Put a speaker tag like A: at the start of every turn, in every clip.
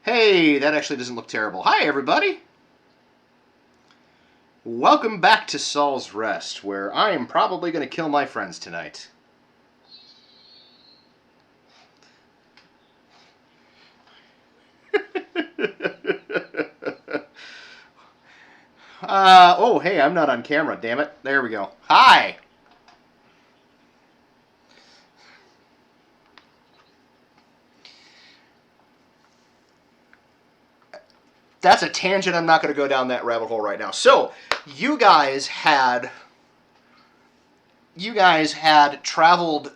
A: Hey, that actually doesn't look terrible. Hi, everybody. Welcome back to Saul's Rest, where I am probably going to kill my friends tonight. Oh, hey, I'm not on camera, damn it. There we go. Hi! That's a tangent. I'm not going to go down that rabbit hole right now. So, you guys had traveled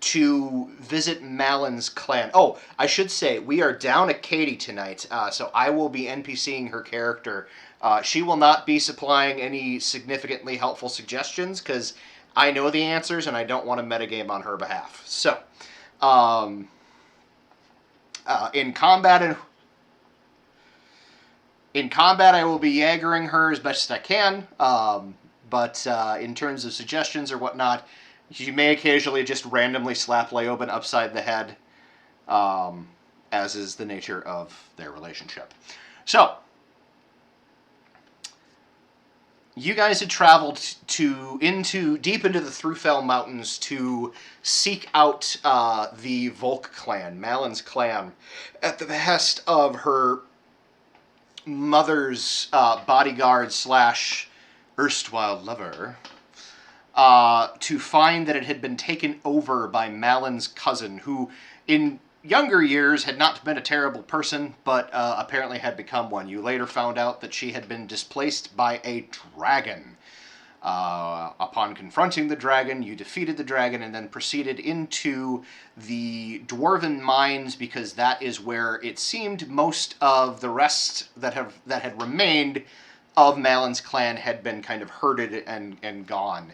A: to visit Malin's clan. Oh, I should say, we are down at Katie tonight, so I will be NPCing her character. She will not be supplying any significantly helpful suggestions, because I know the answers, and I don't want to metagame on her behalf. So, in combat, I will be Jaegering her as best as I can, but in terms of suggestions or whatnot, she may occasionally just randomly slap Leoben upside the head, as is the nature of their relationship. So, you guys had traveled deep into the Thrufell Mountains to seek out the Volk clan, Malin's clan, at the behest of her mother's bodyguard / erstwhile lover, to find that it had been taken over by Malin's cousin, who, in younger years had not been a terrible person, but apparently had become one. You later found out that she had been displaced by a dragon. Upon confronting the dragon, you defeated the dragon and then proceeded into the dwarven mines, because that is where it seemed most of the rest that had remained of Malin's clan had been kind of herded and gone.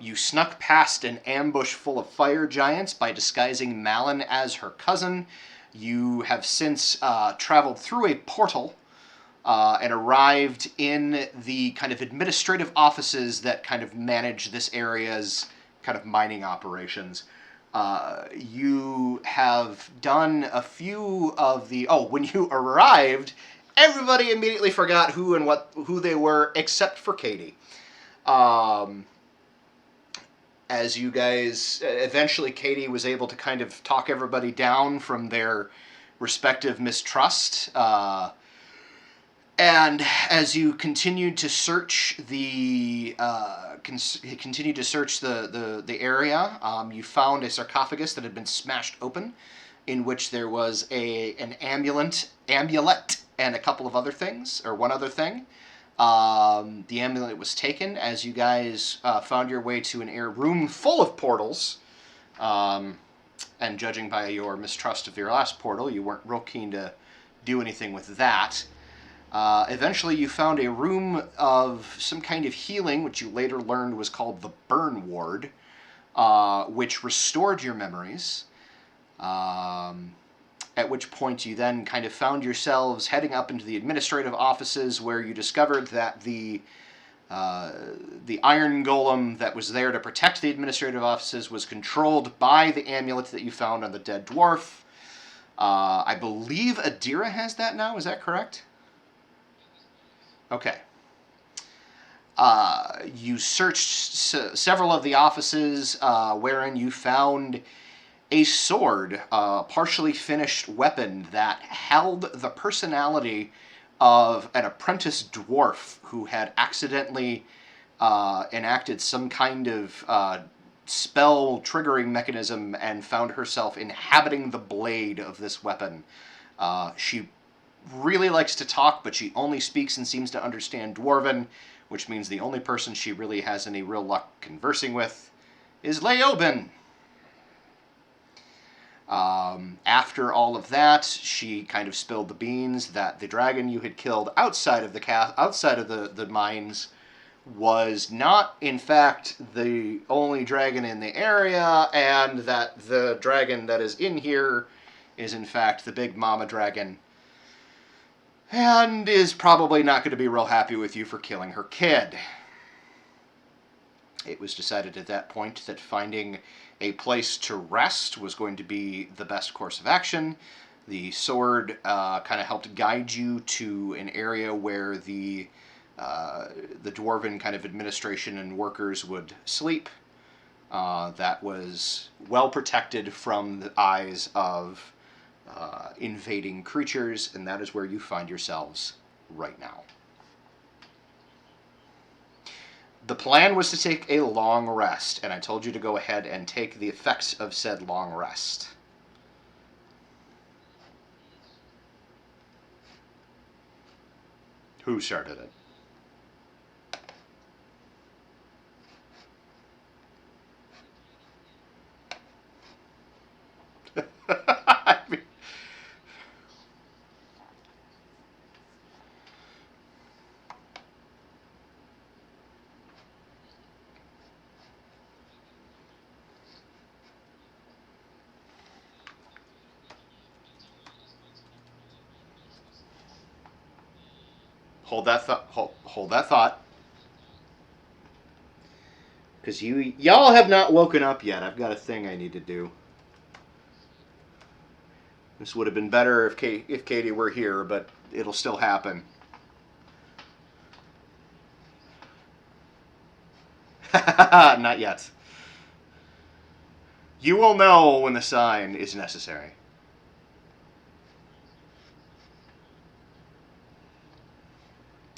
A: You snuck past an ambush full of fire giants by disguising Malin as her cousin. You have since traveled through a portal and arrived in the kind of administrative offices that kind of manage this area's kind of mining operations. You have done a few of the... Oh, when you arrived, everybody immediately forgot who they were, except for Katie. As you guys... Eventually, Katie was able to kind of talk everybody down from their respective mistrust. And as you continued to search the area, you found a sarcophagus that had been smashed open, in which there was an amulet, and a couple of other things, or one other thing. The amulet was taken as you guys found your way to an room full of portals. And judging by your mistrust of your last portal, you weren't real keen to do anything with that. Eventually you found a room of some kind of healing, which you later learned was called the Burn Ward, which restored your memories. At which point you then kind of found yourselves heading up into the administrative offices, where you discovered that the iron golem that was there to protect the administrative offices was controlled by the amulet that you found on the dead dwarf. I believe Adira has that now, is that correct? Okay. You searched several of the offices, wherein you found a sword, partially finished weapon that held the personality of an apprentice dwarf who had accidentally enacted some kind of spell triggering mechanism and found herself inhabiting the blade of this weapon. She really likes to talk, but she only speaks and seems to understand Dwarven, which means the only person she really has any real luck conversing with is Leoben. After all of that, she kind of spilled the beans that the dragon you had killed outside of the mines was not, in fact, the only dragon in the area, and that the dragon that is in here is, in fact, the big mama dragon, and is probably not going to be real happy with you for killing her kid. It was decided at that point that finding a place to rest was going to be the best course of action. The sword kind of helped guide you to an area where the dwarven kind of administration and workers would sleep. That was well protected from the eyes of invading creatures, and that is where you find yourselves right now. The plan was to take a long rest, and I told you to go ahead and take the effects of said long rest. Who started it? I mean, hold that thought. Hold that thought. Because y'all have not woken up yet. I've got a thing I need to do. This would have been better if Katie were here, but it'll still happen. Not yet. You will know when the sign is necessary.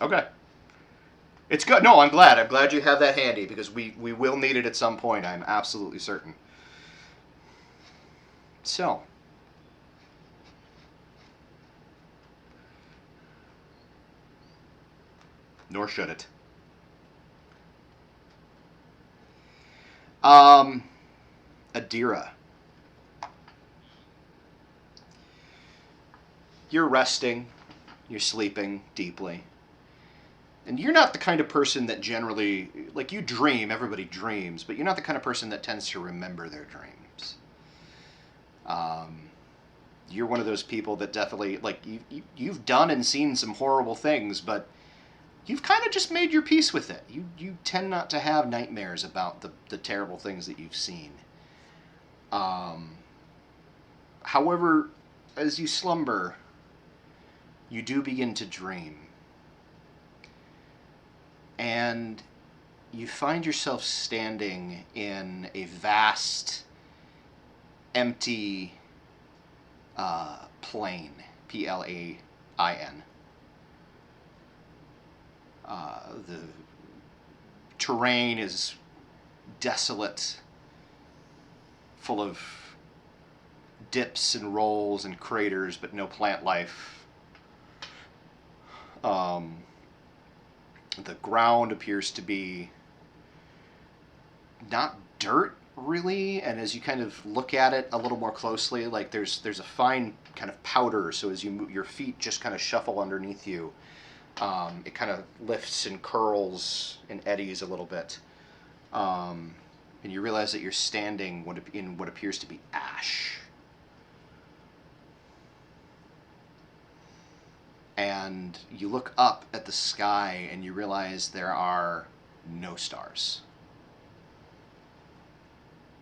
A: Okay. It's good. No, I'm glad. I'm glad you have that handy, because we will need it at some point. I'm absolutely certain. So, Nor should it. Um, Adira, you're resting, you're sleeping deeply. And you're not the kind of person that generally, like, you dream, everybody dreams, but you're not the kind of person that tends to remember their dreams. Um, you're one of those people that definitely, like, you've done and seen some horrible things, but you've kind of just made your peace with it. You tend not to have nightmares about the terrible things that you've seen. Um, However, as you slumber, you do begin to dream. And you find yourself standing in a vast, empty plain, Plain. The terrain is desolate, full of dips and rolls and craters, but no plant life. The ground appears to be not dirt really, and as you kind of look at it a little more closely, like there's a fine kind of powder. So as you move, your feet just kind of shuffle underneath you. It kind of lifts and curls and eddies a little bit, and you realize that you're standing in what appears to be ash. And you look up at the sky and you realize there are no stars.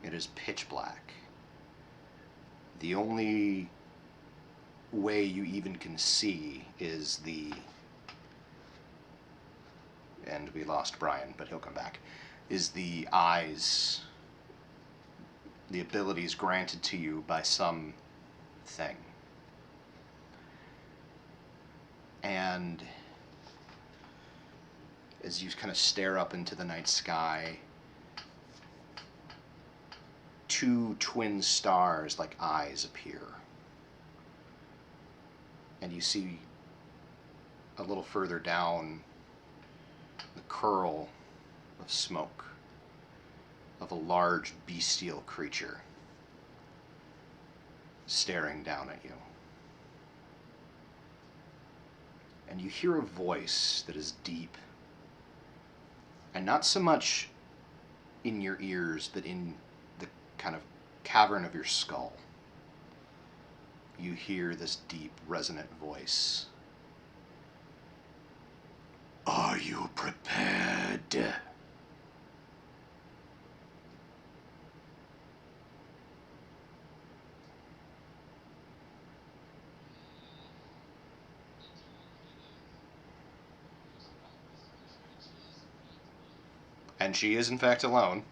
A: It is pitch black. The only way you even can see is and we lost Brian, but he'll come back, is the eyes, the abilities granted to you by some thing. And as you kind of stare up into the night sky, two twin stars like eyes appear. And you see a little further down the curl of smoke of a large bestial creature staring down at you. And you hear a voice that is deep, and not so much in your ears, but in the kind of cavern of your skull. You hear this deep, resonant voice. Are you prepared? And she is, in fact, alone.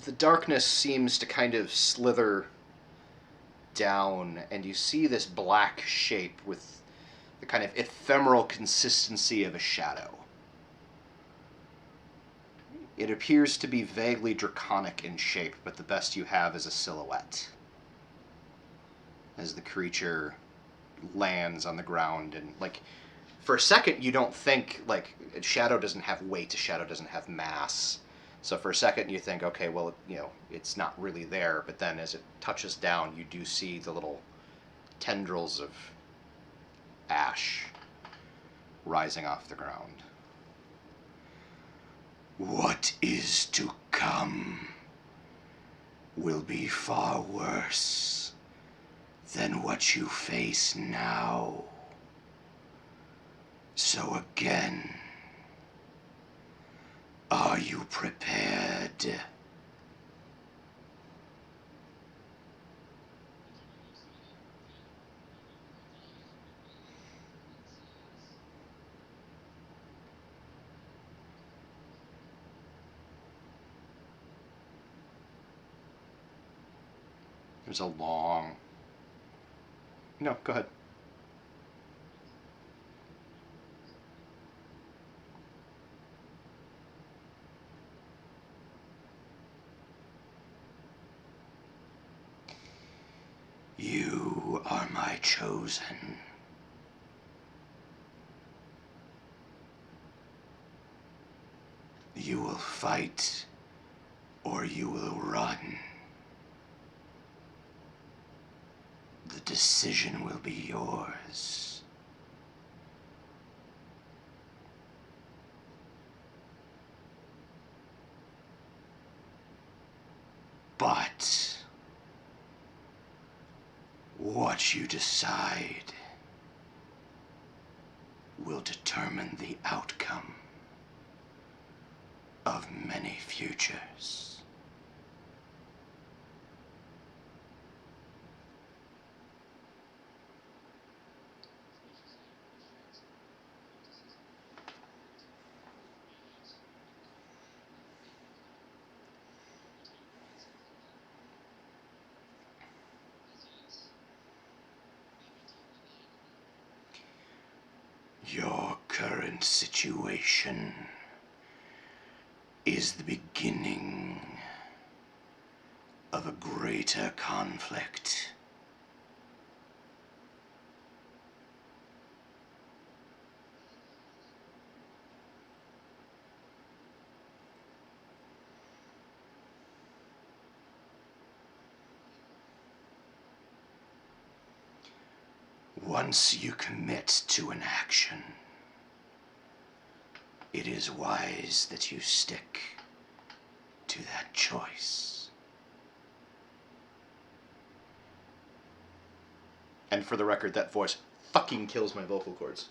A: The darkness seems to kind of slither down, and you see this black shape with the kind of ephemeral consistency of a shadow. It appears to be vaguely draconic in shape, but the best you have is a silhouette. As the creature lands on the ground, and like, for a second you don't think, like, a shadow doesn't have weight, a shadow doesn't have mass. So for a second you think, okay, well, it's not really there, but then as it touches down, you do see the little tendrils of ash rising off the ground. What is to come will be far worse than what you face now. So again, are you prepared? There's a long, No, go ahead. You are my chosen. You will fight, or you will run. The decision will be yours. But what you decide will determine the outcome of many futures. Your current situation is the beginning of a greater conflict. Once you commit to an action, it is wise that you stick to that choice. And for the record, that voice fucking kills my vocal cords.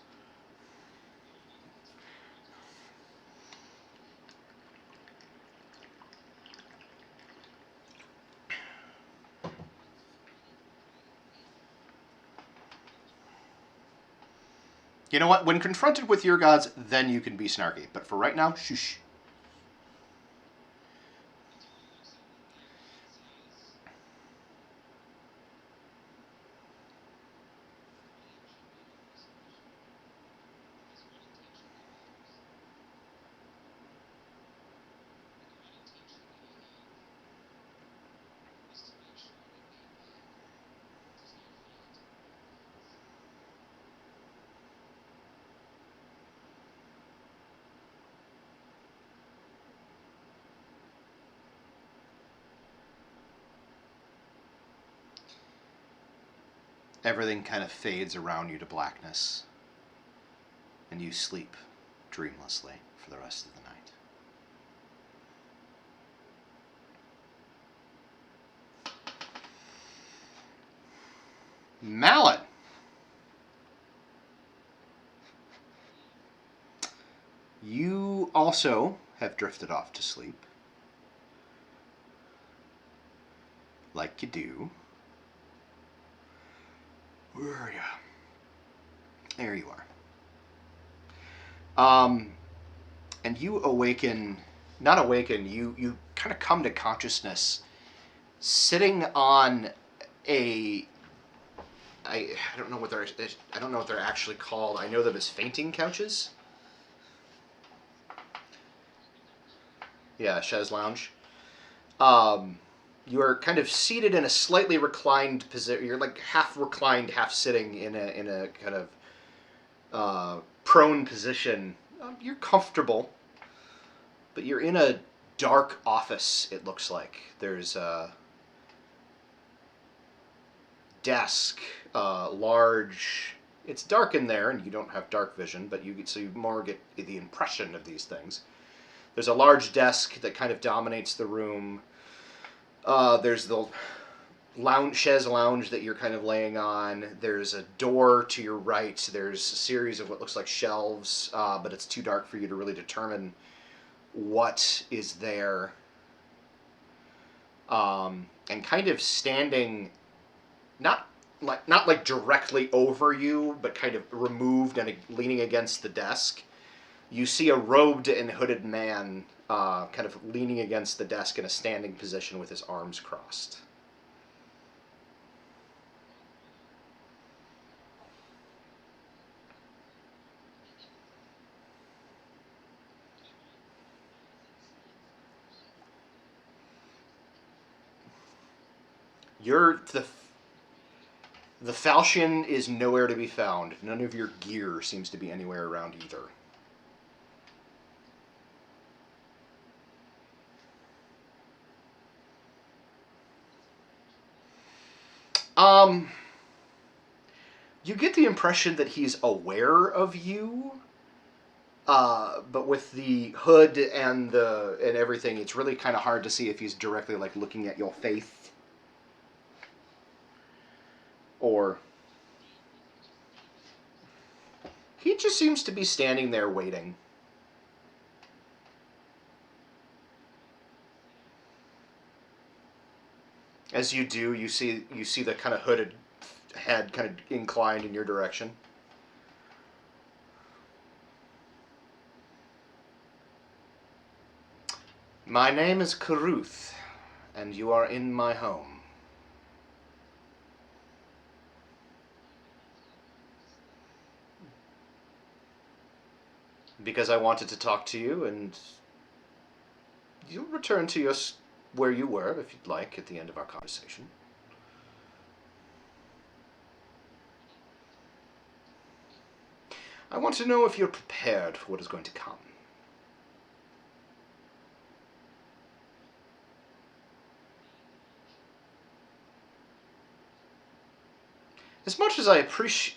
A: You know what? When confronted with your gods, then you can be snarky. But for right now, shush. Everything kind of fades around you to blackness, and you sleep dreamlessly for the rest of the night. Mallet! You also have drifted off to sleep. Like you do. Where are you? There you are. And you awaken, not awaken, you kind of come to consciousness sitting on a, I don't know what they're actually called. I know them as fainting couches. Yeah, chaise lounge. You are kind of seated in a slightly reclined position. You're like half reclined, half sitting in a kind of prone position. You're comfortable, but you're in a dark office. It looks like there's a desk, large. It's dark in there, and you don't have dark vision, but you more get the impression of these things. There's a large desk that kind of dominates the room. There's the chaise lounge that you're kind of laying on. There's a door to your right. There's a series of what looks like shelves, but it's too dark for you to really determine what is there. And kind of standing, not like directly over you, but kind of removed and leaning against the desk. You see a robed and hooded man kind of leaning against the desk in a standing position with his arms crossed. You're the falchion is nowhere to be found. None of your gear seems to be anywhere around either. Um, you get the impression that he's aware of you, but with the hood and everything, it's really kind of hard to see if he's directly like looking at your face or he just seems to be standing there waiting. As you do, you see the kind of hooded head kind of inclined in your direction. My name is Caruth, and you are in my home. Because I wanted to talk to you, and you'll return to where you were, if you'd like, at the end of our conversation. I want to know if you're prepared for what is going to come. As much as I appreciate...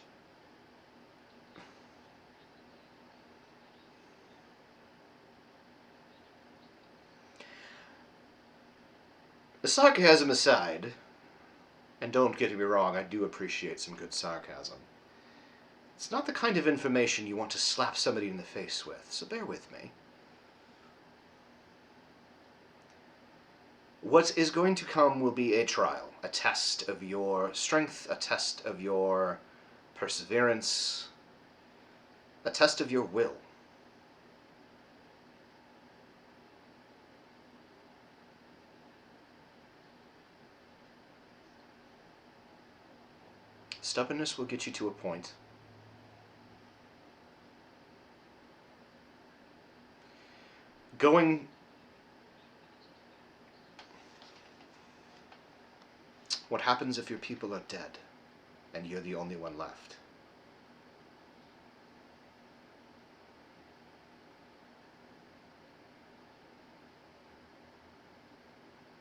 A: The sarcasm aside, and don't get me wrong, I do appreciate some good sarcasm. It's not the kind of information you want to slap somebody in the face with, so bear with me. What is going to come will be a trial, a test of your strength, a test of your perseverance, a test of your will. Stubbornness will get you to a point. What happens if your people are dead and you're the only one left?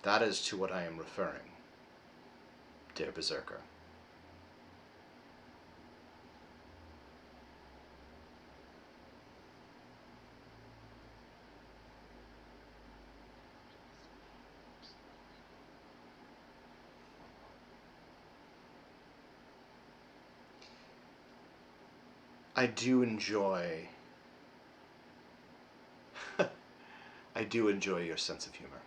A: That is to what I am referring, dear Berserker. I do enjoy... I do enjoy your sense of humor.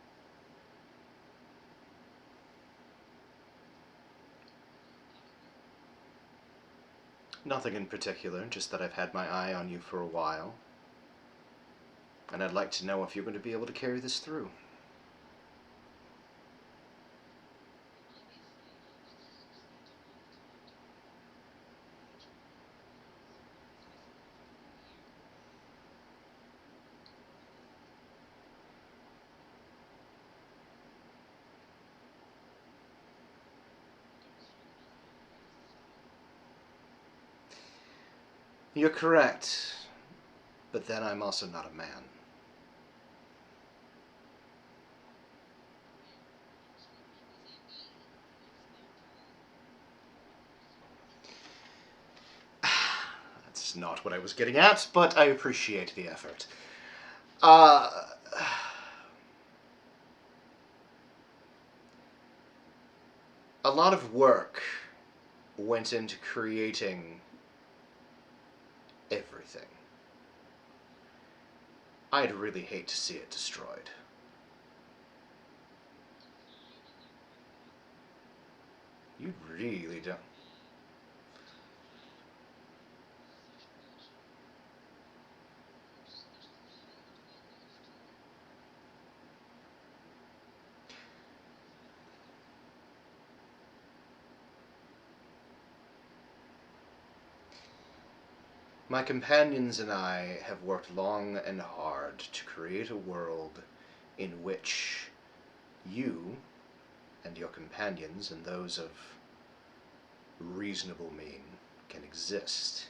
A: Nothing in particular, just that I've had my eye on you for a while. And I'd like to know if you're going to be able to carry this through. You're correct, but then I'm also not a man. That's not what I was getting at, but I appreciate the effort. A lot of work went into creating everything. I'd really hate to see it destroyed. You really don't. My companions and I have worked long and hard to create a world in which you and your companions and those of reasonable mean can exist.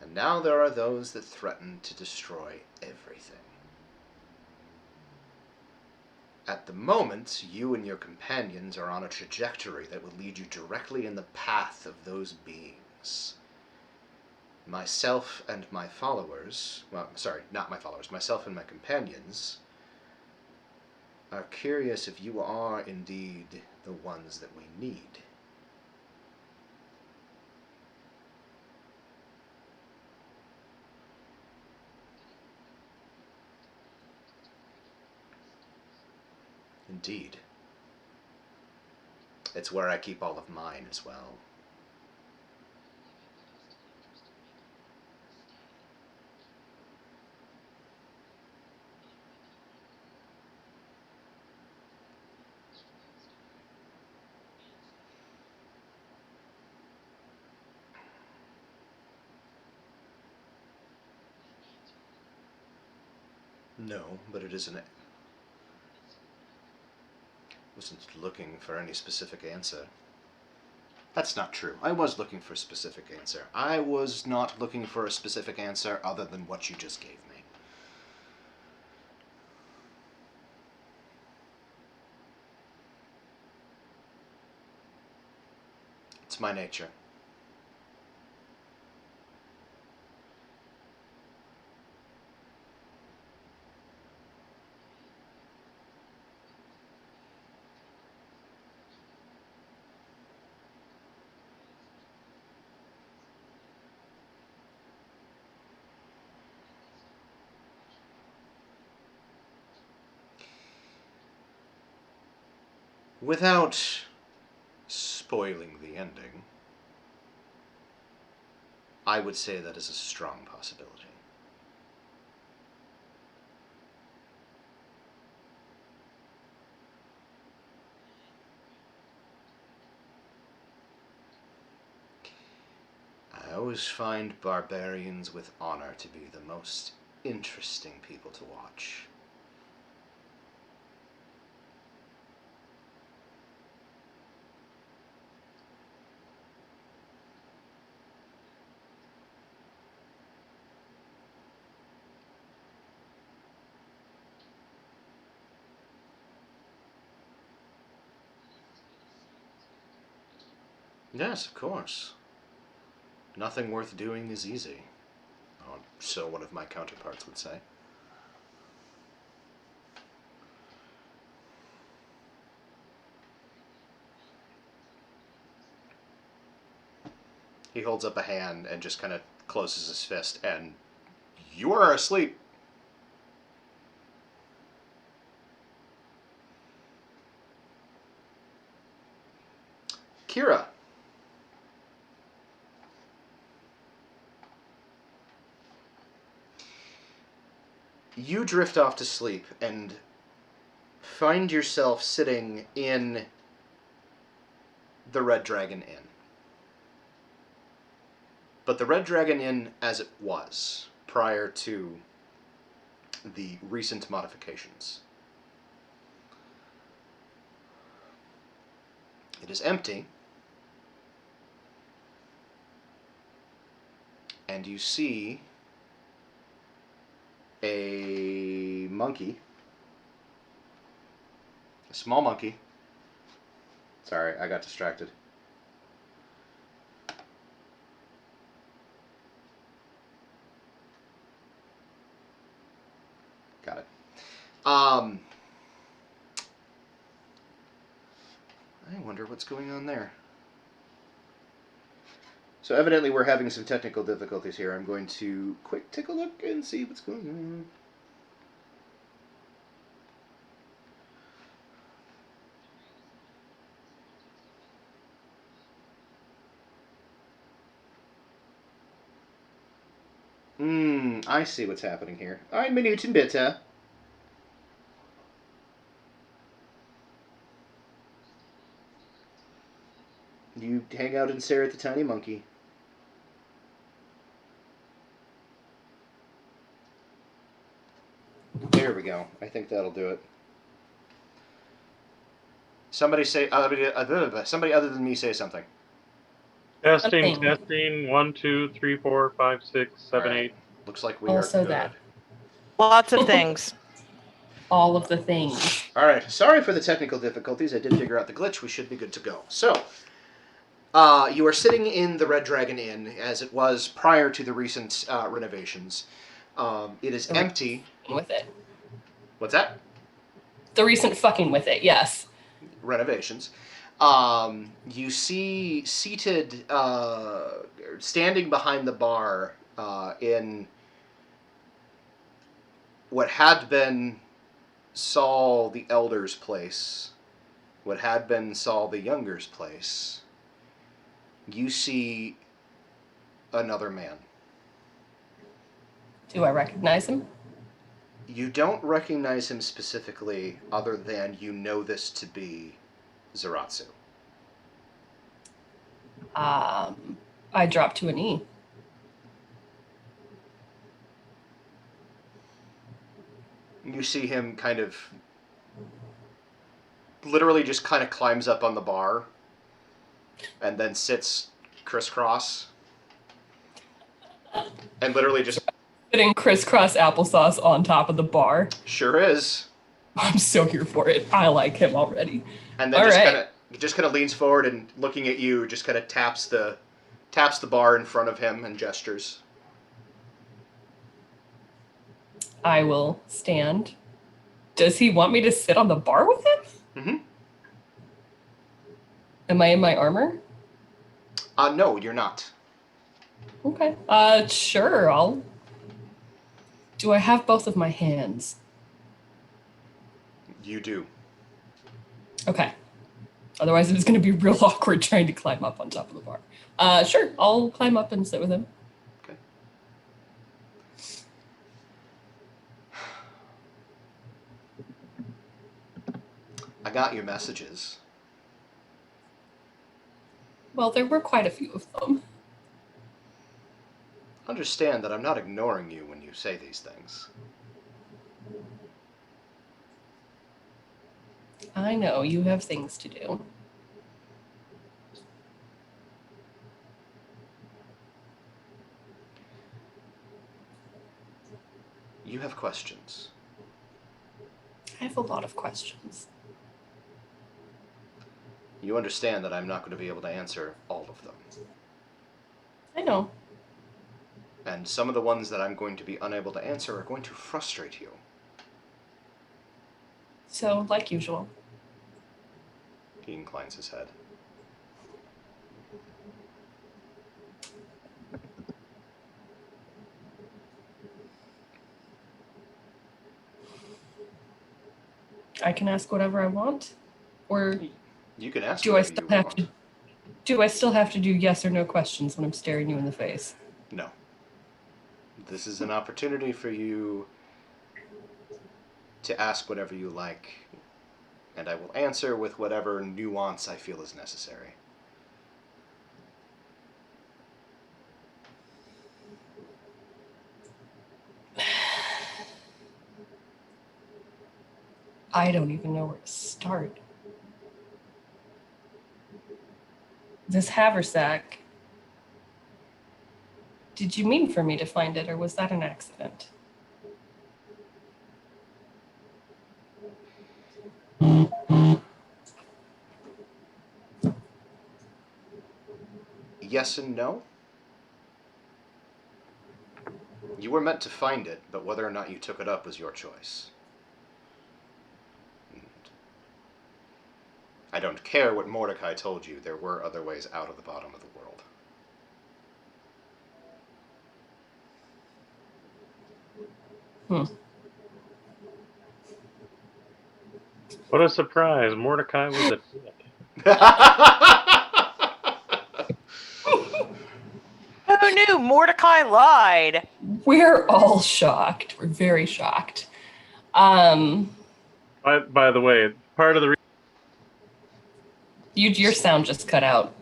A: And now there are those that threaten to destroy everything. At the moment, you and your companions are on a trajectory that would lead you directly in the path of those beings. Myself and my followers, well, sorry, not my followers, myself and my companions are curious if you are indeed the ones that we need. Indeed. It's where I keep all of mine as well. No, but it isn't. Wasn't looking for any specific answer. That's not true. I was looking for a specific answer. I was not looking for a specific answer other than what you just gave me. It's my nature. Without spoiling the ending, I would say that is a strong possibility. I always find barbarians with honor to be the most interesting people to watch. Yes, of course. Nothing worth doing is easy. Or so one of my counterparts would say. He holds up a hand and just kind of closes his fist, and you are asleep. Kira. You drift off to sleep and find yourself sitting in the Red Dragon Inn. But the Red Dragon Inn as it was, prior to the recent modifications. It is empty, and you see a monkey, a small monkey. Sorry, I got distracted. Got it. I wonder what's going on there. So evidently we're having some technical difficulties here. I'm going to quick take a look and see what's going on. I see what's happening here. Ein Minuten bitte. You hang out and stare at the tiny monkey. There we go. I think that'll do it. Somebody say somebody other than me say something.
B: Testing,
C: Something.
B: testing. 1, 2, 3, 4, 5, 6, 7,
A: All right.
B: 8.
A: Looks like we
C: Also
A: are good.
C: that.
D: Lots of things.
C: All of the things.
A: All right. Sorry for the technical difficulties. I did figure out the glitch. We should be good to go. So, you are sitting in the Red Dragon Inn as it was prior to the recent renovations. It is empty.
C: With it.
A: What's that?
C: The recent fucking with it, yes.
A: Renovations. You see seated, standing behind the bar in what had been Saul the Elder's place, what had been Saul the Younger's place, you see another man.
C: Do I recognize him?
A: You don't recognize him specifically, other than you know this to be Zaratsu.
C: I drop to a knee.
A: You see him kind of literally just kind of climbs up on the bar and then sits crisscross and literally just
C: Putting crisscross applesauce on top of the bar.
A: sure is.
C: I'm so here for it. I like him already.
A: And then
C: All
A: just
C: right.
A: kind of leans forward and looking at you, just kind of taps the bar in front of him and gestures.
C: I will stand. Does he want me to sit on the bar with him?
A: Mm-hmm.
C: Am I in my armor?
A: No, you're not.
C: Okay. Sure, I'll... Do I have both of my hands?
A: You do.
C: Okay. Otherwise, it's going to be real awkward trying to climb up on top of the bar. Sure, I'll climb up and sit with him.
A: Okay. I got your messages.
C: Well, there were quite a few of them.
A: Understand that I'm not ignoring you when you say these things.
C: I know, you have things to do.
A: You have questions.
C: I have a lot of questions.
A: You understand that I'm not going to be able to answer all of them.
C: I know.
A: And some of the ones that I'm going to be unable to answer are going to frustrate you.
C: So, like usual.
A: He inclines his head.
C: I can ask whatever I want? Or
A: You can ask
C: do I
A: whatever
C: still
A: you
C: have
A: want.
C: to... Do I still have to do yes or no questions when I'm staring you in the face?
A: No. This is an opportunity for you to ask whatever you like, and I will answer with whatever nuance I feel is necessary.
C: I don't even know where to start. This haversack. Did you mean for me to find it, or was that an accident?
A: Yes and no. You were meant to find it, but whether or not you took it up was your choice. And I don't care what Mordecai told you, there were other ways out of the bottom of the world.
B: What a surprise. Mordecai was a dick.
D: Who knew Mordecai lied?
C: We're all shocked. We're very shocked.
B: By the way, part of the
C: Your sound just cut out.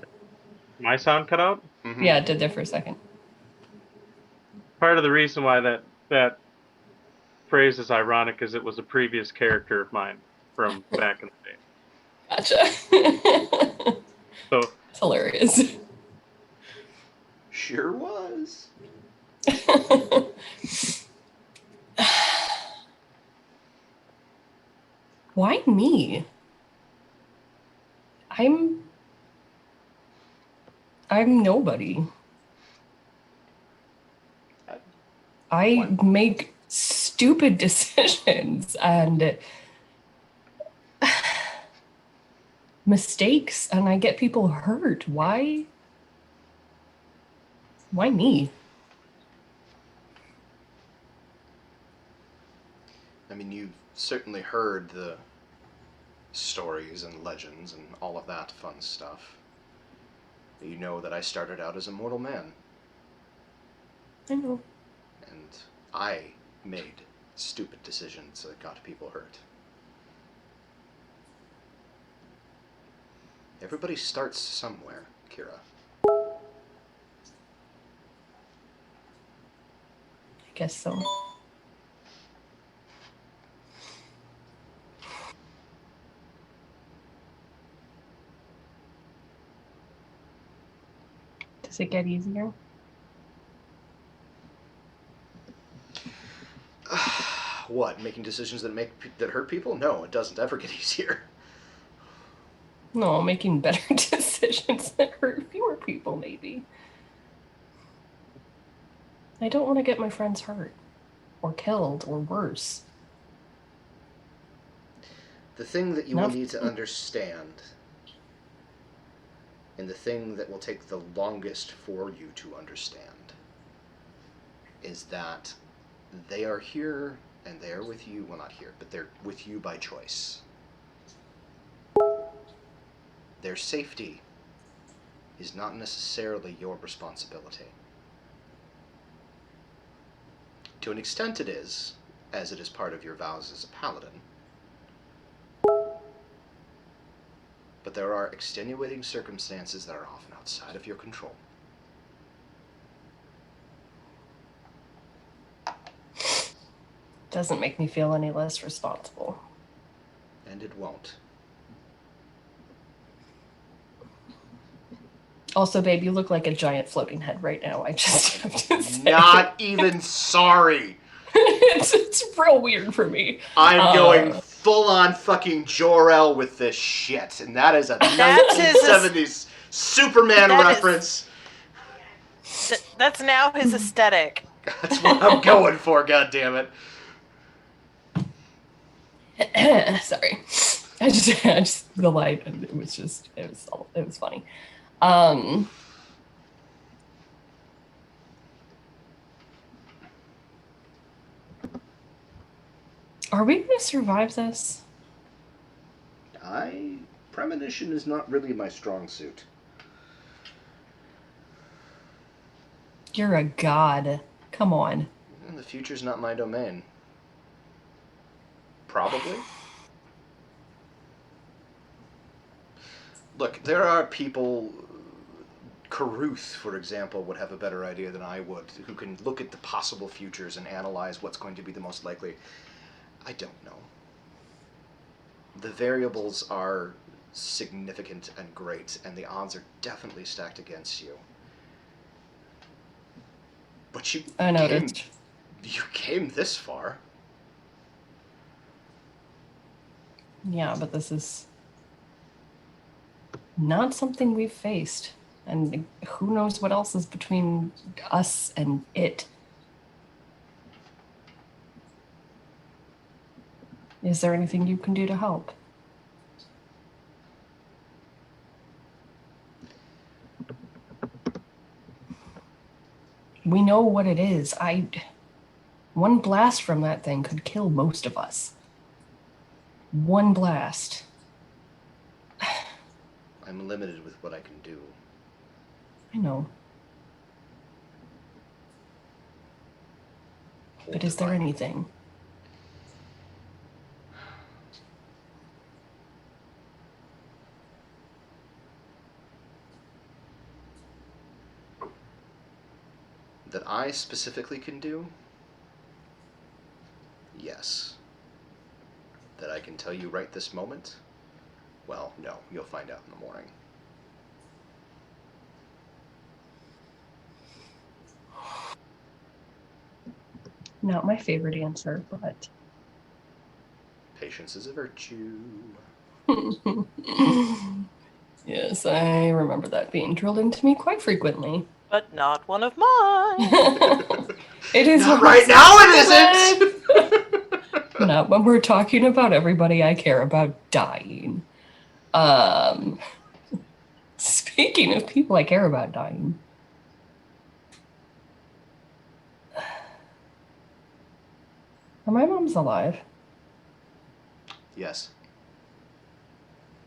B: my sound cut out.
A: Mm-hmm.
C: Yeah, it did there for a second.
B: Part of the reason why that phrase is ironic is it was a previous character of mine from back in the day.
C: Gotcha.
B: So
C: It's hilarious.
A: Sure was.
C: Why me? I'm nobody. I
A: What?
C: make stupid decisions and mistakes and I get people hurt. Why? Why me?
A: I mean, you've certainly heard the stories and legends and all of that fun stuff. You know that I started out as a mortal man,
C: I know.
A: and I made stupid decisions that got people hurt. Everybody starts somewhere, Kira.
C: I guess so. Does it get easier?
A: What? Making decisions that hurt people? No, it doesn't ever get easier.
C: No, making better decisions that hurt fewer people, maybe. I don't want to get my friends hurt or killed or worse.
A: The thing that you
C: Not
A: will need to understand, and the thing that will take the longest for you to understand, is that they are here and they are with you. Well, not here, but they're with you by choice. Their safety is not necessarily your responsibility. To an extent it is, as it is part of your vows as a paladin. But there are extenuating circumstances that are often outside of your control.
C: doesn't make me feel any less responsible.
A: And it won't.
C: Also, babe, you look like a giant floating head right now. I just have to say.
A: Not even sorry!
C: it's real weird for me.
A: I'm going full-on fucking Jor-El with this shit, and that is a
D: That's his
A: 1970s Superman reference.
D: That's now his aesthetic.
A: That's what I'm going for, goddammit.
C: Sorry. I just the light, and it was funny. Are we going to survive this?
A: Premonition is not really my strong suit.
C: You're a god. Come on.
A: The future's not my domain. Probably. Look, there are people... Caruth, for example, would have a better idea than I would, who can look at the possible futures and analyze what's going to be the most likely. I don't know. The variables are significant and great, and the odds are definitely stacked against you. But you came this far.
C: Yeah, but this is not something we've faced. And who knows what else is between us and it. Is there anything you can do to help? We know what it is. One blast from that thing could kill most of us. One blast.
A: I'm limited with what I can do.
C: I know. But is there anything?
A: That I specifically can do? Yes. That I can tell you right this moment? Well, no, you'll find out in the morning.
C: Not my favorite answer, but
A: Patience is a virtue.
C: yes, I remember that being drilled into me quite frequently.
D: But not one of mine.
C: It is
A: Not
C: when
A: right
C: it's
A: now, it isn't!
C: not when we're talking about everybody I care about dying. Speaking of people I care about dying. Are my moms alive?
A: Yes.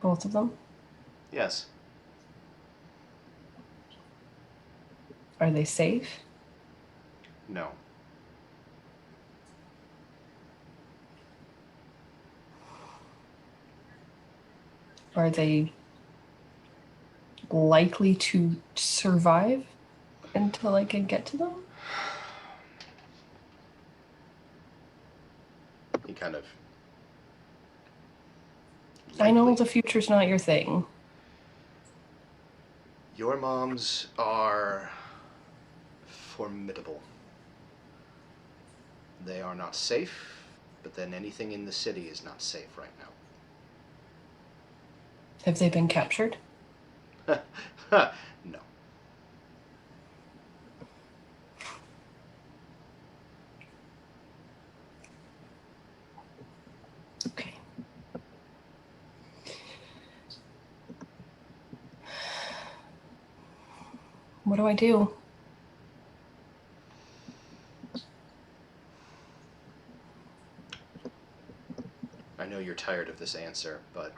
C: Both of them?
A: Yes.
C: Are they safe?
A: No.
C: Are they likely to survive until I can get to them?
A: He kind of...
C: I know
A: lightly-
C: the future's not your thing.
A: Your moms are formidable. They are not safe, but then anything in the city is not safe right
C: Have they been captured?
A: now. No.
C: Okay. What do I do?
A: I know you're tired of this answer, but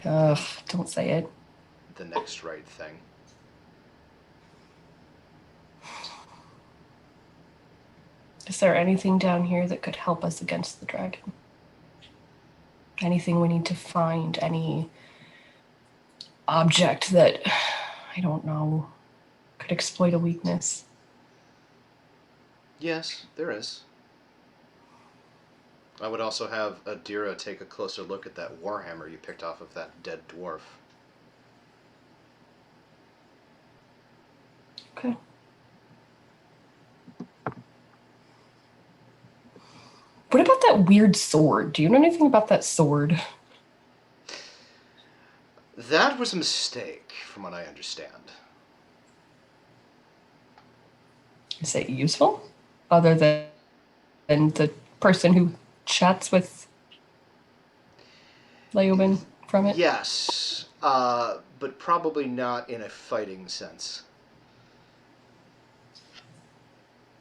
C: Ugh, don't say it.
A: the next right thing.
C: Is there anything down here that could help us against the dragon? Anything we need to find? Any object that, I don't know, could exploit a weakness?
A: Yes, there is. I would also have Adira take a closer look at that warhammer you picked off of that dead dwarf.
C: Okay. What about that weird sword? Do you know anything about that sword?
A: That was a mistake, from what I understand.
C: Is it useful? Other than the person who chats with Leoben from it?
A: Yes, but probably not in a fighting sense.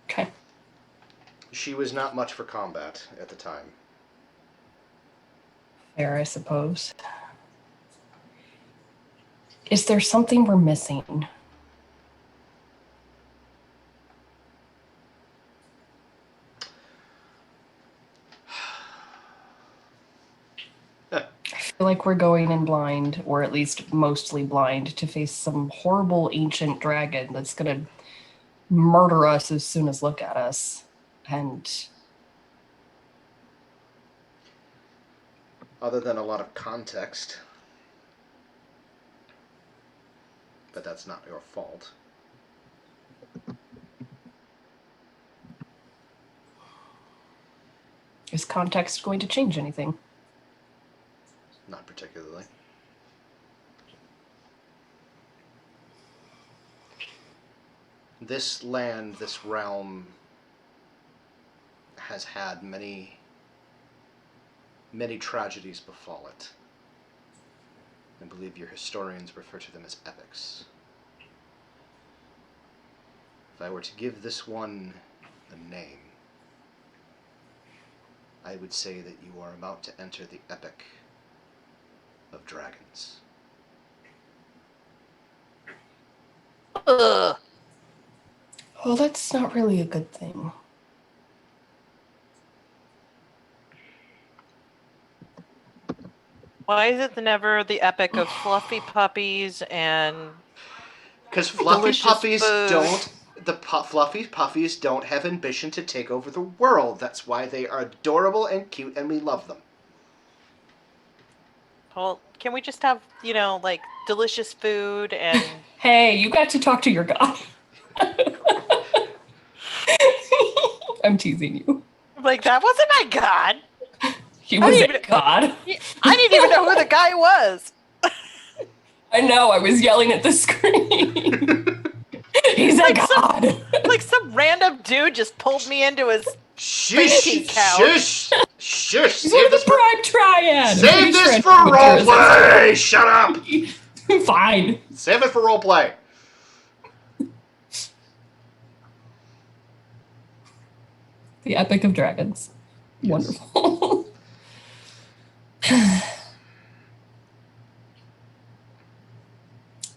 C: Okay.
A: She was not much for combat at the time.
C: Fair, I suppose. Is there something we're missing? I feel like we're going in blind, or at least mostly blind, to face some horrible ancient dragon that's gonna murder us as soon as look at us. And
A: Other than a lot of context. But that's not your fault.
C: is context going to change anything?
A: Not particularly. This land, this realm, has had many tragedies befall it. I believe your historians refer to them as epics. If I were to give this one a name, I would say that you are about to enter the epic of dragons.
D: Ugh.
C: Well, that's not really a good thing.
D: Why is it never the epic of fluffy puppies and
A: Because fluffy
D: delicious
A: puppies
D: food?
A: don't... fluffy puppies don't have ambition to take over the world. That's why they are adorable and cute and we love them.
D: Well, can we just have, like delicious food and
C: Hey, you got to talk to your god. I'm teasing you.
D: like that wasn't my god.
C: He
D: I
C: was
D: didn't
C: a
D: even
C: god.
D: I didn't even know who the guy was.
C: I know, I was yelling at the screen. He's a
D: Like
C: god.
D: Like some random dude just pulled me into his
A: Shush!
D: fainting couch.
A: Shush!
C: He's one of the Prime Triad. I'm
A: Save
C: pretty
A: this
C: sure
A: for
C: I know what yours
A: roleplay! Shut up!
C: is. Fine.
A: Save it for roleplay.
C: The Epic of Dragons.
A: Yes.
C: Wonderful.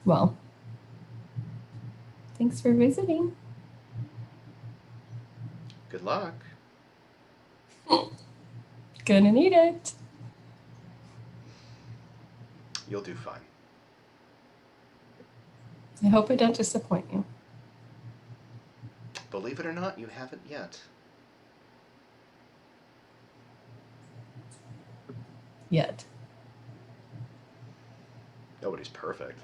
C: Well, thanks for visiting.
A: Good luck.
C: Gonna need it.
A: You'll do fine.
C: I hope I don't disappoint you.
A: Believe it or not, you haven't yet.
C: Yet.
A: Nobody's perfect.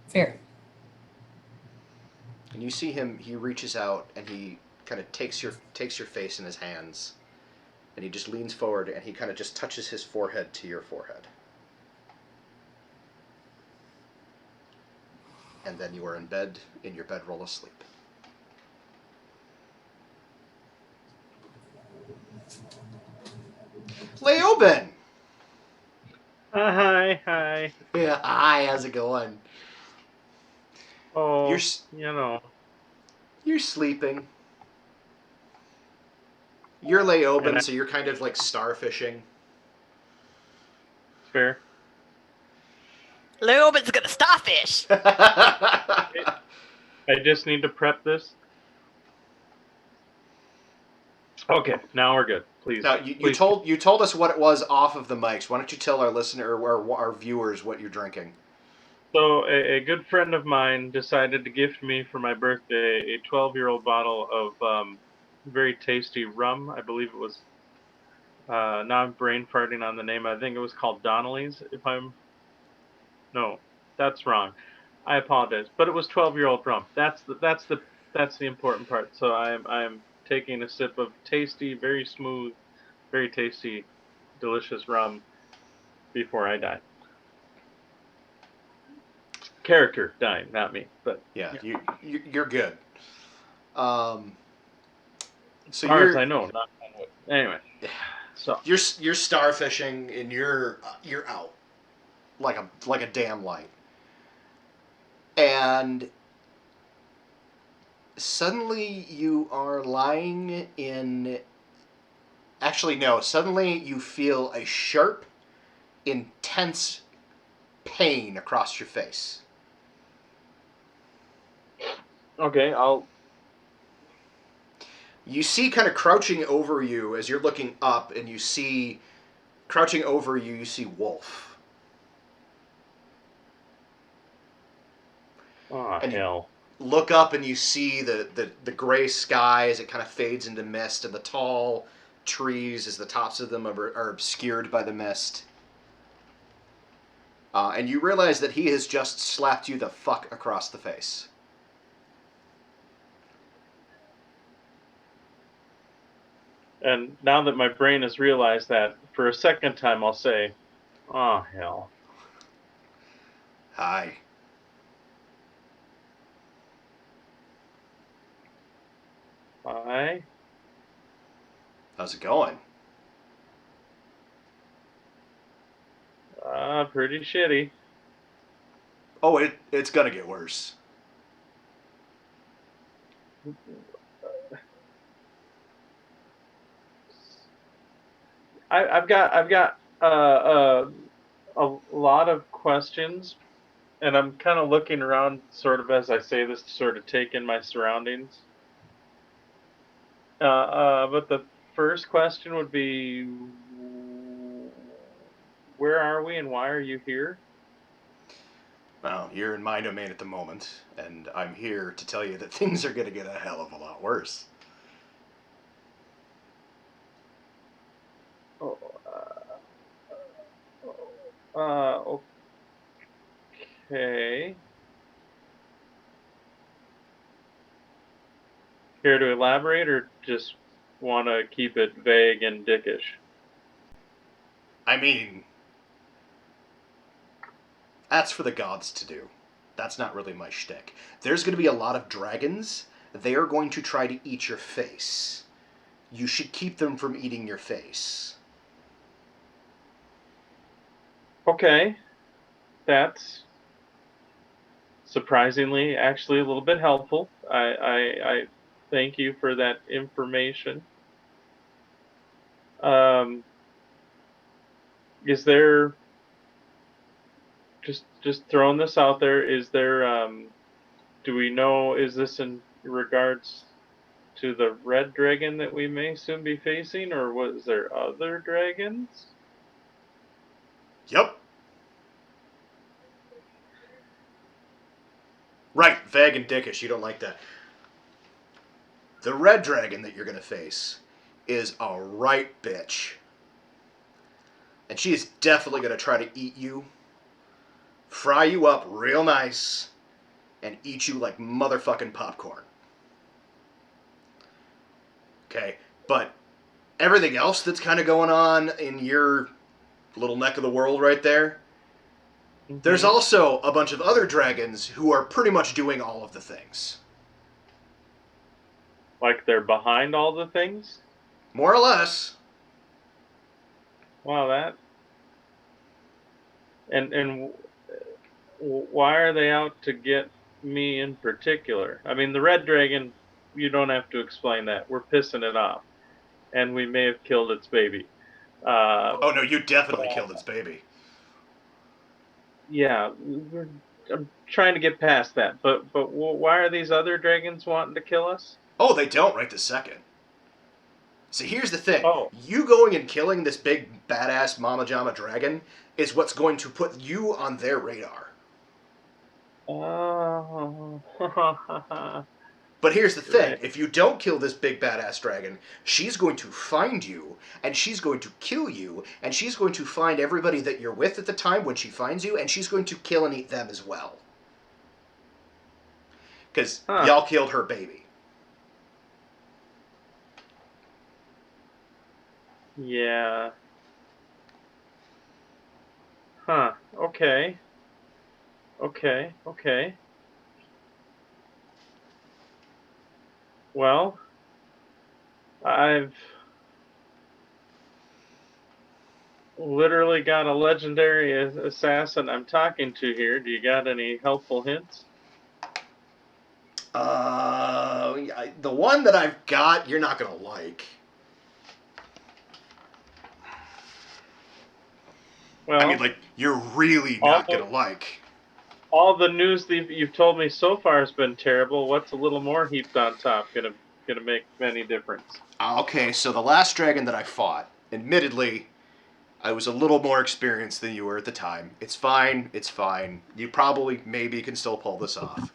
C: Fair.
A: And you see him, he reaches out and he kind of takes your face in his hands. And he just leans forward and he kind of just touches his forehead to your forehead. And then you are in bed, in your bedroll asleep. Leoben!
B: Hi.
A: Yeah, hi, how's it going?
B: Oh,
A: You're You're sleeping. You're Leoben, so you're kind of like starfishing.
B: fair.
D: Leoben's gonna starfish.
B: I just need to prep this. Okay, now we're good. Please.
A: Now, you
B: please.
A: told us what it was off of the mics. Why don't you tell our listener or our viewers what you're drinking?
B: So a good friend of mine decided to gift me for my birthday a 12-year-old bottle of very tasty rum. I believe it was. Now I'm brain farting on the name. I think it was called Donnelly's. No, that's wrong. I apologize, but it was 12-year-old rum. That's the important part. So I'm taking a sip of tasty, very smooth, very tasty, delicious rum before I die. Character dying, not me, but
A: Yeah. You're good. So
B: as far as I know, not on wood. Anyway, so
A: you're starfishing and you're out like a damn light, and suddenly you are lying in. Actually, no. Suddenly you feel a sharp, intense pain across your face.
B: okay,
A: You see kind of crouching over you as you're looking up, and you see crouching over you, you see Wolf.
B: oh
A: And
B: hell.
A: Look up and you see the gray sky as it kind of fades into mist, and the tall trees as the tops of them are obscured by the mist. And you realize that he has just slapped you the fuck across the face.
B: And now that my brain has realized that, for a second time I'll say, oh hell.
A: Hi.
B: Hi.
A: How's it going?
B: Pretty shitty.
A: Oh, it's gonna get worse.
B: I've got a lot of questions, and I'm kind of looking around, sort of as I say this, to sort of take in my surroundings. But the first question would be, where are we, and why are you here?
A: Well, you're in my domain at the moment, and I'm here to tell you that things are gonna get a hell of a lot worse.
B: Oh, Okay. Care to elaborate, or just want to keep it vague and dickish?
A: I mean, that's for the gods to do. That's not really my shtick. There's going to be a lot of dragons. They are going to try to eat your face. You should keep them from eating your face.
B: Okay, that's surprisingly actually a little bit helpful. I thank you for that information. Is there, just throwing this out there, is there do we know, is this in regards to the red dragon that we may soon be facing, or was there other dragons?
A: Yep. Right, vague and dickish. You don't like that. The red dragon that you're going to face is a right bitch. And she is definitely going to try to eat you, fry you up real nice, and eat you like motherfucking popcorn. Okay, but everything else that's kind of going on in your little neck of the world right there, there's also a bunch of other dragons who are pretty much doing all of the things.
B: Like they're behind all the things?
A: More or less.
B: Wow, that. And why are they out to get me in particular? I mean, the red dragon, you don't have to explain that. We're pissing it off, and we may have killed its baby.
A: Oh no, you definitely killed its baby.
B: Yeah, I'm trying to get past that. But why are these other dragons wanting to kill us?
A: Oh, they don't right this second. See, here's the thing.
B: Oh.
A: You going and killing this big, badass Mama Jama dragon is what's going to put you on their radar.
B: Oh.
A: But here's the thing.
B: Right.
A: If you don't kill this big, badass dragon, she's going to find you, and she's going to kill you, and she's going to find everybody that you're with at the time when she finds you, and she's going to kill and eat them as well. Because y'all killed her baby.
B: Yeah. Huh. Okay. Okay. Well, I've literally got a legendary assassin I'm talking to here. Do you got any helpful hints?
A: The one that I've got, you're not going to like.
B: Well,
A: I mean, like, you're really not going to like.
B: All the news that you've told me so far has been terrible. What's a little more heaped on top gonna make any difference?
A: Okay, so the last dragon that I fought, admittedly, I was a little more experienced than you were at the time. It's fine. You probably, maybe can still pull this off.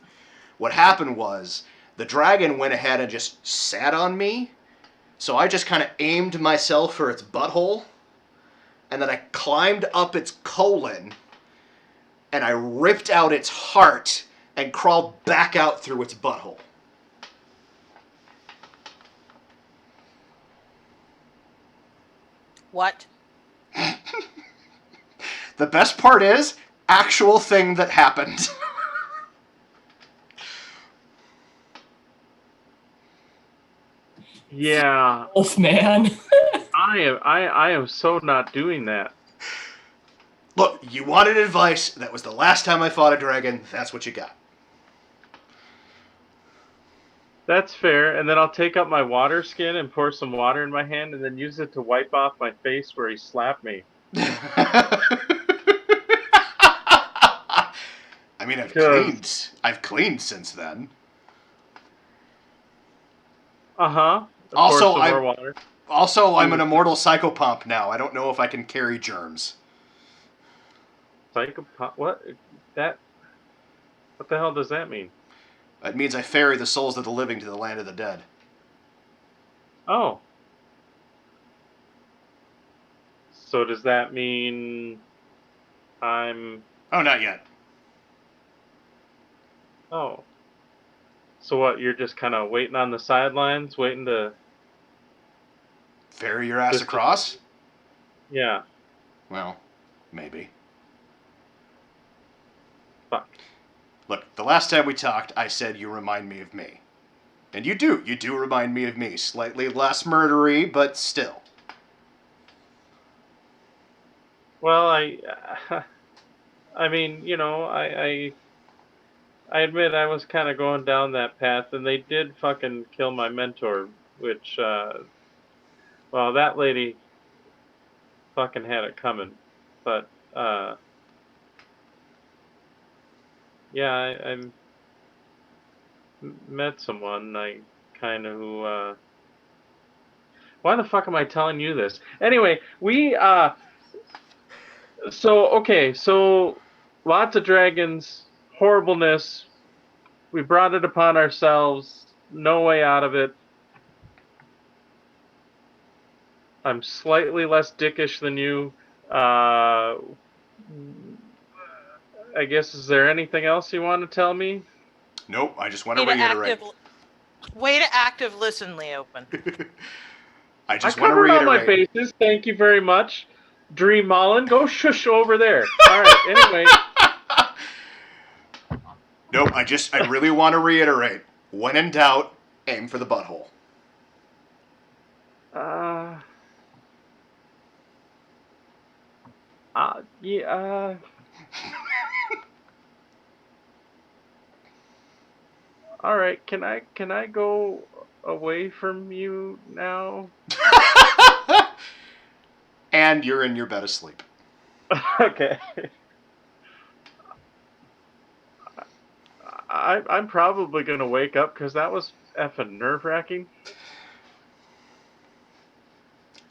A: What happened was, the dragon went ahead and just sat on me, so I just kind of aimed myself for its butthole, and then I climbed up its colon, and I ripped out its heart and crawled back out through its butthole.
D: What?
A: The best part is, actual thing that happened.
B: Yeah.
C: Wolfman.
B: I am so not doing that.
A: Look, you wanted advice. That was the last time I fought a dragon. That's what you got.
B: That's fair. And then I'll take out my water skin and pour some water in my hand and then use it to wipe off my face where he slapped me.
A: I mean, I've cleaned since then.
B: Uh-huh.
A: Also, I'm an immortal psychopomp now. I don't know if I can carry germs.
B: Psychopomp? What? What the hell does that mean?
A: It means I ferry the souls of the living to the land of the dead.
B: Oh. So does that mean I'm...
A: Oh, not yet.
B: Oh. So what, you're just kind of waiting on the sidelines, waiting to...
A: Ferry your ass
B: Just-
A: across?
B: Yeah.
A: Well, maybe.
B: Fuck.
A: Look, the last time we talked, I said you remind me of me. And you do. You do remind me of me. Slightly less murdery, but still.
B: Well, I mean, you know, I admit I was kind of going down that path, and they did fucking kill my mentor, which, well, that lady fucking had it coming. But, yeah, I met someone, kind of who, why the fuck am I telling you this? Anyway, so lots of dragons, horribleness. We brought it upon ourselves. No way out of it. I'm slightly less dickish than you. I guess, is there anything else you want to tell me?
A: Nope, I just want to reiterate.
D: Way to active listen, Leopen.
A: I
B: I
A: just want to
B: covered all my
A: reiterate.
B: bases. Thank you very much. Dream Mullen, go shush over there. All right, anyway.
A: Nope, I really want to reiterate. When in doubt, aim for the butthole.
B: Yeah. All right, can I go away from you now?
A: And you're in your bed asleep.
B: Okay. I'm probably gonna wake up because that was effing nerve-wracking.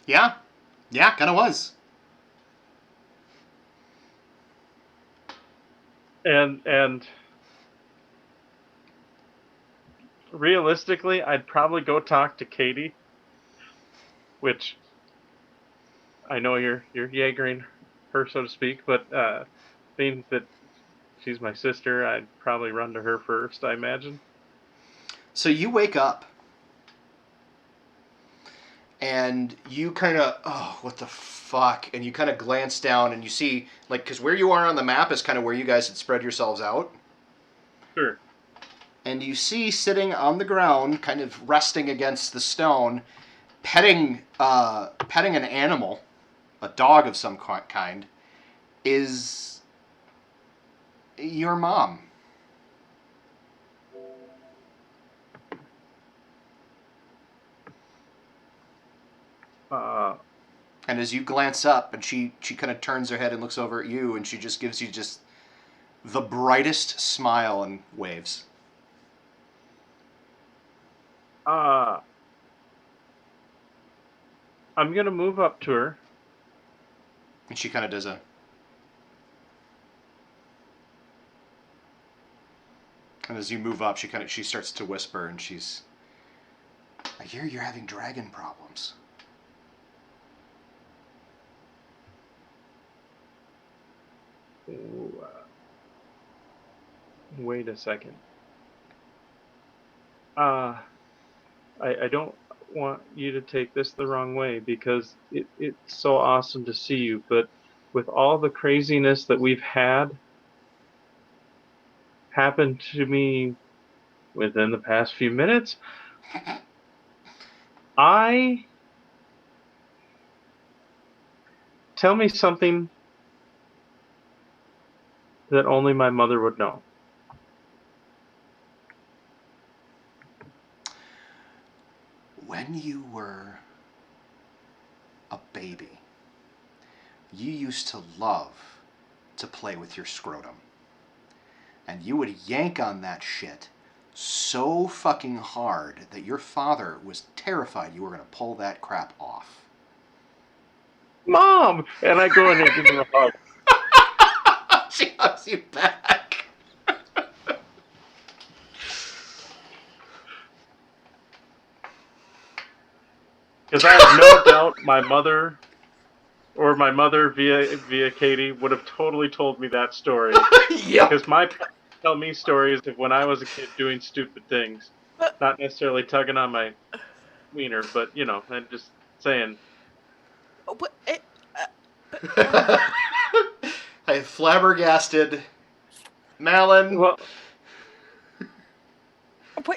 A: Yeah, kind of was.
B: And realistically, I'd probably go talk to Katie, which I know you're Jaegering her, so to speak, but being that she's my sister, I'd probably run to her first, I imagine.
A: So you wake up. And you kind of, oh, what the fuck? And you kind of glance down and you see, like, because where you are on the map is kind of where you guys had spread yourselves out.
B: Sure.
A: And you see sitting on the ground, kind of resting against the stone, petting an animal, a dog of some kind, is your mom. And as you glance up, and she kind of turns her head and looks over at you, and she just gives you just the brightest smile and waves.
B: I'm gonna move up to her.
A: And she kind of does a... And as you move up, she starts to whisper, and she's... I hear you're having dragon problems.
B: Wait a second. I don't want you to take this the wrong way because it's so awesome to see you, but with all the craziness that we've had happen to me within the past few minutes, tell me something that only my mother would know.
A: When you were a baby, you used to love to play with your scrotum. And you would yank on that shit so fucking hard that your father was terrified you were going to pull that crap off.
B: Mom! And I go in and give her a hug.
A: She hugs you back.
B: Because I have no doubt my mother or my mother via Katie would have totally told me that story.
A: Yep.
B: Because my parents tell me stories of when I was a kid doing stupid things, not necessarily tugging on my wiener, but I'm just saying.
A: I flabbergasted Malin.
B: Well,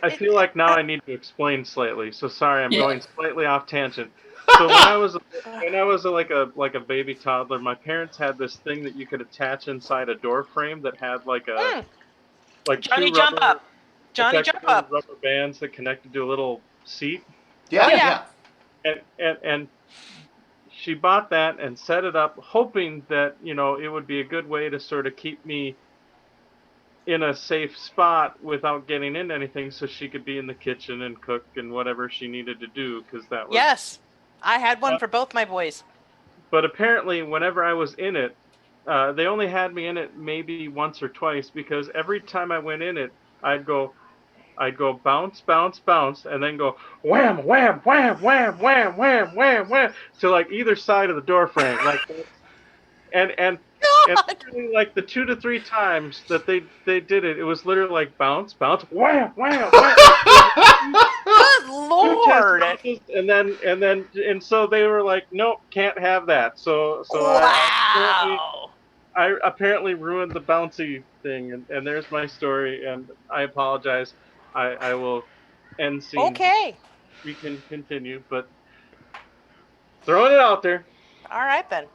B: I feel like now I need to explain slightly. So sorry, I'm going slightly off tangent. So when I was like a baby toddler, my parents had this thing that you could attach inside a door frame that had like
D: Johnny
B: two
D: Jump Up. Johnny Jump
B: effective
D: Up.
B: rubber bands that connected to a little seat.
A: Yeah,
D: Oh, yeah.
B: And she bought that and set it up, hoping that it would be a good way to sort of keep me in a safe spot without getting into anything, so she could be in the kitchen and cook and whatever she needed to do, because that was.
D: Yes, I had one for both my boys.
B: But apparently, whenever I was in it, they only had me in it maybe once or twice, because every time I went in it, I'd go bounce, bounce, bounce, and then go wham, wham, wham, wham, wham, wham, wham, wham, to like either side of the door frame, like, and literally, like the 2 to 3 times that they did it, it was literally like bounce, bounce, wham, wham, wham.
D: Good Lord!
B: And so they were like, nope, can't have that. So
D: Wow!
B: I apparently ruined the bouncy thing, and there's my story, and I apologize. I will end scene.
D: Okay.
B: We can continue, but throwing it out there.
D: All right then.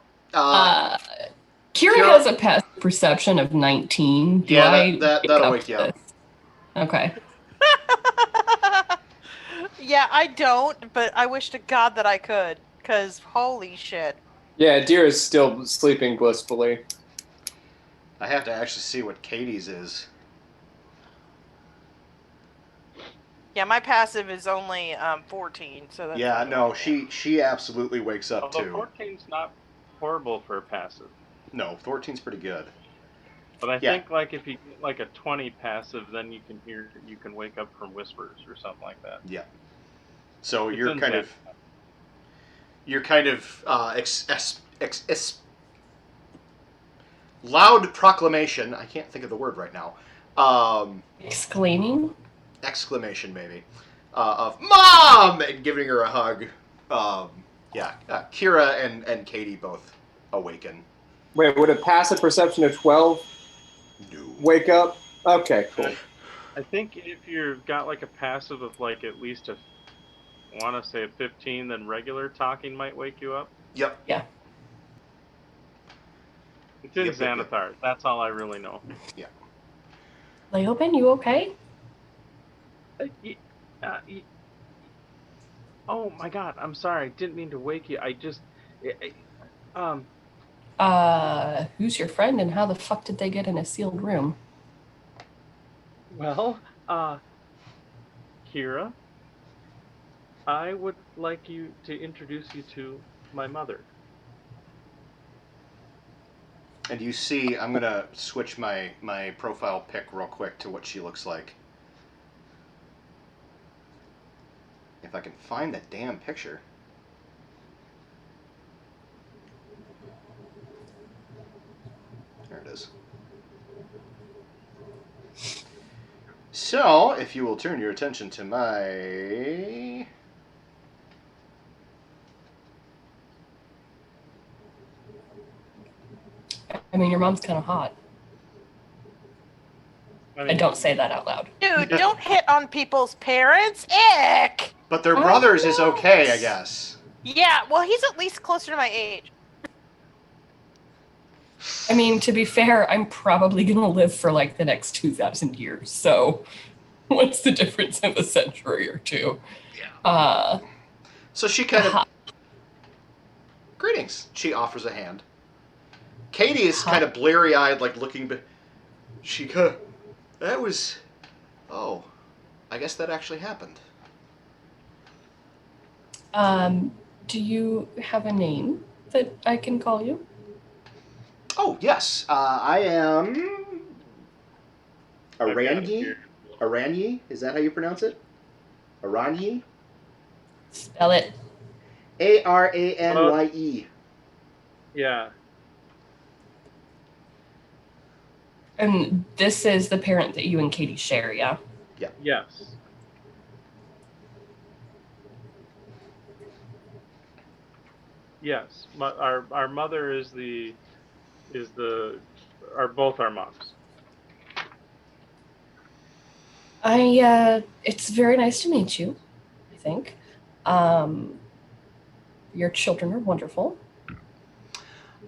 C: Kira has a passive perception of 19.
A: That'll wake you up.
C: Okay.
D: Yeah, I don't, but I wish to God that I could, because holy shit.
E: Yeah, Deer is still sleeping blissfully.
A: I have to actually see what Katie's is.
D: Yeah, my passive is only 14, so that's
A: Yeah, no, she absolutely wakes up
B: Although
A: too.
B: 14's not horrible for a passive.
A: No, 14's pretty good.
B: But I think like if you get like a 20 passive, then you can wake up from whispers or something like that.
A: Yeah. So
B: It's
A: you're kind of loud proclamation. I can't think of the word right now.
C: Exclaiming?
A: Exclamation maybe. Of Mom! And giving her a hug. Kira and Katie both awaken.
E: Wait, would a passive perception of 12 wake up? Okay, cool.
B: I think if you've got like a passive of like at least I want to say a 15, then regular talking might wake you up.
A: Yep.
C: Yeah.
B: It's in Xanathar. That's all I really know.
A: Yeah.
C: Leoben, you okay?
B: Oh my God! I'm sorry. Didn't mean to wake you.
C: Who's your friend and how the fuck did they get in a sealed room?
B: Well, Kira, I would like you to introduce you to my mother.
A: And you see, I'm gonna switch my profile pic real quick to what she looks like. If I can find that damn picture. There it is. So, if you will turn your attention to my...
C: I mean, your mom's kind of hot. I don't say that out loud.
D: Dude, don't hit on people's parents. Ick!
A: But their brothers is okay, I guess.
D: Yeah, well, he's at least closer to my age.
C: I mean, to be fair, I'm probably going to live for like the next 2,000 years. So what's the difference of a century or two?
A: Yeah. So she kind of... Greetings. She offers a hand. Katie is kind of bleary-eyed, like looking... She kind of... That was... Oh. I guess that actually happened.
C: Do you have a name that I can call you?
A: Oh, yes. I am... Aranyi? Aranyi? Is that how you pronounce it? Aranyi?
C: Spell it.
A: Aranye.
B: Yeah.
C: And this is the parent that you and Katie share, yeah?
B: Yes. Yes. Our mother is both our moms.
C: It's very nice to meet you, I think. Your children are wonderful.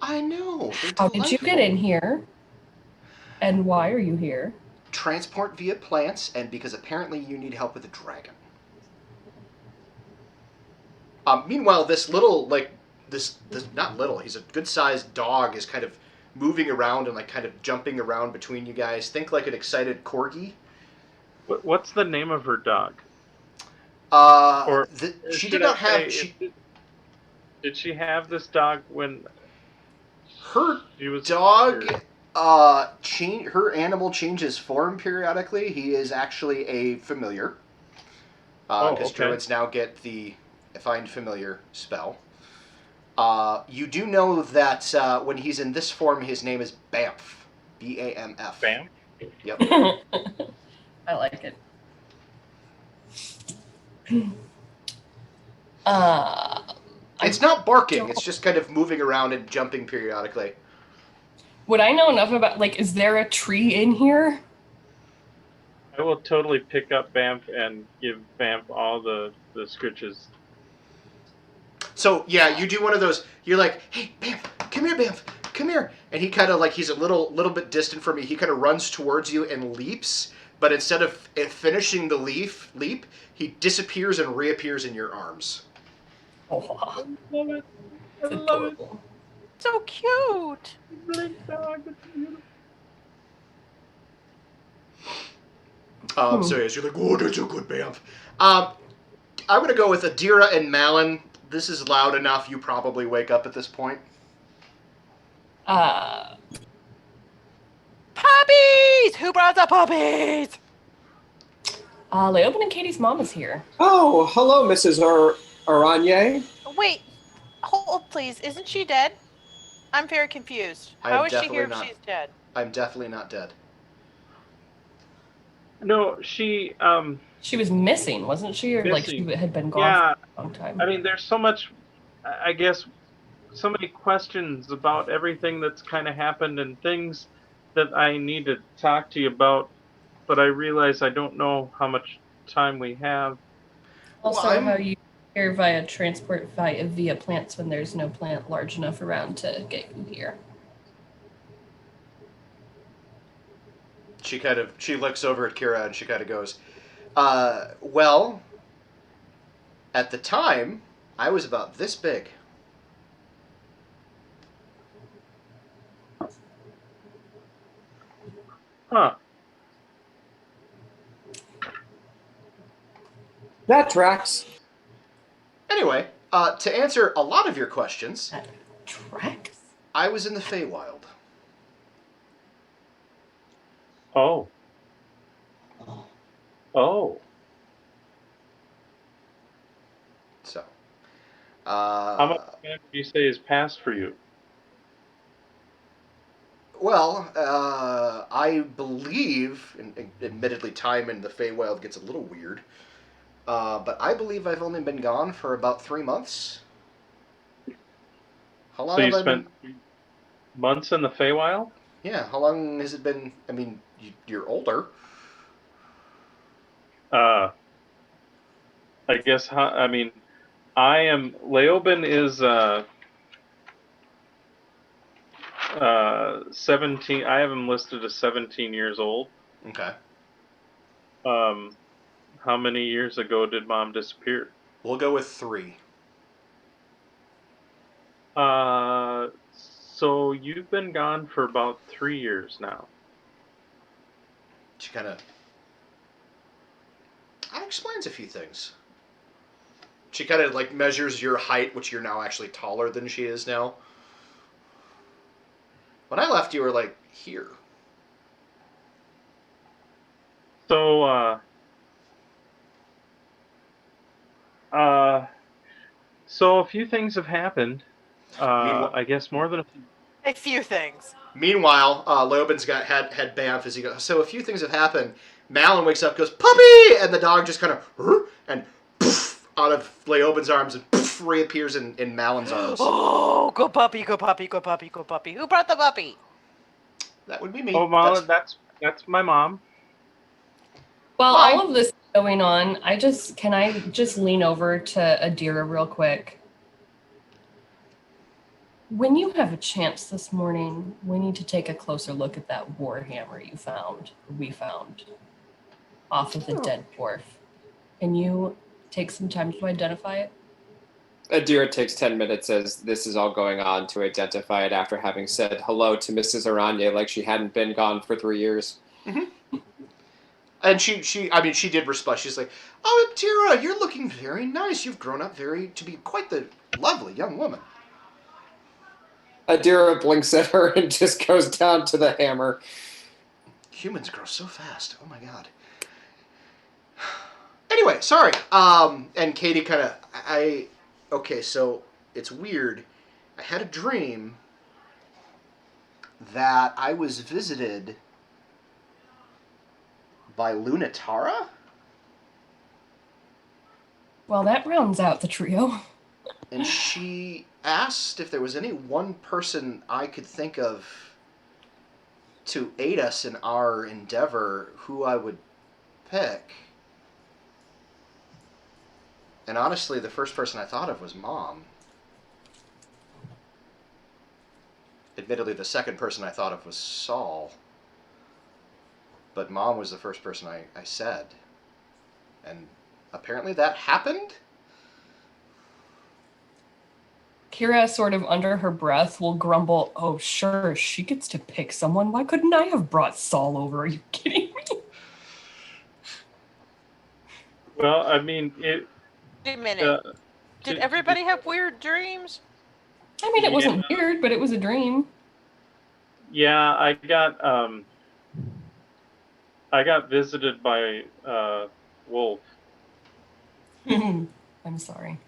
A: I know. They're
C: How
A: delightful.
C: did you get in here? And why are you here?
A: Transport via plants, and because apparently you need help with a dragon. Meanwhile, this little, like, this not little, he's a good-sized dog, is kind of moving around and, like, kind of jumping around between you guys. Think like an excited corgi.
B: What's the name of her dog?
A: She
B: Should
A: did
B: I
A: not have...
B: say, did she have this dog when
A: Her
B: she was
A: dog...
B: here?
A: her animal changes form periodically. He is actually a familiar. Because druids now get the Find Familiar spell. You do know that when he's in this form, his name is Bamf. B-A-M-F.
B: Bam?
A: Yep.
C: I like it.
A: It's not barking. It's just kind of moving around and jumping periodically.
C: Would I know enough about, like, is there a tree in here?
B: I will totally pick up Bamf and give Bamf all the scritches.
A: So, yeah, you do one of those, you're like, hey, Bamf, come here, Bamf, come here. And he kind of, like, he's a little bit distant from you. He kind of runs towards you and leaps, but instead of finishing the leap, he disappears and reappears in your arms.
C: Oh,
B: I love it. I
C: it's
B: love it.
C: adorable.
D: So cute.
B: Blink dog. It's beautiful.
A: So yes, you're like, oh, that's a good Bamf. I'm going to go with Adira and Malin. This is loud enough. You probably wake up at this point.
D: Puppies! Who brought the puppies?
C: Leoben and Katie's mom is here.
E: Oh, hello, Mrs. Aranye.
D: Wait, hold please. Isn't she dead? I'm very confused. How is she here if she's dead?
A: I'm definitely not dead.
B: No, she
C: was missing, wasn't she? Or like she had been gone for a long time.
B: I mean, there's so much, I guess, so many questions about everything that's kind of happened and things that I need to talk to you about, but I realize I don't know how much time we have.
C: Also, how you here via transport via plants when there's no plant large enough around to get you here.
A: She looks over at Kira and she kind of goes, well, at the time, I was about this big.
B: Huh.
E: That tracks.
A: Anyway, to answer a lot of your questions,
C: That tracks?
A: I was in the Feywild.
B: Oh. Oh.
A: So.
B: How much time would you say is passed for you?
A: Well, I believe, and admittedly time in the Feywild gets a little weird, but I believe I've only been gone for about 3 months. How long have I
B: spent months in the Feywild?
A: Yeah, how long has it been? I mean, you're older.
B: I guess, I mean, Leoben is 17. I have him listed as 17 years old.
A: Okay.
B: How many years ago did Mom disappear?
A: We'll go with 3.
B: So you've been gone for about 3 years now.
A: She kind of... That explains a few things. She kind of, like, measures your height, which you're now actually taller than she is now. When I left, you were, like, here.
B: So, so a few things have happened. I guess more than
D: A few things.
A: Meanwhile, Leoben's had Bamf as he goes. So a few things have happened. Malin wakes up, goes puppy, and the dog just kind of and poof, out of Leoben's arms and poof, reappears in Malin's arms.
D: Oh, go puppy, go puppy, go puppy, go puppy. Who brought the puppy?
A: That would be me.
B: Oh, Malin, that's my mom.
C: While
A: Bye.
C: all of this is going on, can I just lean over to Adira real quick? When you have a chance this morning, we need to take a closer look at that warhammer we found, off of the dead dwarf. Can you take some time to identify it?
E: Adira takes 10 minutes as this is all going on to identify it after having said hello to Mrs. Aranya like she hadn't been gone for 3 years.
A: Mm-hmm. And she did respond. She's like, "Oh, Adira, you're looking very nice. You've grown up to be quite the lovely young woman."
E: Adira blinks at her and just goes down to the hammer.
A: Humans grow so fast. Oh my god. Anyway, sorry. And Katie kind of, okay, so it's weird. I had a dream that I was visited by Lunatara.
C: Well, that rounds out the trio.
A: And she asked if there was any one person I could think of to aid us in our endeavor, who I would pick. And honestly, the first person I thought of was Mom. Admittedly, the second person I thought of was Saul. But Mom was the first person I said. And apparently that happened?
C: Kira, sort of under her breath, will grumble, "Oh, sure, she gets to pick someone. Why couldn't I have brought Saul over? Are you kidding me?"
B: Well, I mean, it.
D: Wait a minute. Did everybody have weird dreams?
C: I mean, it wasn't weird, but it was a dream.
B: Yeah, I got visited by Wolf.
C: I'm sorry.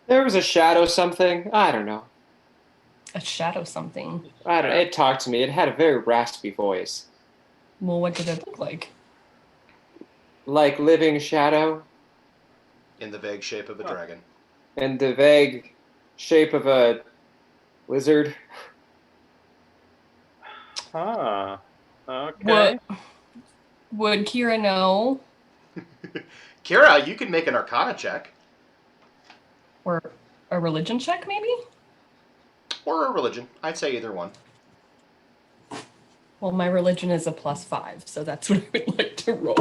E: There was a shadow something. I don't know.
C: A shadow something.
E: I don't know. It talked to me. It had a very raspy voice.
C: Well, what did it look like?
E: Like living shadow.
A: In the vague shape of a dragon.
E: In the vague shape of a lizard.
B: Ah, okay.
C: Would Kira know?
A: Kira, you can make an Arcana check.
C: Or a religion check, maybe?
A: Or a religion. I'd say either one.
C: Well, my religion is a +5, so that's what I would like to roll.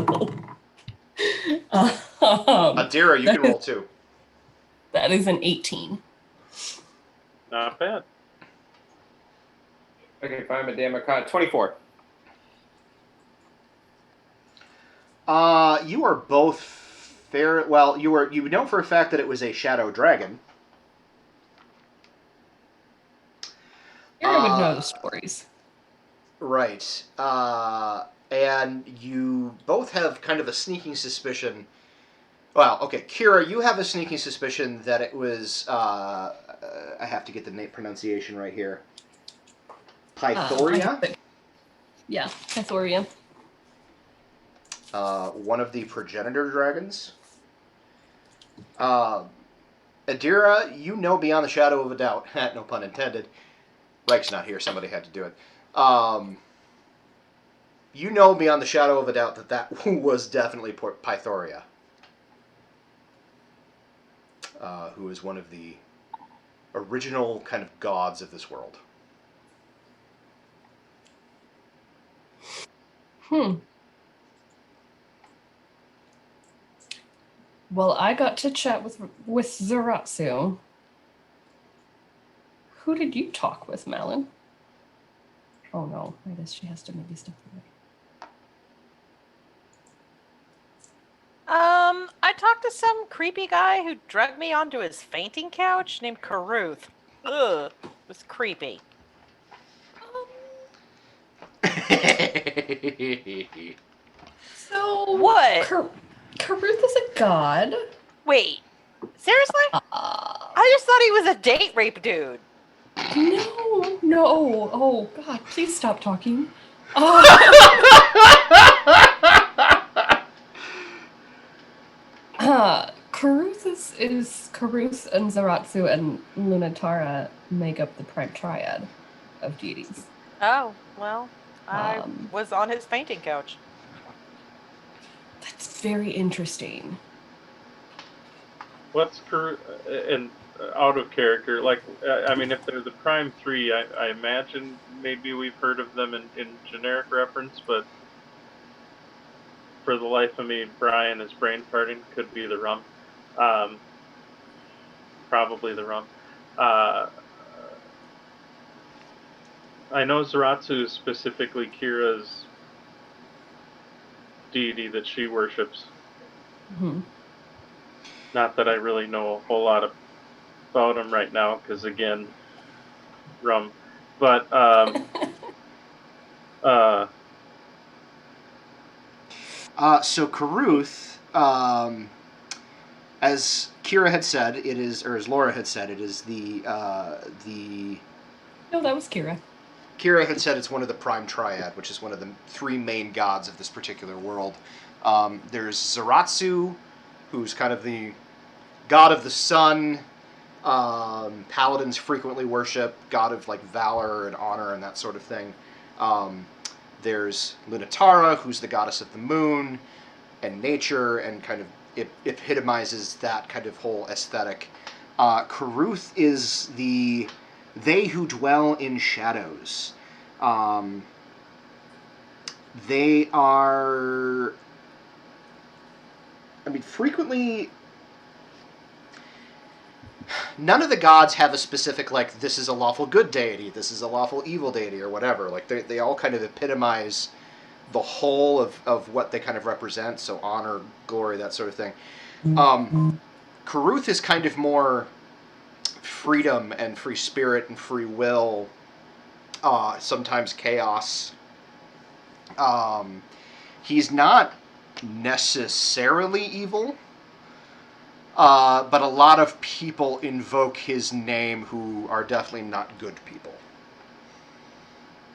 A: Adira, you can roll too.
C: That is an 18.
B: Not bad.
E: Okay, find my damn Arcana. 24.
A: You are both fair. Well, you know for a fact that it was a shadow dragon.
C: Kira would know the stories.
A: Right. And you both have kind of a sneaking suspicion. Well, okay, Kira, you have a sneaking suspicion that it was, I have to get the pronunciation right here. Pythoria?
C: Yeah, Pythoria.
A: One of the progenitor dragons. Adira, you know beyond the shadow of a doubt, no pun intended. Reich's not here, somebody had to do it. You know beyond the shadow of a doubt that was definitely Pythoria. Who is one of the original kind of gods of this world.
C: Well, I got to chat with Zaratsu. Who did you talk with, Malin? Oh no, I guess she has to maybe step away.
D: I talked to some creepy guy who drugged me onto his fainting couch named Caruth. Ugh, it was creepy.
C: So
D: what?
C: Caruth is a god.
D: Wait, seriously? I I just thought he was a date rape dude.
C: No. Oh, God, please stop talking. Caruth is Caruth and Zaratsu and Lunatara make up the prime triad of deities.
D: Oh, well, I
C: Um,
D: was on his fainting couch.
C: That's very interesting.
B: What's and out of character? Like, I mean, if they're the prime three, I imagine maybe we've heard of them in generic reference, but for the life of me, Brian is brain farting. Could be the rum. Probably the rum. I know Zaratsu is specifically Kira's deity that she worships.
C: Mm-hmm.
B: Not that I really know a whole lot about him right now, because again, rum. But
A: So Caruth, as Kira had said, it is, or as Laura had said, it is the.
C: No, that was Kira.
A: Kira had said it's one of the prime triad, which is one of the three main gods of this particular world. There's Zaratsu, who's kind of the god of the sun. Paladins frequently worship, god of like valor and honor and that sort of thing. There's Lunatara, who's the goddess of the moon and nature, and kind of it epitomizes that kind of whole aesthetic. Caruth is the they who dwell in shadows. They are, I mean, frequently, none of the gods have a specific, like, this is a lawful good deity, this is a lawful evil deity, or whatever. Like, they all kind of epitomize the whole of what they kind of represent, so honor, glory, that sort of thing. Caruth is kind of more freedom and free spirit and free will, sometimes chaos. He's not necessarily evil, but a lot of people invoke his name who are definitely not good people.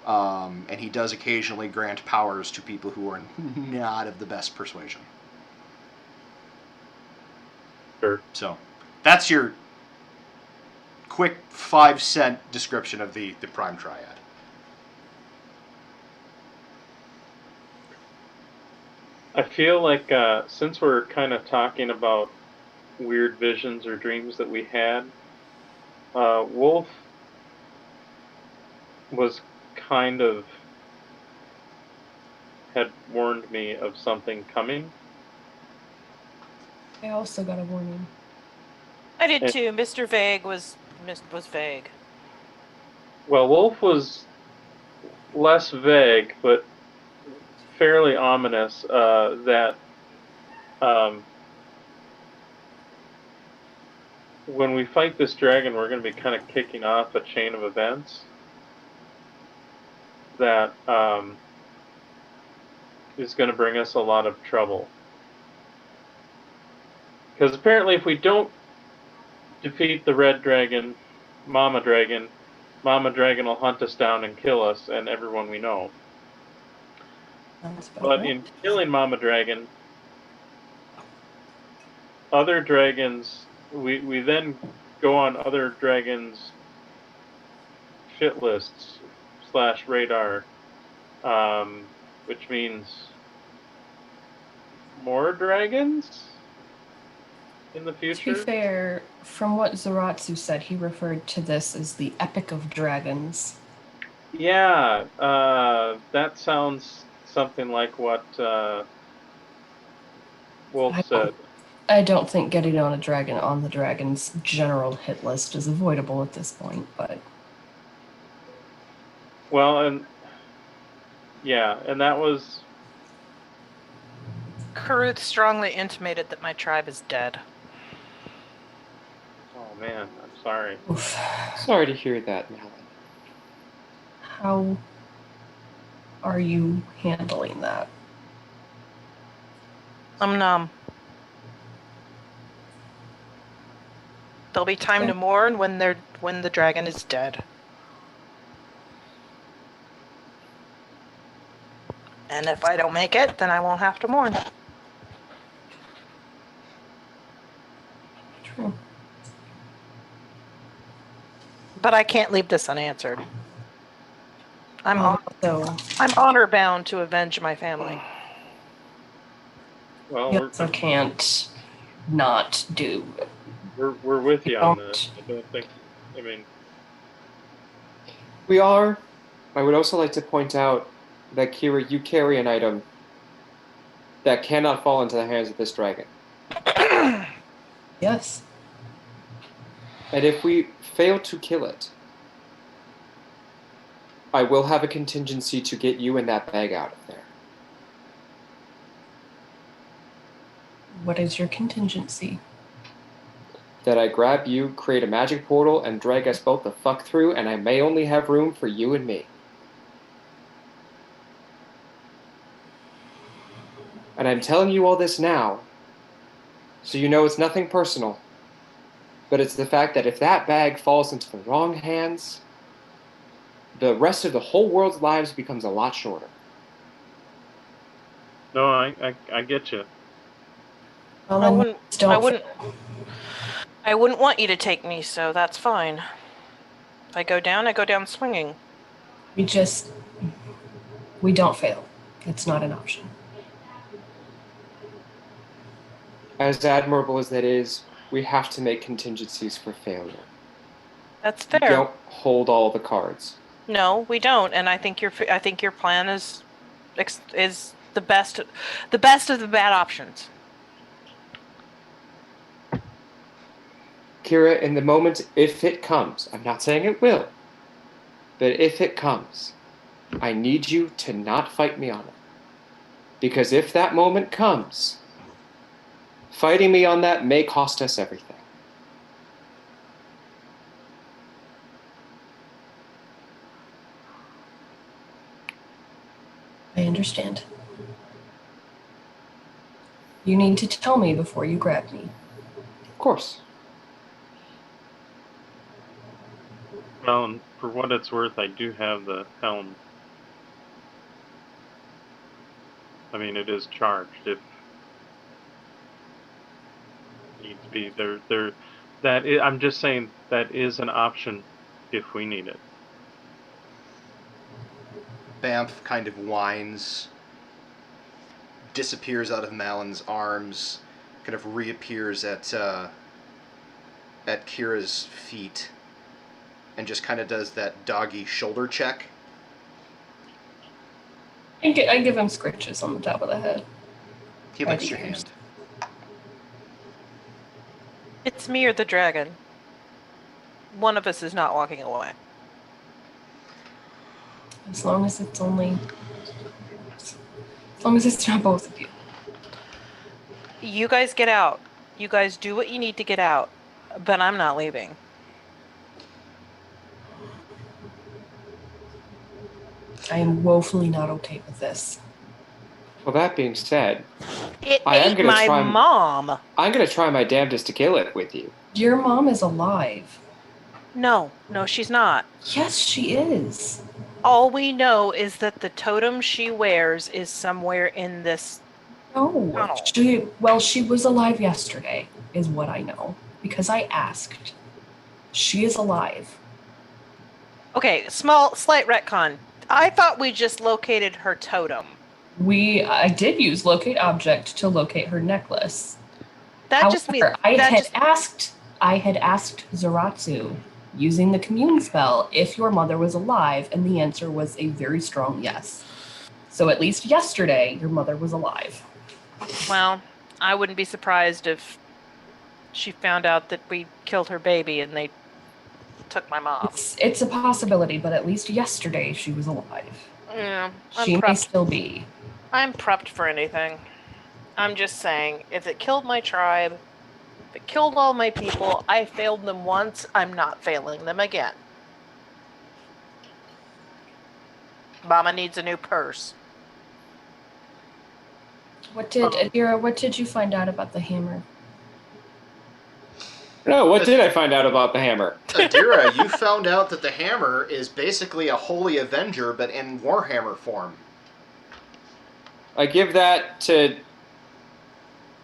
A: And he does occasionally grant powers to people who are not of the best persuasion.
B: sure.
A: So, that's your quick 5-cent description of the prime triad.
B: I feel like since we're kind of talking about weird visions or dreams that we had, Wolf was kind of had warned me of something coming.
C: I also got a warning.
D: I did too. Mr. Vague was vague.
B: Well, Wolf was less vague, but fairly ominous. That when we fight this dragon, we're going to be kind of kicking off a chain of events that is going to bring us a lot of trouble. Because apparently if we don't defeat the red dragon, Mama Dragon will hunt us down and kill us and everyone we know. But in killing Mama Dragon, other dragons, we then go on other dragons' shit lists / radar, which means more dragons in the future.
C: To be fair, from what Zaratsu said, he referred to this as the Epic of Dragons.
B: Yeah, that sounds something like what Wolf said.
C: I don't think getting on a dragon on the dragon's general hit list is avoidable at this point, but...
B: Well, and that was...
D: Caruth strongly intimated that my tribe is dead.
B: Oh man, I'm sorry.
C: Oof.
E: Sorry to hear that, Malin.
C: How are you handling that?
D: I'm numb. There'll be time to mourn when the dragon is dead. And if I don't make it, then I won't have to mourn.
C: True.
D: But I can't leave this unanswered. I'm honor bound to avenge my family.
B: Well,
C: You also can't not do.
B: we're with you on this. I don't think. I mean,
E: We are. I would also like to point out that, Kira, you carry an item that cannot fall into the hands of this dragon.
C: Yes.
E: And if we fail to kill it, I will have a contingency to get you and that bag out of there.
C: What is your contingency?
E: That I grab you, create a magic portal, and drag us both the fuck through, and I may only have room for you and me. And I'm telling you all this now, so you know it's nothing personal, but it's the fact that if that bag falls into the wrong hands, the rest of the whole world's lives becomes a lot shorter.
B: no, I get you.
C: Well,
D: I
C: then
D: wouldn't.
C: don't
D: I wouldn't. I wouldn't want you to take me, so that's fine. If I go down swinging.
C: We don't fail. It's not an option.
E: As admirable as that is, we have to make contingencies for failure.
D: That's
E: You
D: fair.
E: don't hold all the cards.
D: No, we don't, and I think your plan is the best of the bad options.
E: Kira, in the moment, if it comes, I'm not saying it will, but if it comes, I need you to not fight me on it. Because if that moment comes, fighting me on that may cost us everything.
C: I understand. You need to tell me before you grab me.
E: Of course.
B: Well, and for what it's worth, I do have the helm. I mean, it is charged if needs be. I'm just saying that is an option if we need it.
A: Bamf kind of whines, disappears out of Malon's arms, kind of reappears at Kira's feet, and just kind of does that doggy shoulder check.
C: I give him scritches on the top of the head.
A: He licks your hand.
D: It's me or the dragon. One of us is not walking away.
C: As long as it's not both of you.
D: You guys get out. You guys do what you need to get out. But I'm not leaving.
C: I am woefully not okay with this.
E: Well, that being said,
D: It
E: I am
D: ate
E: gonna
D: my
E: try-
D: mom.
E: I'm going to try my damnedest to kill it with you.
C: Your mom is alive.
D: No, she's not.
C: Yes, she is.
D: All we know is that the totem she wears is somewhere in this
C: No.
D: tunnel.
C: She was alive yesterday, is what I know. Because I asked. She is alive.
D: Okay, slight retcon. I thought we just located her totem.
C: I did use locate object to locate her necklace.
D: That just means
C: I had asked Zaratsu using the commune spell if your mother was alive, and the answer was a very strong yes. So at least yesterday, your mother was alive.
D: Well, I wouldn't be surprised if she found out that we killed her baby and they took my mom.
C: It's a possibility, but at least yesterday she was alive.
D: Yeah,
C: She may still be.
D: I'm prepped for anything. I'm just saying, if it killed my tribe, if it killed all my people, I failed them once, I'm not failing them again. Mama needs a new purse.
C: Adira, what did you find out about the hammer?
E: No, what did I find out about the hammer?
A: Adira, you found out that the hammer is basically a holy avenger, but in Warhammer form.
E: I give that to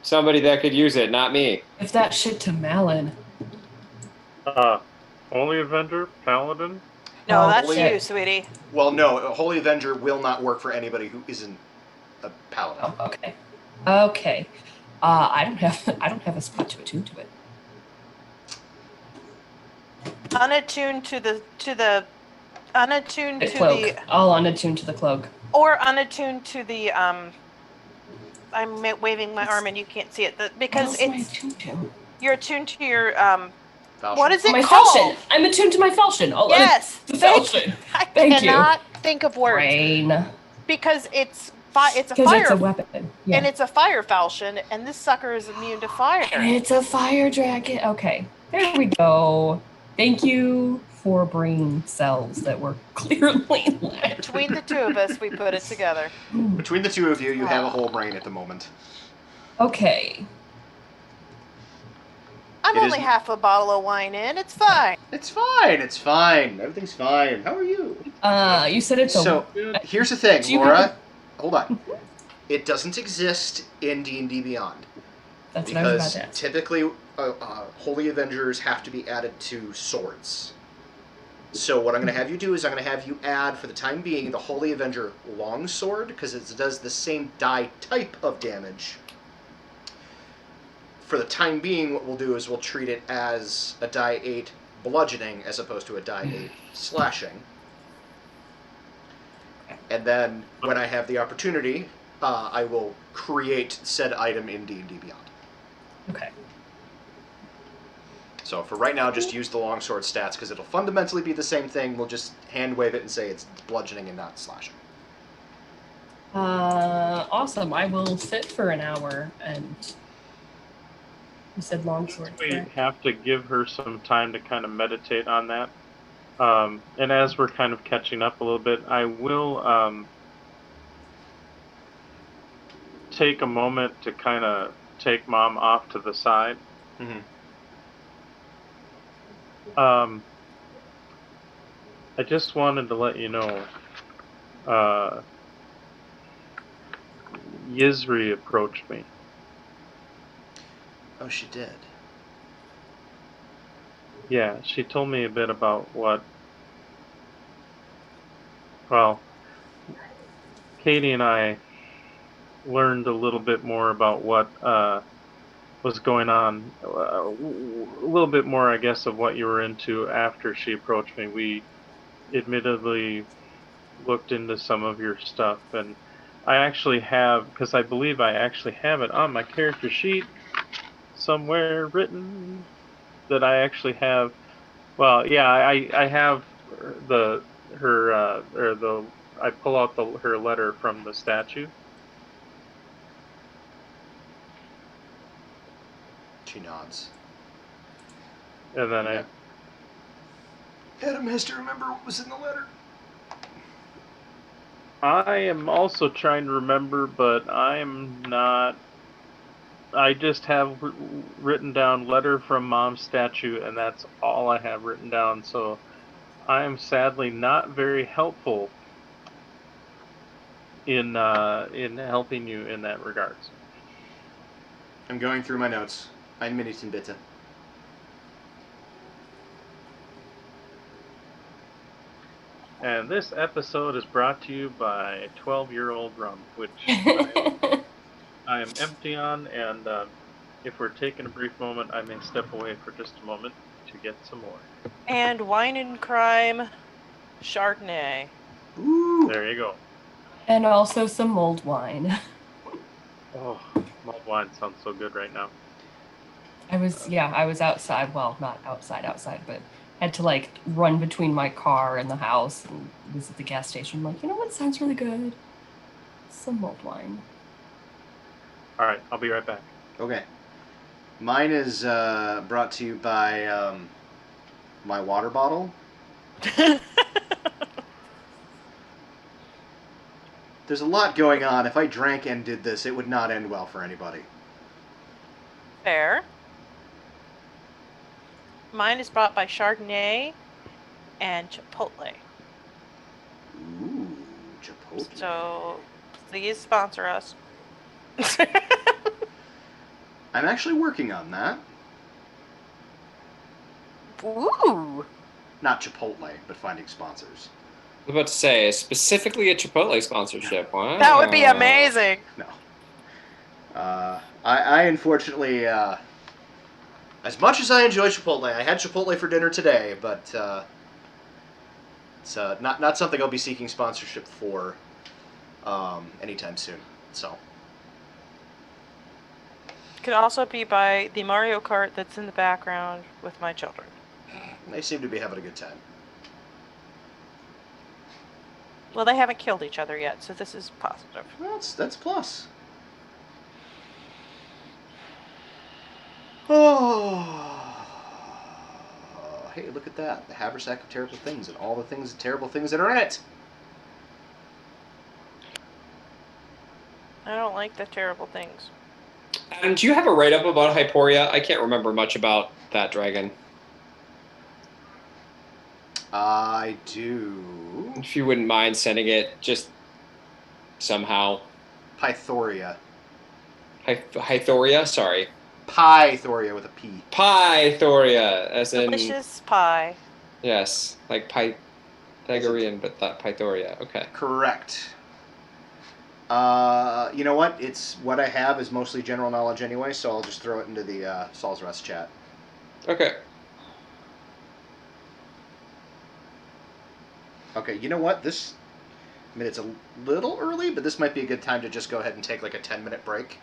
E: somebody that could use it, not me.
C: Give that shit to Malin.
B: Holy Avenger, Paladin.
D: No,
C: Oh,
D: that's
C: shit.
D: you, sweetie.
A: Well, no, a holy avenger will not work for anybody who isn't a paladin.
C: Oh, okay. Okay. I don't have a spot to attune to it.
D: Unattuned to the unattuned
C: The
D: to
C: cloak.
D: the
C: I'll unattune to the cloak.
D: or unattuned to the I'm waving my arm and you can't see it. Because
C: what else am I
D: it's
C: attuned to?
D: you're attuned to your
A: Falchion.
D: what is it
C: My
D: called?
C: falchion. I'm attuned to my falchion.
D: Yes,
C: The falchion.
D: I
C: Thank you.
D: cannot think of words
C: Brain.
D: because it's a
C: Because
D: fire
C: it's a weapon. Yeah.
D: and it's a fire falchion, and this sucker is immune to fire.
C: And it's a fire dragon. Okay. There we go. Thank you for brain cells that were clearly left.
D: Between the two of us, we put it together.
A: Between the two of you, you have a whole brain at the moment.
C: Okay.
D: I'm
A: It
D: only
A: is-
D: half a bottle of wine in. It's fine.
A: It's fine. It's fine. Everything's fine. How are you?
C: You said it's
A: So here's the thing,
C: Do you
A: Laura.
C: have
A: Hold on. It doesn't exist in D&D Beyond
C: that's what I was about
A: because
C: to ask.
A: typically holy avengers have to be added to swords. So what I'm going to have you do is I'm going to have you add, for the time being, the Holy Avenger Longsword, because it does the same die type of damage. For the time being, what we'll do is we'll treat it as a die 8 bludgeoning as opposed to a die 8 slashing. And then, when I have the opportunity, I will create said item in D&D Beyond.
C: Okay.
A: So for right now, just use the longsword stats, because it'll fundamentally be the same thing. We'll just hand wave it and say it's bludgeoning and not slashing.
C: Awesome. I will sit for an hour and you said longsword.
B: We
C: correct?
B: have to give her some time to kind of meditate on that. And as we're kind of catching up a little bit, I will take a moment to kind of take Mom off to the side.
A: Mm-hmm.
B: I just wanted to let you know, Yizri approached me.
A: Oh, she did.
B: Yeah, she told me a bit about what, well, Katie and I learned a little bit more about what was going on, a little bit more, I guess, of what you were into after she approached me. We admittedly looked into some of your stuff, and I actually have, because I believe I actually have it on my character sheet somewhere written, that I actually have, well, yeah, I have I pull out her letter from the statue.
A: She nods.
B: And then
A: Yeah. Adam has to remember what was in the letter.
B: I am also trying to remember, but I'm not. I just have written down letter from Mom's statue, and that's all I have written down. So I am sadly not very helpful in helping you in that regards.
A: I'm going through my notes. Ein Minuten bitte.
B: And this episode is brought to you by 12-year-old rum, which I am empty on, and if we're taking a brief moment, I may step away for just a moment to get some more.
D: And wine and crime, Chardonnay.
A: Ooh.
B: There you go.
C: And also some mulled wine.
B: Oh, mulled wine sounds so good right now.
C: I was outside. Well, not outside, but had to like run between my car and the house and visit the gas station. I'm like, you know what sounds really good? Some mulled wine.
B: All right, I'll be right back.
A: Okay. Mine is brought to you by my water bottle. There's a lot going on. If I drank and did this, it would not end well for anybody.
D: Fair. Mine is brought by Chardonnay and Chipotle.
A: Ooh, Chipotle.
D: So please sponsor us.
A: I'm actually working on that.
D: Ooh.
A: Not Chipotle, but finding sponsors.
E: I was about to say, specifically a Chipotle sponsorship. Wow.
D: That would be amazing.
A: No. I unfortunately, as much as I enjoy Chipotle, I had Chipotle for dinner today, but it's not something I'll be seeking sponsorship for anytime soon. So.
D: Could also be by the Mario Kart that's in the background with my children.
A: They seem to be having a good time.
D: Well, they haven't killed each other yet, so this is positive.
A: Well, that's plus. Oh, hey, look at that. The haversack of terrible things and all the terrible things that are in it.
D: I don't like the terrible things.
E: Adam, do you have a write-up about Hyporia? I can't remember much about that dragon.
A: I do.
E: If you wouldn't mind sending it just somehow.
A: Pythoria.
E: Hythoria? Sorry.
A: Pythoria with a P.
E: Pythoria, as in...
D: Delicious pie.
E: Yes, like Pythagorean, but not Pythoria. Okay.
A: Correct. You know what? It's what I have is mostly general knowledge anyway, so I'll just throw it into the Saul's Rest chat.
E: Okay.
A: Okay, you know what? It's a little early, but this might be a good time to just go ahead and take like a 10-minute break.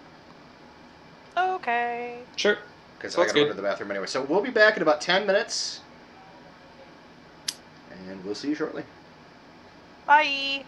D: Okay.
E: Sure.
A: Because I gotta go to the bathroom anyway. So we'll be back in about 10 minutes. And we'll see you shortly.
D: Bye.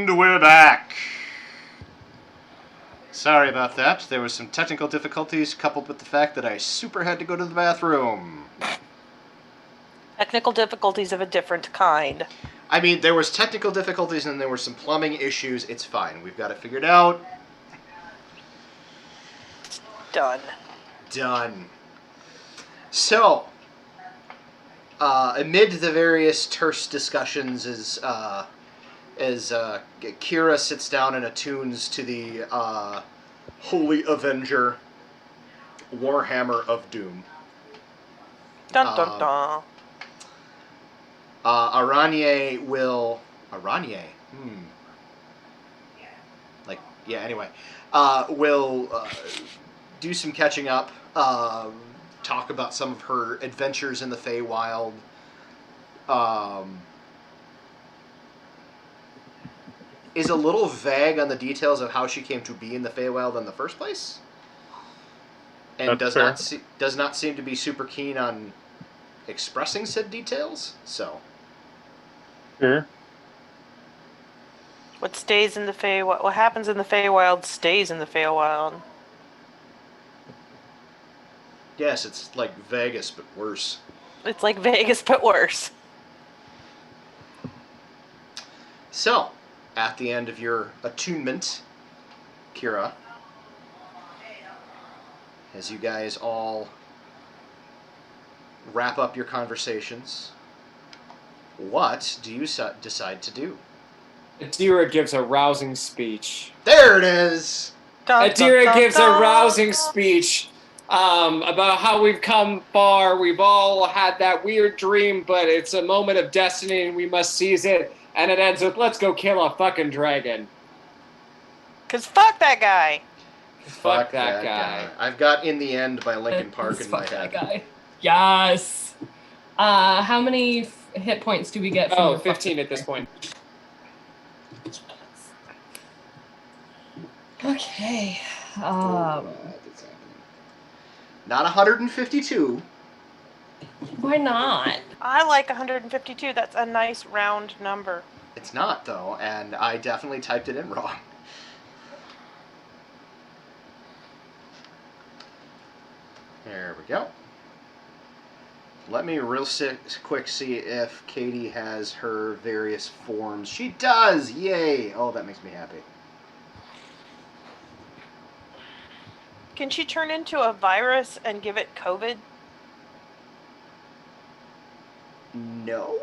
A: And we're back. Sorry about that. There was some technical difficulties coupled with the fact that I super had to go to the bathroom.
D: Technical difficulties of a different kind.
A: I mean, there was technical difficulties and there were some plumbing issues. It's fine. We've got it figured out.
D: Done.
A: Done. So, amid the various terse discussions as Kira sits down and attunes to the Holy Avenger Warhammer of Doom.
D: Dun dun dun.
A: Aranye will... Aranye? Anyway. Will do some catching up, talk about some of her adventures in the Feywild, is a little vague on the details of how she came to be in the Feywild in the first place, and does not seem to be super keen on expressing said details. So,
B: Sure.
D: What stays in the Feywild? What happens in the Feywild stays in the Feywild.
A: yes, it's like Vegas but worse.
D: It's like Vegas, but worse.
A: So, at the end of your attunement, Kira, as you guys all wrap up your conversations, what do you decide to do?
E: Adira gives a rousing speech.
A: There it is!
D: Dun,
E: Adira
D: dun,
E: gives
D: dun,
E: a rousing
D: dun.
E: speech about how we've come far. We've all had that weird dream, but it's a moment of destiny and we must seize it. And it ends with, let's go kill a fucking dragon.
D: 'Cause fuck that guy.
E: Fuck that guy.
A: I've got In the End by Linkin Park in my
C: Fuck that
A: head.
C: guy. Yes. How many hit points do we get from
E: Oh,
C: your
E: 15 at this point.
C: Okay.
A: Not 152.
C: Why not?
D: I like 152. That's a nice round number.
A: It's not, though, and I definitely typed it in wrong. There we go. Let me real quick see if Katie has her various forms. She does! Yay! Oh, that makes me happy.
D: Can she turn into a virus and give it COVID?
A: No?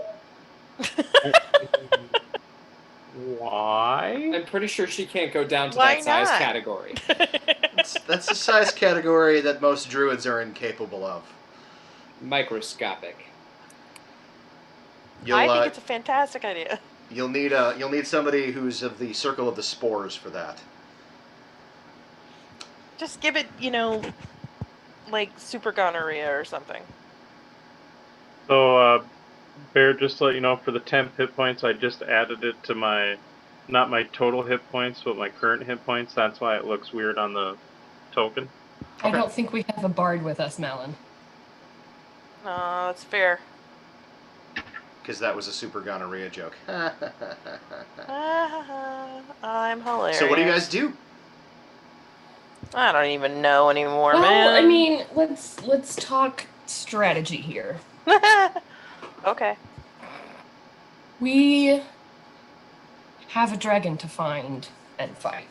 B: Why?
E: I'm pretty sure she can't go down to
D: Why
E: that size
D: not?
E: category.
A: That's a size category that most druids are incapable of.
E: Microscopic.
D: I think it's a fantastic idea.
A: You'll need somebody who's of the circle of the spores for that.
D: Just give it, like super gonorrhea or something.
B: So, Bear, just to let you know, for the temp hit points, I just added it to not my total hit points, but my current hit points. That's why it looks weird on the token.
C: I don't think we have a bard with us, Malin.
D: No, that's fair.
A: Because that was a super gonorrhea joke.
D: I'm hilarious.
A: So what do you guys do?
D: I don't even know anymore,
C: Well,
D: man.
C: I mean, let's talk strategy here.
D: Okay.
C: We have a dragon to find and fight.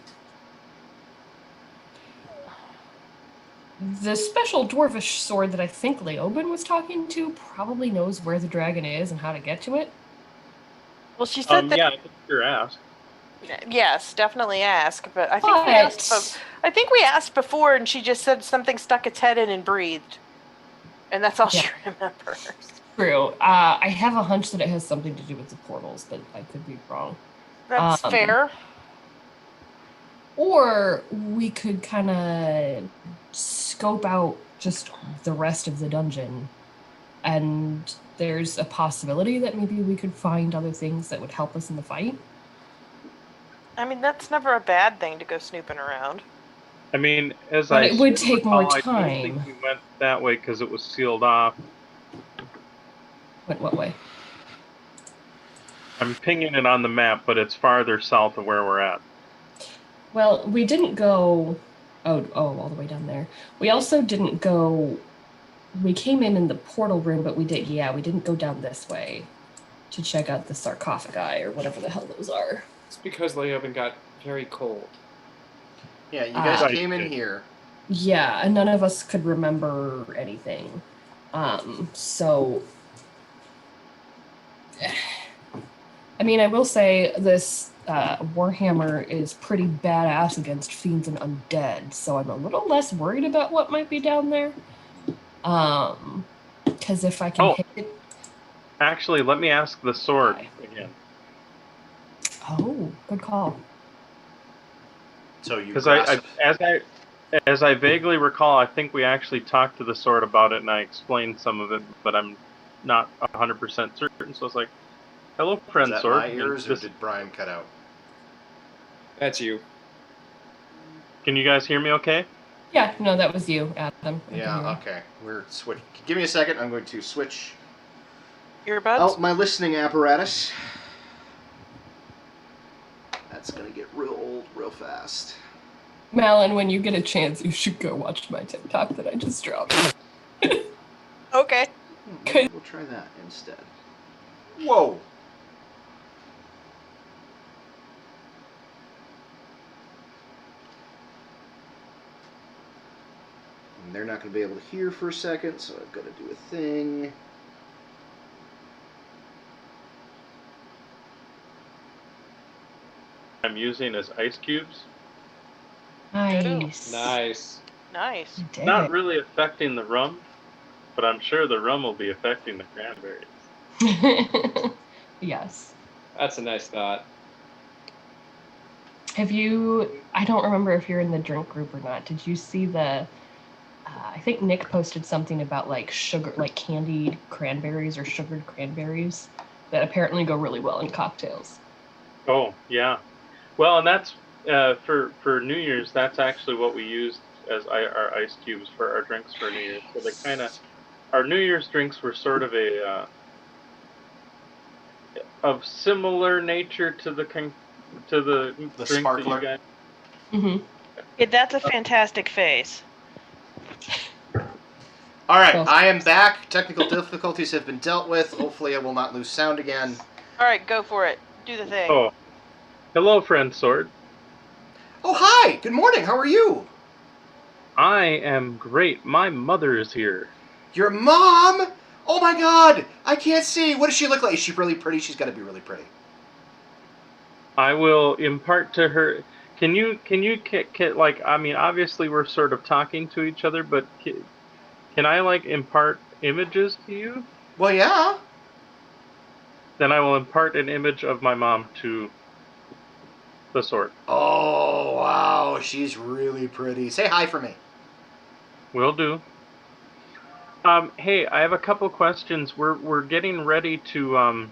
C: The special dwarvish sword that I think Leoben was talking to probably knows where the dragon is and how to get to it.
D: Well, she said that.
B: Yeah, I think you're asked.
D: Yes, definitely ask. But I think we asked. I think we asked before, and she just said something stuck its head in and breathed, and that's all she remembers.
C: True. I have a hunch that it has something to do with the portals, but I could be wrong.
D: That's fair.
C: Or we could kind of scope out just the rest of the dungeon, and there's a possibility that maybe we could find other things that would help us in the fight.
D: I mean, that's never a bad thing to go snooping around.
B: I mean,
C: But it would take more
B: I don't
C: time.
B: think we went that way because it was sealed off.
C: What way?
B: I'm pinging it on the map, but it's farther south of where we're at.
C: Well, we didn't go. Oh, all the way down there. We also didn't go. We came in the portal room, but we didn't go down this way to check out the sarcophagi or whatever the hell those are.
E: It's because Leoben got very cold.
A: Yeah, you guys
C: Ah.
A: came in here.
C: Yeah, and none of us could remember anything. So I mean, I will say this Warhammer is pretty badass against fiends and undead, so I'm a little less worried about what might be down there. Because if I can hit it.
B: Actually, let me ask the sword again.
C: Oh, good call.
A: So you
B: Because
A: grasp...
B: as I vaguely recall, I think we actually talked to the sword about it, and I explained some of it, but I'm not 100% certain. So I was like, "Hello, friend
A: Is that
B: sword."
A: my ears, or did Brian cut out?
E: That's you.
B: Can you guys hear me okay?
C: Yeah, no, that was you, Adam.
A: Yeah, okay. We're switch. Give me a second. I'm going to switch
D: Earbuds?
A: out my listening apparatus. That's going to get real old real fast.
C: Malin, when you get a chance, you should go watch my TikTok that I just dropped.
D: Okay.
A: Maybe we'll try that instead. Whoa! And they're not going to be able to hear for a second, so I've got to do a thing.
B: I'm using as ice cubes.
C: Nice.
E: Nice.
D: Nice.
B: Not really affecting the rum, but I'm sure the rum will be affecting the cranberries.
C: Yes.
E: That's a nice thought.
C: Have you, I don't remember if you're in the drink group or not. Did you see I think Nick posted something about like sugar, like candied cranberries or sugared cranberries that apparently go really well in cocktails.
B: Oh, yeah. Well, and that's, for New Year's, that's actually what we used as our ice cubes for our drinks for New Year's. So they kind of, our New Year's drinks were sort of of similar nature to the drink
A: sparkler.
B: that you guys.
C: Mm-hmm.
D: Yeah, that's a fantastic face.
A: All right,
C: Well,
A: I am back. Technical difficulties have been dealt with. Hopefully I will not lose sound again.
D: All right, go for it. Do the thing.
B: Oh, hello, friend sword.
A: Oh, hi! Good morning, how are you?
B: I am great. My mother is here.
A: Your mom? Oh my god! I can't see. What does she look like? Is she really pretty? She's got to be really pretty.
B: I will impart to her. Can you like, I mean, obviously we're sort of talking to each other, but can I like impart images to you?
A: Well, yeah.
B: Then I will impart an image of my mom to the sword.
A: Oh, wow. She's really pretty. Say hi for me.
B: Will do. Hey, I have a couple questions. We're getting ready to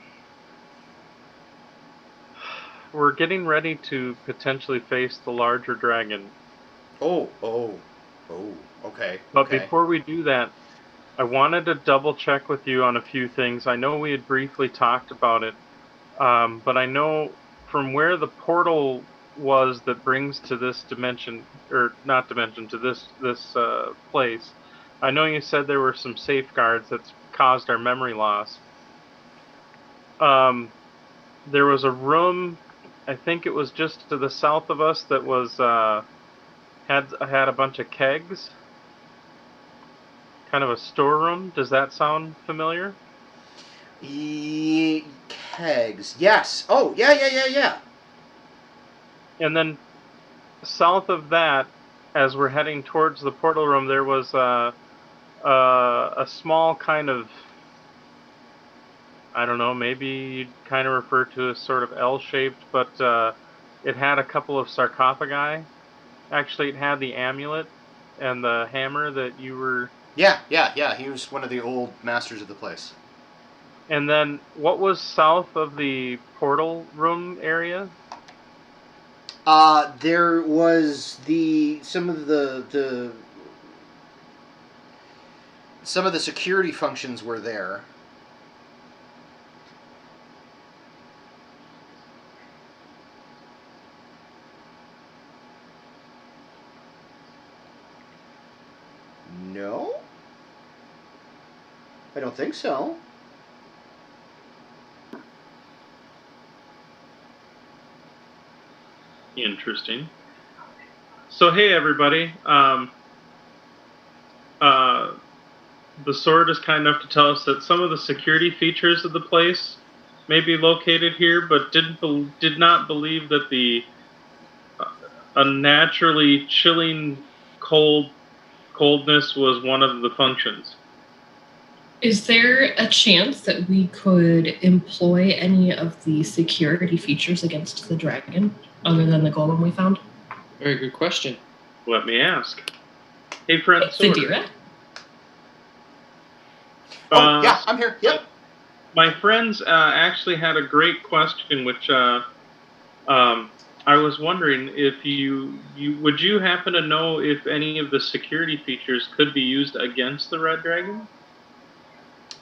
B: potentially face the larger dragon.
A: Oh, okay.
B: But
A: Okay.
B: before we do that, I wanted to double check with you on a few things. I know we had briefly talked about it, but I know from where the portal was that brings to this dimension, or not dimension, to this place. I know you said there were some safeguards that's caused our memory loss. There was a room, I think it was just to the south of us, that was had a bunch of kegs. Kind of a storeroom. Does that sound familiar?
A: Kegs. Yes. Oh, yeah.
B: And then south of that, as we're heading towards the portal room, there was a small kind of, I don't know, maybe you'd kind of refer to as sort of L-shaped, but it had a couple of sarcophagi. Actually, it had the amulet and the hammer that you were...
A: Yeah. He was one of the old masters of the place.
B: And then, what was south of the portal room area?
A: There was some of the security functions were there. I don't think so.
B: Interesting. So hey everybody, the sword is kind enough to tell us that some of the security features of the place may be located here, but did not believe that the unnaturally chilling coldness was one of the functions.
C: Is there a chance that we could employ any of the security features against the dragon, other than the golem we found?
E: Very good question.
B: Let me ask. Hey, friend Sword.
C: Sadira?
A: Oh, yeah, I'm here. Yep.
B: My friends actually had a great question, which I was wondering if you would you happen to know if any of the security features could be used against the red dragon?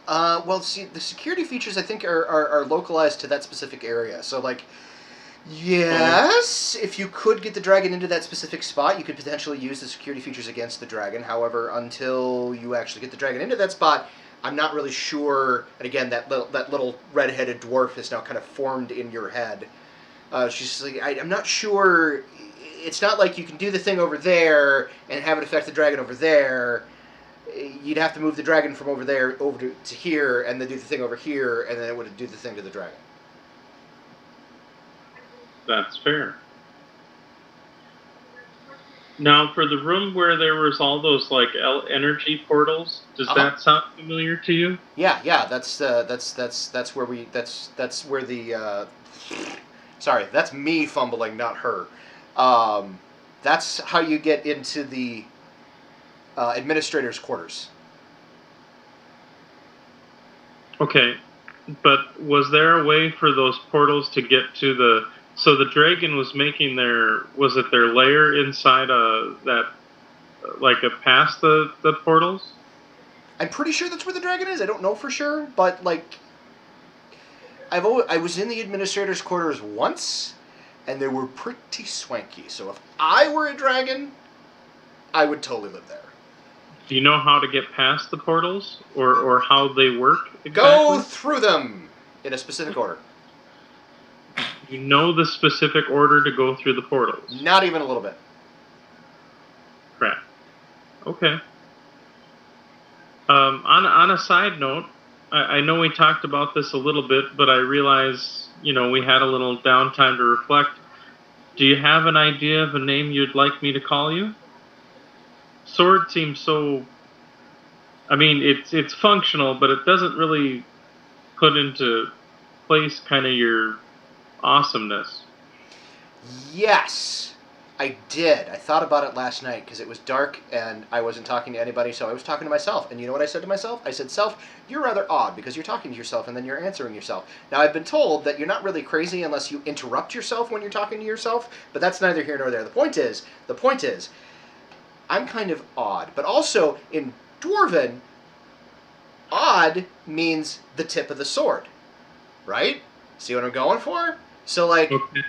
A: Well, see, the security features I think are localized to that specific area. So, like, yes, if you could get the dragon into that specific spot, you could potentially use the security features against the dragon. However, until you actually get the dragon into that spot, I'm not really sure. And again, that little red-headed dwarf is now kind of formed in your head. She's like, I'm not sure. It's not like you can do the thing over there and have it affect the dragon over there. You'd have to move the dragon from over there over to here, and then do the thing over here, and then it would do the thing to the dragon.
B: That's fair. Now, for the room where there was all those like energy portals, does that sound familiar to you?
A: Yeah. That's where we. That's where the. Sorry, that's me fumbling, not her. That's how you get into the administrator's quarters.
B: Okay, but was there a way for those portals to get to the... So the dragon was making their... Was it their lair inside that... Like past the portals?
A: I'm pretty sure that's where the dragon is. I don't know for sure, but like... I was in the administrator's quarters once, and they were pretty swanky. So if I were a dragon, I would totally live there.
B: Do you know how to get past the portals? Or how they work exactly?
A: Go through them in a specific order.
B: You know the specific order to go through the portals?
A: Not even a little bit.
B: Crap. Okay. On a side note, I know we talked about this a little bit, but I realize, we had a little downtime to reflect. Do you have an idea of a name you'd like me to call you? Sword seems so... I mean, it's functional, but it doesn't really put into place kind of your awesomeness.
A: Yes, I did. I thought about it last night because it was dark and I wasn't talking to anybody, so I was talking to myself. And you know what I said to myself? I said, "Self, you're rather odd because you're talking to yourself and then you're answering yourself." Now, I've been told that you're not really crazy unless you interrupt yourself when you're talking to yourself, but that's neither here nor there. The point is, I'm kind of odd. But also, in Dwarven, odd means the tip of the sword, right? See what I'm going for? So, like,
B: Okay.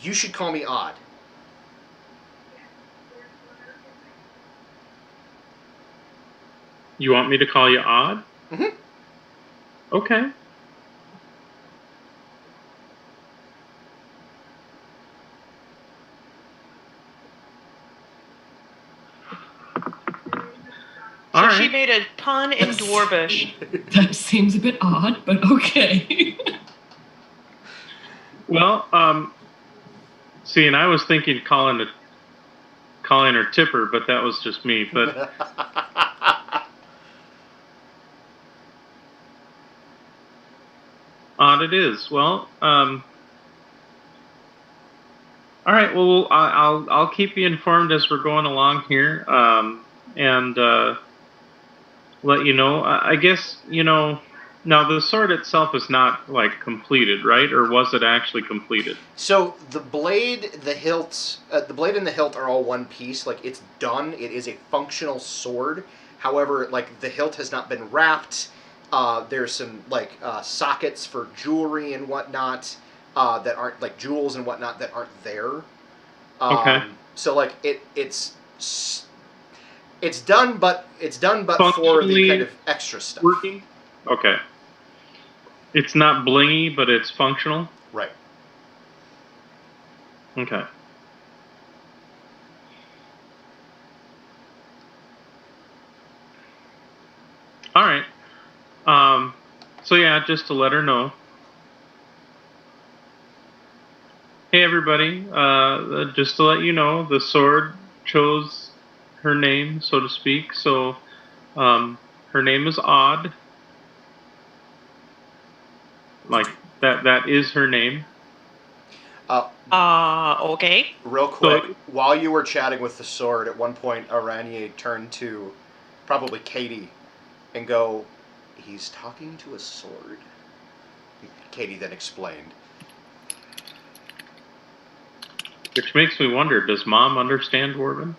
A: you should call me odd.
B: You want me to call you Odd?
A: Mm-hmm.
B: Okay.
D: So she made a pun in Dwarvish.
C: That seems a bit odd, but okay.
B: Well, see, and I was thinking calling her Tipper, but that was just me. But Odd it is. Well, all right. Well, I'll keep you informed as we're going along here, and let you know. I guess Now the sword itself is not like completed, right? Or was it actually completed?
A: So the blade, the hilt, the blade and the hilt are all one piece. Like, it's done. It is a functional sword. However, like, the hilt has not been wrapped. There's some like sockets for jewelry and whatnot that aren't, like, jewels and whatnot that aren't there.
B: Okay.
A: So like It's done, but for the
B: Functionally
A: kind of extra stuff.
B: working? Okay. It's not blingy, but it's functional?
A: Right.
B: Okay. All right. So yeah, just to let her know. Hey everybody, just to let you know, the sword chose her name, so to speak. So, her name is Odd. Like that is her name.
F: Okay.
A: Real quick, while you were chatting with the sword, at one point Aranier turned to probably Katie and go, "He's talking to a sword." Katie then explained.
B: Which makes me wonder, does Mom understand Dwarven?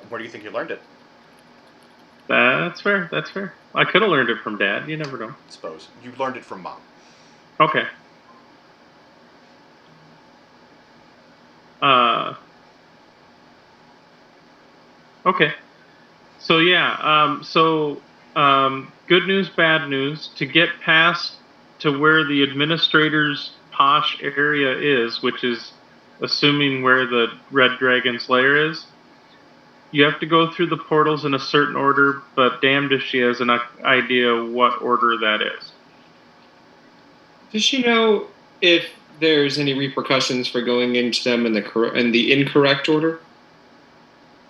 A: Where do you think you learned it?
B: That's fair. That's fair. I could have learned it from Dad. You never know.
A: I suppose. You learned it from Mom.
B: Okay. Okay. So yeah. Good news, bad news. To get past to where the administrator's posh area is, which is assuming where the Red Dragon's lair is, you have to go through the portals in a certain order, but damned if she has an idea what order that is.
E: Does she know if there's any repercussions for going into them in the incorrect order?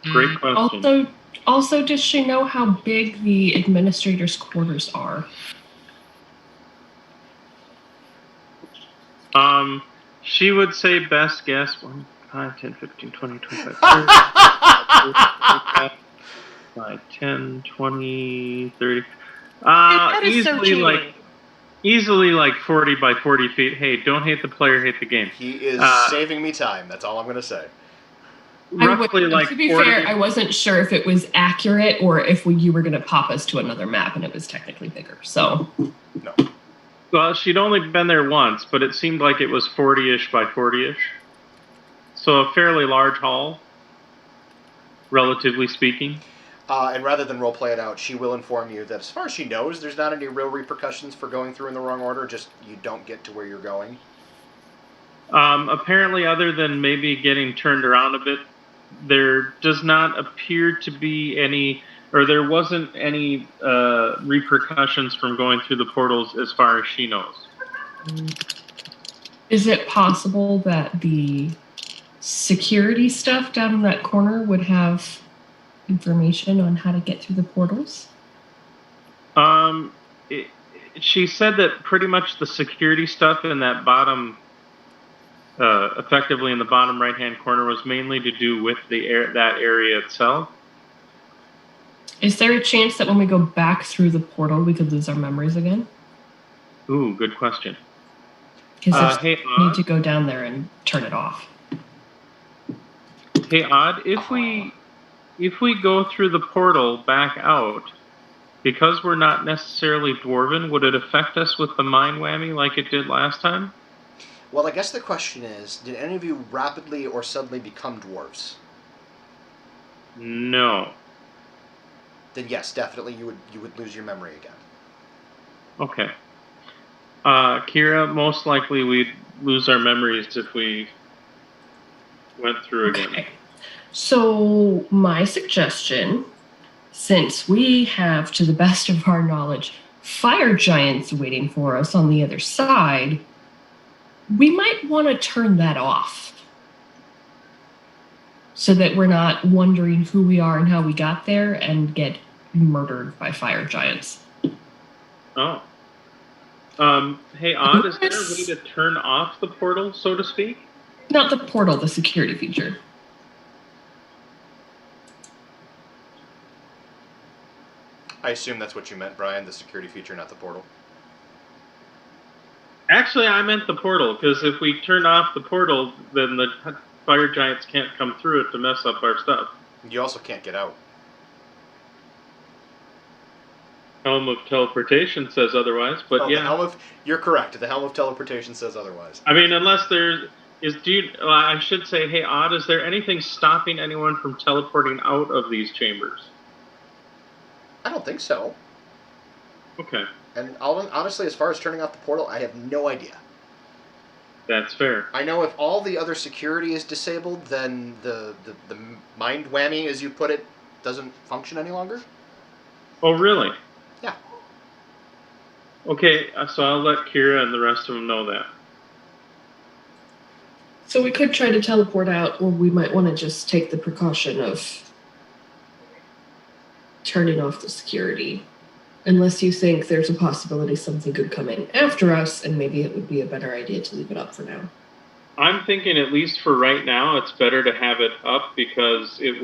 B: Great question.
C: Also, does she know how big the administrator's quarters are?
B: She would say best guess 1, 5, 10, 15, 20, 25, 30, 5, 10, 20, 30.
F: That is so
B: Easily
F: cheating.
B: easily like 40 by 40 feet. Hey, don't hate the player, hate the game.
A: He is saving me time. That's all I'm going to say.
B: Roughly like
C: to be
B: 40.
C: fair, I wasn't sure if it was accurate or if you were going to pop us to another map and it was technically bigger. So
A: No.
B: Well, she'd only been there once, but it seemed like it was 40-ish by 40-ish. So a fairly large hall, relatively speaking.
A: And rather than roleplay it out, she will inform you that as far as she knows, there's not any real repercussions for going through in the wrong order, just you don't get to where you're going.
B: Apparently, other than maybe getting turned around a bit, there does not appear to be any, or there wasn't any repercussions from going through the portals as far as she knows.
C: is it possible that the security stuff down in that corner would have information on how to get through the portals?
B: She said that pretty much the security stuff in that bottom, effectively in the bottom right-hand corner, was mainly to do with that area itself.
C: Is there a chance that when we go back through the portal, we could lose our memories again?
B: Ooh, good question.
C: Because
B: Hey,
C: we need to go down there and turn it off.
B: Hey, Odd, if we go through the portal back out, because we're not necessarily Dwarven, would it affect us with the mind whammy like it did last time?
A: Well, I guess the question is, did any of you rapidly or suddenly become dwarves?
B: No.
A: Then yes, definitely you would lose your memory again.
B: Okay. Kira, most likely we'd lose our memories if we went through again.
C: Okay. So my suggestion, since we have, to the best of our knowledge, fire giants waiting for us on the other side, we might want to turn that off so that we're not wondering who we are and how we got there and get murdered by fire giants.
B: Oh. Hey, Odd, is there a way to turn off the portal, so to speak?
C: Not the portal, the security feature.
A: I assume that's what you meant, Brian, the security feature, not the portal.
B: Actually, I meant the portal, because if we turn off the portal, then the fire giants can't come through it to mess up our stuff.
A: You also can't get out.
B: Helm of Teleportation says otherwise, but yeah.
A: You're correct. The Helm of Teleportation says otherwise.
B: I mean, unless there's... I should say, hey, Odd, is there anything stopping anyone from teleporting out of these chambers?
A: I don't think so.
B: Okay,
A: And honestly, as far as turning off the portal, I have no idea.
B: that's fair.
A: I know if all the other security is disabled, then the mind whammy, as you put it, doesn't function any longer.
B: Oh, really?
A: Yeah.
B: Okay, so I'll let Kira and the rest of them know that.
C: So we could try to teleport out, or we might want to just take the precaution of turning off the security. Unless you think there's a possibility something could come in after us, and maybe it would be a better idea to leave it up for now.
B: I'm thinking, at least for right now, it's better to have it up because it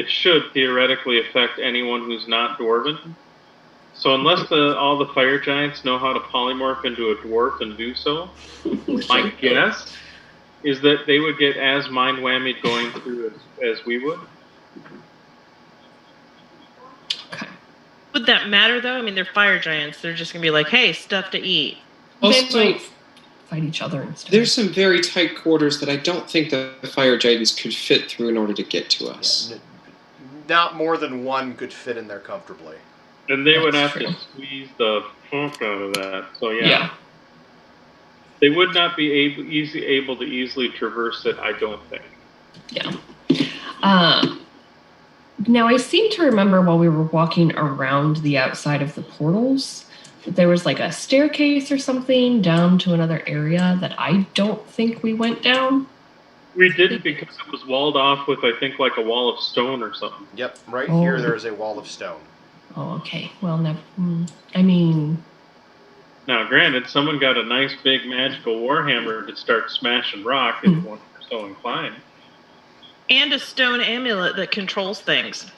B: should theoretically affect anyone who's not dwarven. So unless all the fire giants know how to polymorph into a dwarf and do so, my guess is that they would get as mind whammied going through as we would.
C: Okay.
F: Would that matter though? I mean, they're fire giants. They're just gonna be like, "Hey, stuff to eat."
C: They might fight each other instead.
E: There's some very tight quarters that I don't think the fire giants could fit through in order to get to us.
A: Yeah, not more than one could fit in there comfortably.
B: And they would
C: That's
B: have
C: true.
B: to squeeze the fuck out of that. So
C: Yeah.
B: they would not be able to easily traverse it, I don't think.
C: Yeah. Now, I seem to remember while we were walking around the outside of the portals that there was like a staircase or something down to another area that I don't think we went down.
B: We didn't because it was walled off with, I think, like a wall of stone or something.
A: Yep, right here there is a wall of stone.
C: Oh, okay. Well, never. I mean,
B: Now, granted, someone got a nice big magical warhammer to start smashing rock if one were so inclined.
F: And a stone amulet that controls things.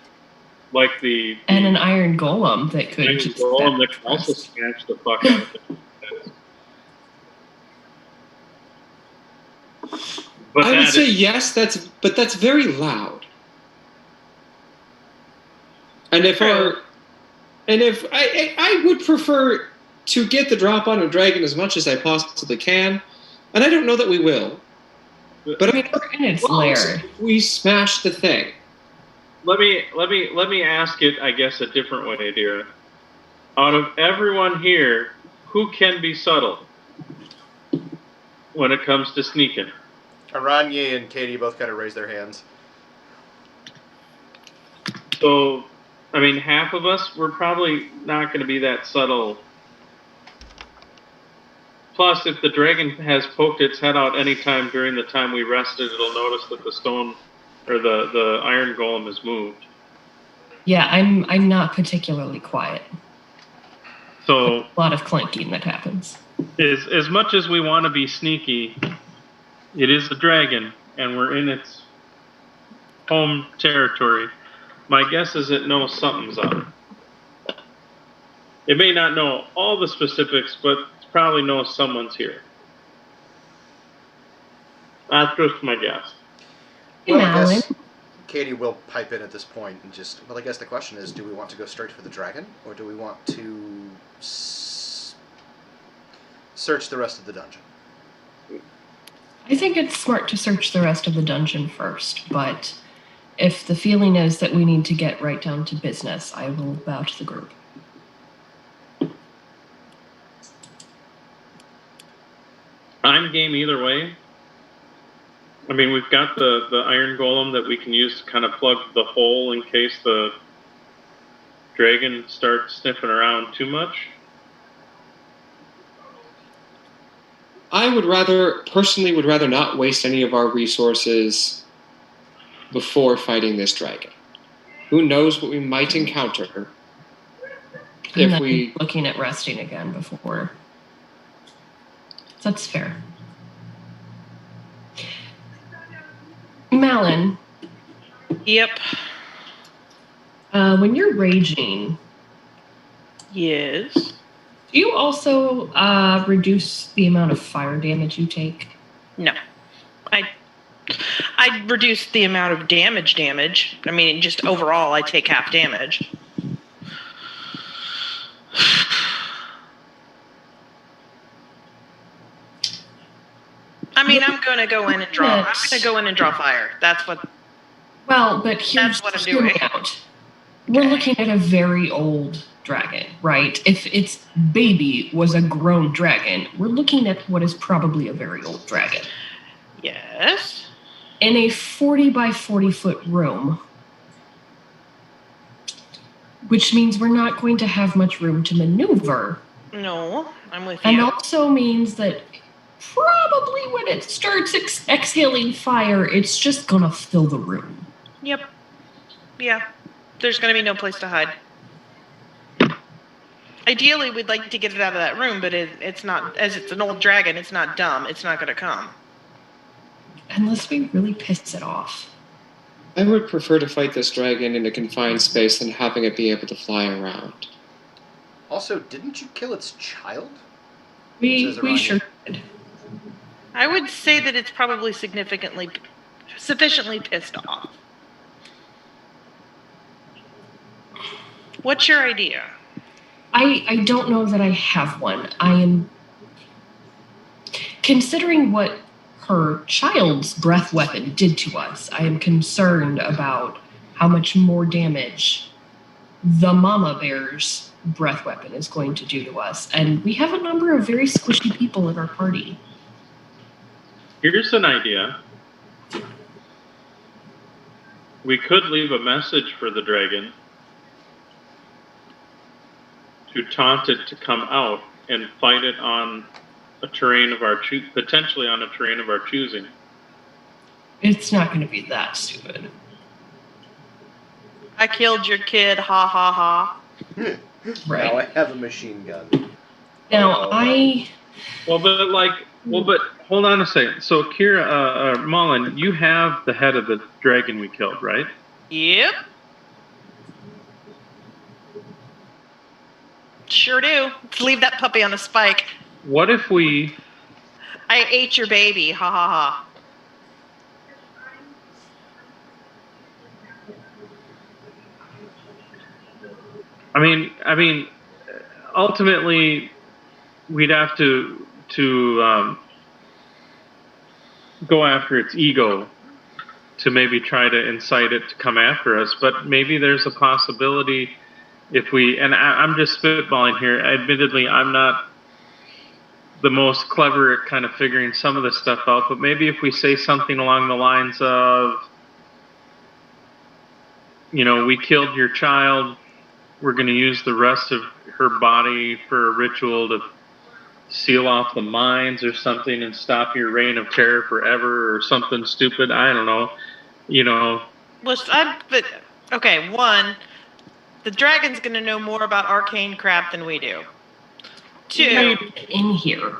B: Like
C: and an iron golem that could
B: iron
C: just
B: golem that can also smash the fuck out of it. But
E: I would say yes, but that's very loud. And if I would prefer to get the drop on a dragon as much as I possibly can, and I don't know that we will. But I mean,
C: in its lair.
E: We smash the thing.
B: Let me ask it, I guess, a different way, dear. Out of everyone here, who can be subtle when it comes to sneaking?
A: Aranye and Katie both kind of raised their hands.
B: So, I mean, half of us, we're probably not going to be that subtle. Plus, if the dragon has poked its head out any time during the time we rested, it'll notice that the stone or the iron golem has moved.
C: Yeah, I'm not particularly quiet.
B: So
C: a lot of clanking that happens.
B: As much as we want to be sneaky, it is a dragon, and we're in its home territory. My guess is it knows something's up. It may not know all the specifics, but it probably knows someone's here. That's just my guess.
A: Well, I guess Katie will pipe in at this point and just... Well, I guess the question is, do we want to go straight for the dragon, or do we want to search the rest of the dungeon?
C: I think it's smart to search the rest of the dungeon first, but if the feeling is that we need to get right down to business, I will bow to the group.
B: I'm game either way. I mean, we've got the iron golem that we can use to kind of plug the hole in case the dragon starts sniffing around too much.
E: I personally would rather not waste any of our resources before fighting this dragon. Who knows what we might encounter if we...
C: looking at resting again before. That's fair. Malin.
F: Yep.
C: When you're raging...
F: Yes.
C: Do you also reduce the amount of fire damage you take?
F: No. I reduce the amount of damage. I mean, just overall, I take half damage. gonna go in and draw. I'm gonna go in and draw fire. That's what.
C: Well, but here's
F: That's what I'm
C: hear me
F: doing.
C: out. We're
F: Okay.
C: looking at a very old dragon, right? If its baby was a grown dragon, we're looking at what is probably a very old dragon.
F: Yes.
C: In a 40 by 40 foot room, which means we're not going to have much room to maneuver.
F: No, I'm with
C: And
F: you.
C: also means that probably when it starts exhaling fire, it's just gonna fill the room.
F: Yep. Yeah. There's gonna be no place to hide. Ideally, we'd like to get it out of that room, but it's not. As it's an old dragon, it's not dumb. It's not gonna come.
C: Unless we really piss it off.
E: I would prefer to fight this dragon in a confined space than having it be able to fly around.
A: Also, didn't you kill its child?
C: We
A: Says Aranya.
C: sure did.
F: I would say that it's probably sufficiently pissed off. What's your idea?
C: I don't know that I have one. I am considering what her child's breath weapon did to us. I am concerned about how much more damage the mama bear's breath weapon is going to do to us. And we have a number of very squishy people in our party.
B: Here's an idea. We could leave a message for the dragon to taunt it to come out and fight it on a terrain of our potentially on a terrain of our choosing.
C: It's not going to be that stupid.
F: I killed your kid, ha ha ha.
C: Right.
A: Now I have a machine gun.
C: Now,
B: But hold on a second. So Kira, Mullen, you have the head of the dragon we killed, right?
F: Yep. Sure do. Let's leave that puppy on a spike.
B: What if we?
F: I ate your baby, ha ha ha.
B: I mean, ultimately, we'd have to go after its ego to maybe try to incite it to come after us. But maybe there's a possibility if we, and I'm just spitballing here. Admittedly, I'm not the most clever at kind of figuring some of this stuff out, but maybe if we say something along the lines of, we killed your child, we're going to use the rest of her body for a ritual to seal off the mines or something and stop your reign of terror forever or something stupid. I don't know.
F: Okay, one, the dragon's going to know more about arcane crap than we do. Two,
C: in here.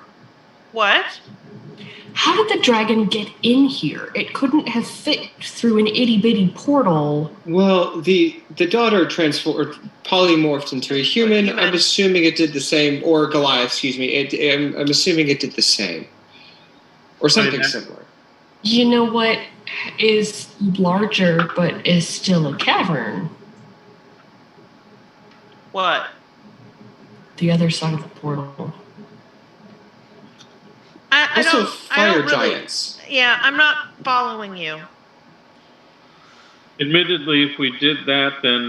F: what?
C: How did the dragon get in here? It couldn't have fit through an itty-bitty portal.
E: Well, the daughter polymorphed into a human. I'm assuming it did the same, or Goliath, excuse me. I'm assuming it did the same. Or something similar.
C: You know what is larger but is still a cavern?
F: What?
C: The other side of the portal.
F: I
E: Also,
F: I don't
E: fire
F: really,
E: giants.
F: Yeah, I'm not following you.
B: Admittedly, if we did that, then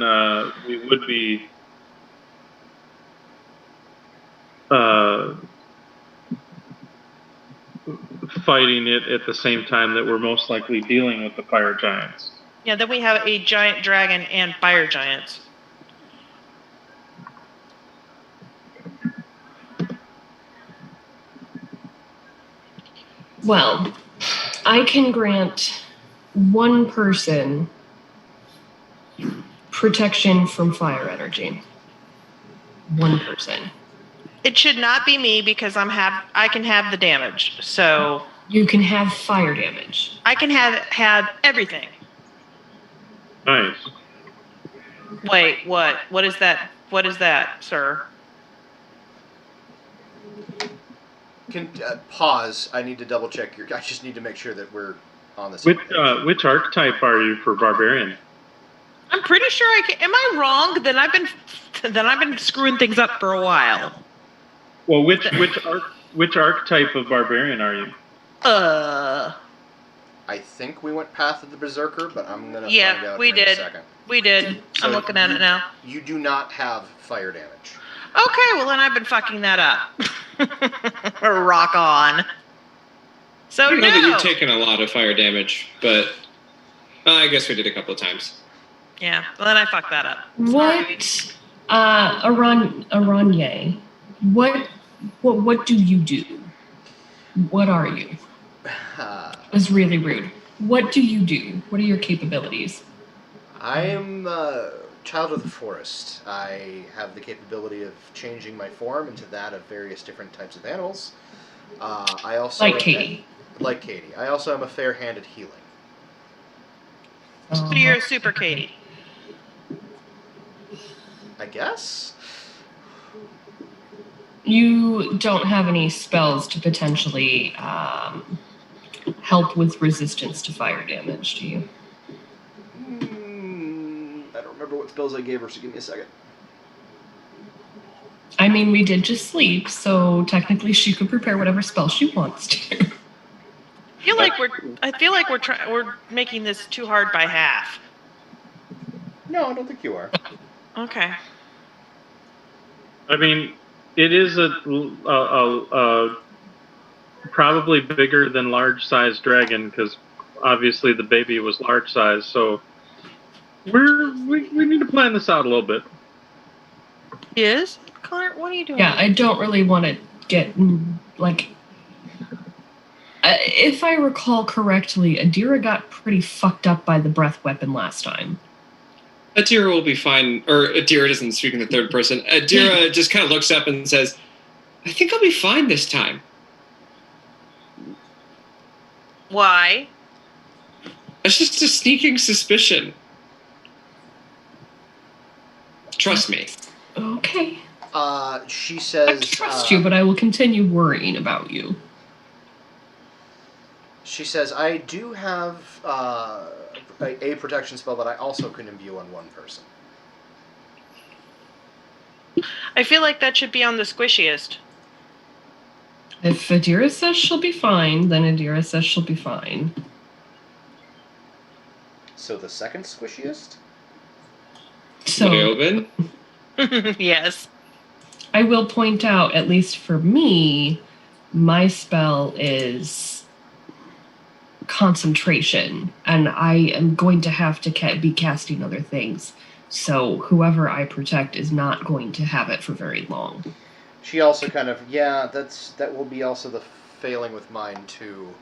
B: we would be fighting it at the same time that we're most likely dealing with the fire giants.
F: Yeah, then we have a giant dragon and fire giants.
C: Well, I can grant one person protection from fire energy. One person.
F: It should not be me because I can have the damage. So
C: You can have fire damage.
F: I can have everything.
B: Nice.
F: Wait, what? What is that? What is that, sir?
A: Can pause. I need to double check I just need to make sure that we're on the same page.
B: Which archetype are you for barbarian?
F: I'm pretty sure I can. Am I wrong? Then I've been screwing things up for a while.
B: Well, which archetype of barbarian are you?
F: Uh.
A: I think we went Path of the Berserker, but I'm gonna
F: Yeah,
A: find out
F: we
A: here in a
F: did.
A: second.
F: We did.
A: So
F: I'm looking at it now.
A: You do not have fire damage.
F: Okay, well then I've been fucking that up. Rock on. So
E: I don't know that
F: no.
E: you've taken a lot of fire damage, but I guess we did a couple of times.
F: Yeah, well then I fucked that up.
C: What, Aranye, what do you do? What are you? It's really rude. What do you do? What are your capabilities?
A: I am a child of the forest. I have the capability of changing my form into that of various different types of animals. I also
C: Like Katie.
A: Like Katie. I also am a fair-handed healing.
F: So you're a super Katie.
A: I guess?
C: You don't have any spells to potentially help with resistance to fire damage, do you?
A: I don't remember what spells I gave her, so give me a second.
C: I mean, we did just sleep, so technically she could prepare whatever spell she wants to.
F: I feel like we're making this too hard by half.
A: No, I don't think you are.
F: Okay.
B: I mean, it is a probably bigger than large-sized dragon because obviously the baby was large size. So we need to plan this out a little bit.
F: Is Connor? What are you doing?
C: Yeah, I don't really want to get like. If I recall correctly, Adira got pretty fucked up by the breath weapon last time.
E: Adira will be fine. Or Adira doesn't speak in the third person. Adira just kind of looks up and says, I think I'll be fine this time.
F: Why?
E: It's just a sneaking suspicion. Trust me.
C: Okay.
A: She says...
C: I trust you, but I will continue worrying about you.
A: She says, I do have a protection spell that I also can imbue on one person.
F: I feel like that should be on the squishiest.
C: If Adira says she'll be fine, then Adira says she'll be fine.
A: So the second squishiest?
C: So,
E: open?
F: Yes.
C: I will point out, at least for me, my spell is concentration, and I am going to have to be casting other things. So whoever I protect is not going to have it for very long.
A: She also kind of, yeah, that will be also the failing with mine too.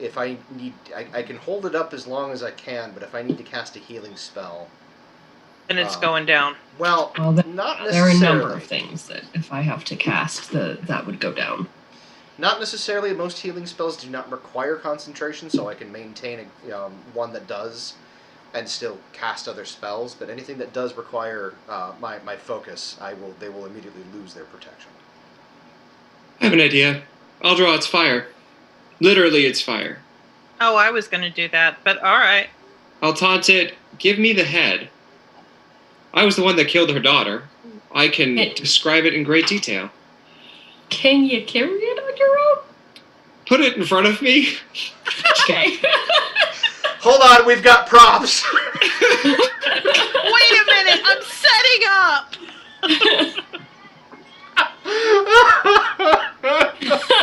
A: If I need, I can hold it up as long as I can, but if I need to cast a healing spell,
F: And it's going down.
A: well not necessarily.
C: There are a number of things that if I have to cast, that would go down.
A: Not necessarily. Most healing spells do not require concentration, so I can maintain one that does, and still cast other spells. But anything that does require my focus, they will immediately lose their protection.
E: I have an idea. I'll draw its fire. Literally, it's fire.
F: Oh, I was going to do that, but all right.
E: I'll taunt it. Give me the head. I was the one that killed her daughter. I can describe it in great detail.
C: Can you carry it on your own?
E: Put it in front of me.
C: Okay.
A: Hold on, we've got props.
F: Wait a minute, I'm setting up.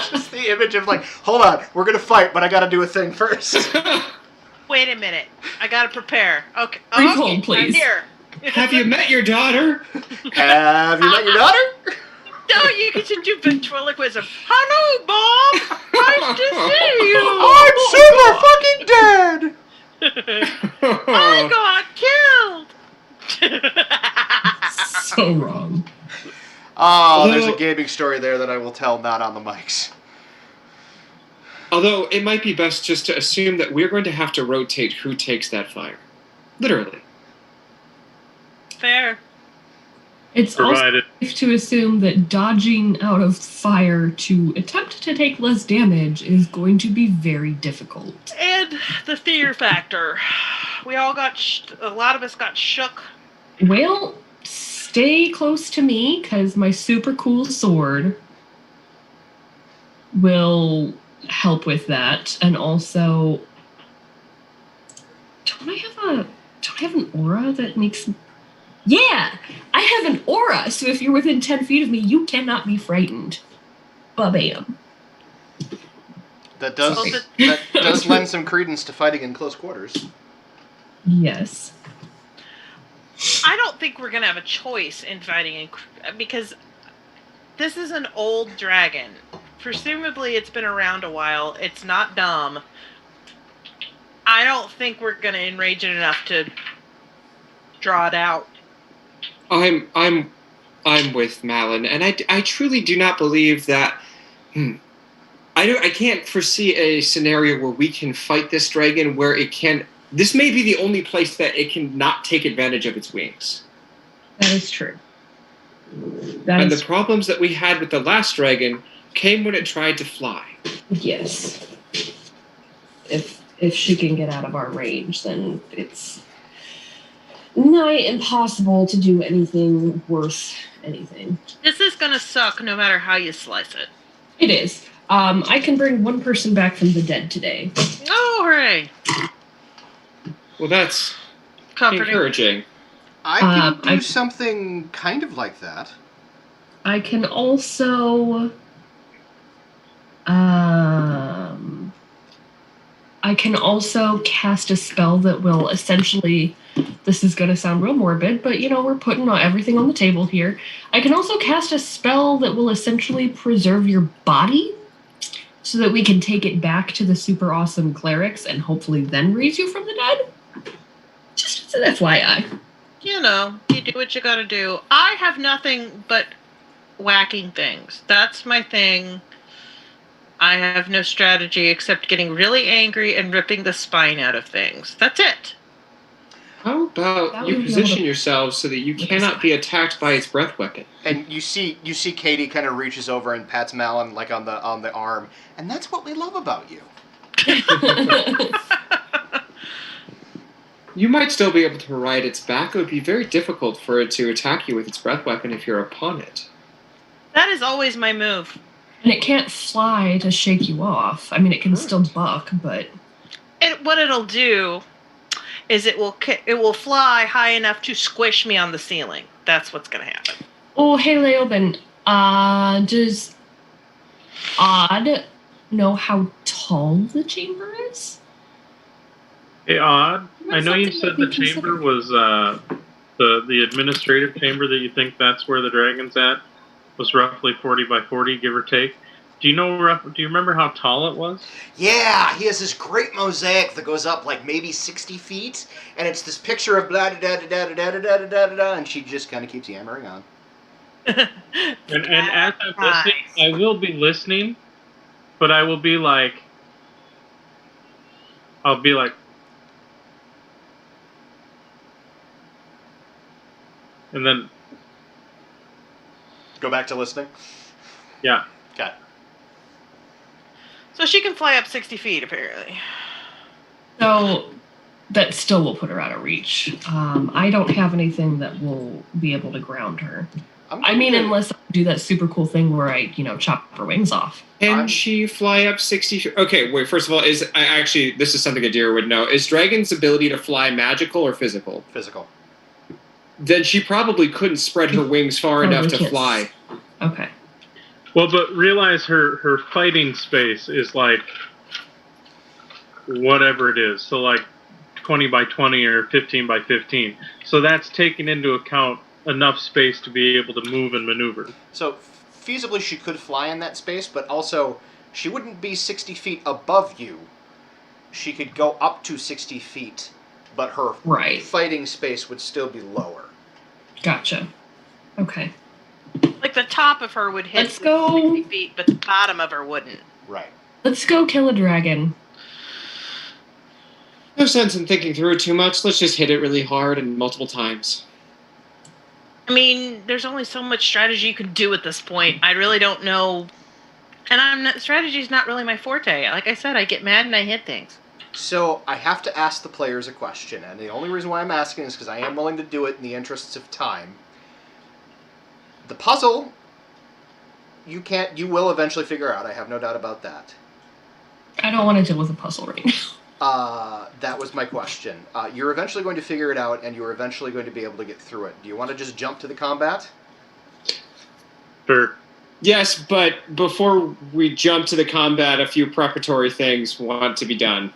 A: Just the image of like, hold on, we're gonna fight, but I gotta do a thing first.
F: Wait a minute, I gotta prepare. Okay,
C: Recall, please.
F: I'm here.
E: Have you met your daughter?
A: Have you met your daughter?
F: No, you can do ventriloquism. Hello, Bob. Nice to see you.
A: I'm super fucking dead.
F: I got killed.
C: So wrong.
A: There's a gaming story there that I will tell not on the mics.
E: Although it might be best just to assume that we're going to have to rotate who takes that fire. Literally.
F: Fair.
C: It's
B: Provided.
C: also safe to assume that dodging out of fire to attempt to take less damage is going to be very difficult.
F: And the fear factor. We all got, a lot of us got shook.
C: Well, stay close to me, because my super cool sword will help with that, and also, don't I have an aura that makes? Yeah, I have an aura. So if you're within 10 feet of me, you cannot be frightened. Ba-bam.
A: That does
D: Sorry.
A: that does lend some credence to fighting in close quarters.
C: Yes.
F: I don't think we're gonna have a choice in fighting because this is an old dragon. Presumably, it's been around a while. It's not dumb. I don't think we're gonna enrage it enough to draw it out.
E: I'm with Malin, and I truly do not believe that. I can't foresee a scenario where we can fight this dragon where it can. This may be the only place that it can not take advantage of its wings.
C: That is true.
E: And the problems that we had with the last dragon came when it tried to fly.
C: Yes. If she can get out of our range, then it's nigh impossible to do anything worth anything.
F: This is gonna suck no matter how you slice it.
C: It is. I can bring one person back from the dead today.
F: Oh, hooray!
E: Well, that's
F: Comforting.
E: encouraging.
A: I can do something kind of like that.
C: I can also cast a spell that will essentially, this is going to sound real morbid, but we're putting everything on the table here. I can also cast a spell that will essentially preserve your body so that we can take it back to the super awesome clerics and hopefully then raise you from the dead. Just as an FYI.
F: You do what you gotta do. I have nothing but whacking things. That's my thing. I have no strategy except getting really angry and ripping the spine out of things. That's it.
E: How about you position yourself so that you cannot be attacked by its breath weapon?
A: And you see Katie kind of reaches over and pats Malin like on the arm, and that's what we love about you.
E: You might still be able to ride its back. It would be very difficult for it to attack you with its breath weapon if you're upon it.
F: That is always my move.
C: And it can't fly to shake you off. I mean, it can still buck, but
F: What it'll do is it will fly high enough to squish me on the ceiling. That's what's gonna happen.
C: oh, hey, Leoben. Does Odd know how tall the chamber is?
B: Hey, Odd.
C: That's
B: I know you
C: something
B: said
C: that we
B: the chamber
C: consider.
B: was the administrative chamber that you think that's where the dragon's at was roughly 40 by 40, give or take. Do you remember how tall it was?
A: Yeah, he has this great mosaic that goes up like maybe 60 feet, and it's this picture of blah da da da da da da da da da da, and she just kind of keeps yammering on.
B: And as I'm listening, I will be listening, but I will be like, and then
A: Go back to listening.
B: yeah.
A: Okay.
F: So she can fly up 60 feet, apparently.
C: So that still will put her out of reach. I don't have anything that will be able to ground her. Unless I do that super cool thing where I, chop her wings off.
E: Can she fly up 60 feet? Okay, wait, first of all, this is something Adira would know. Is Dragon's ability to fly magical or physical?
A: Physical.
E: Then she probably couldn't spread her wings far enough to fly.
C: Okay.
B: Well, but realize her fighting space is like whatever it is. So like 20 by 20 or 15 by 15. So that's taking into account enough space to be able to move and maneuver.
A: So feasibly she could fly in that space, but also she wouldn't be 60 feet above you. She could go up to 60 feet, but her fighting space would still be lower.
C: Gotcha. Okay.
F: Like the top of her would hit
C: Let's go.
F: 60 feet, but the bottom of her wouldn't.
A: Right.
C: Let's go kill a dragon.
E: No sense in thinking through it too much. Let's just hit it really hard and multiple times.
F: I mean, there's only so much strategy you can do at this point. I really don't know. And strategy's not really my forte. Like I said, I get mad and I hit things.
A: So I have to ask the players a question, and the only reason why I'm asking is because I am willing to do it in the interests of time. The puzzle, you can't. You will eventually figure out. I have no doubt about that.
C: I don't want to deal with a puzzle right now.
A: That was my question. You're eventually going to figure it out, and you're eventually going to be able to get through it. Do you want to just jump to the combat?
B: Sure.
E: Yes, but before we jump to the combat, a few preparatory things want to be done.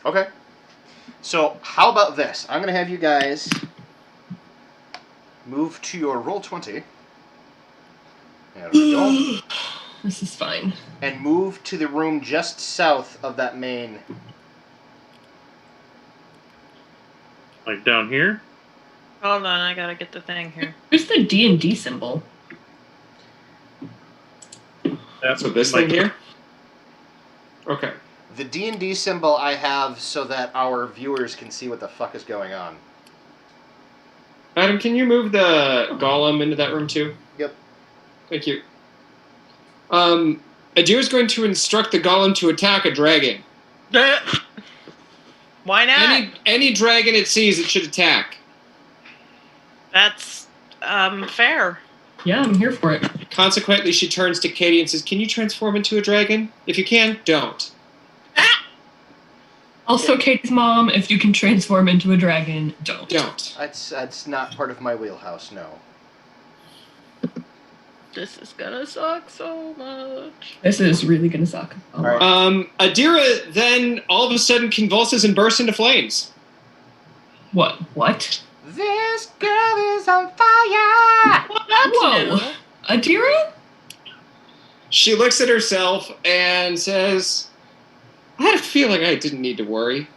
A: Okay. So, how about this? I'm going to have you guys move to your Roll20. There we go.
C: This is fine.
A: And move to the room just south of that main.
B: Like down here?
F: Hold on, I gotta get the thing here.
C: Where's the D&D symbol?
B: That's
E: So this thing here? Okay.
A: The D&D symbol I have so that our viewers can see what the fuck is going on.
E: Adam, can you move the golem into that room too?
A: Yep.
E: Thank you. Adir is going to instruct the golem to attack a dragon.
F: Why not?
E: Any dragon it sees, it should attack.
F: That's fair.
C: Yeah, I'm here for it.
E: Consequently, she turns to Katie and says, "Can you transform into a dragon? If you can, don't."
C: Also, Katie's mom, if you can transform into a dragon, don't.
E: Don't.
A: That's not part of my wheelhouse, no.
F: This is gonna suck so much.
C: This is really gonna suck.
A: All right.
E: Adira then all of a sudden convulses and bursts into flames.
C: What?
A: This girl is on fire!
F: Well, that's
C: Whoa.
F: new.
C: Adira?
E: She looks at herself and says, "I had a feeling I didn't need to worry."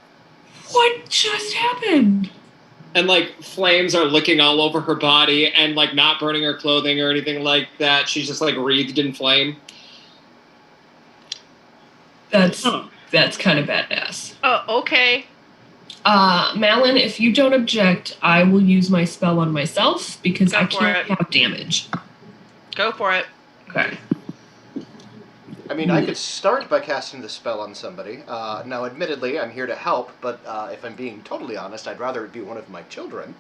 C: What just happened?
E: And, like, flames are licking all over her body and, like, not burning her clothing or anything like that. She's just, like, wreathed in flame.
C: That's kind of badass.
F: Oh, okay.
C: Malin, if you don't object, I will use my spell on myself because
F: Go
C: I
F: for
C: can't
F: it.
C: have damage.
F: Go for it.
C: Okay.
A: I mean, I could start by casting the spell on somebody. Now, admittedly, I'm here to help, but if I'm being totally honest, I'd rather it be one of my children.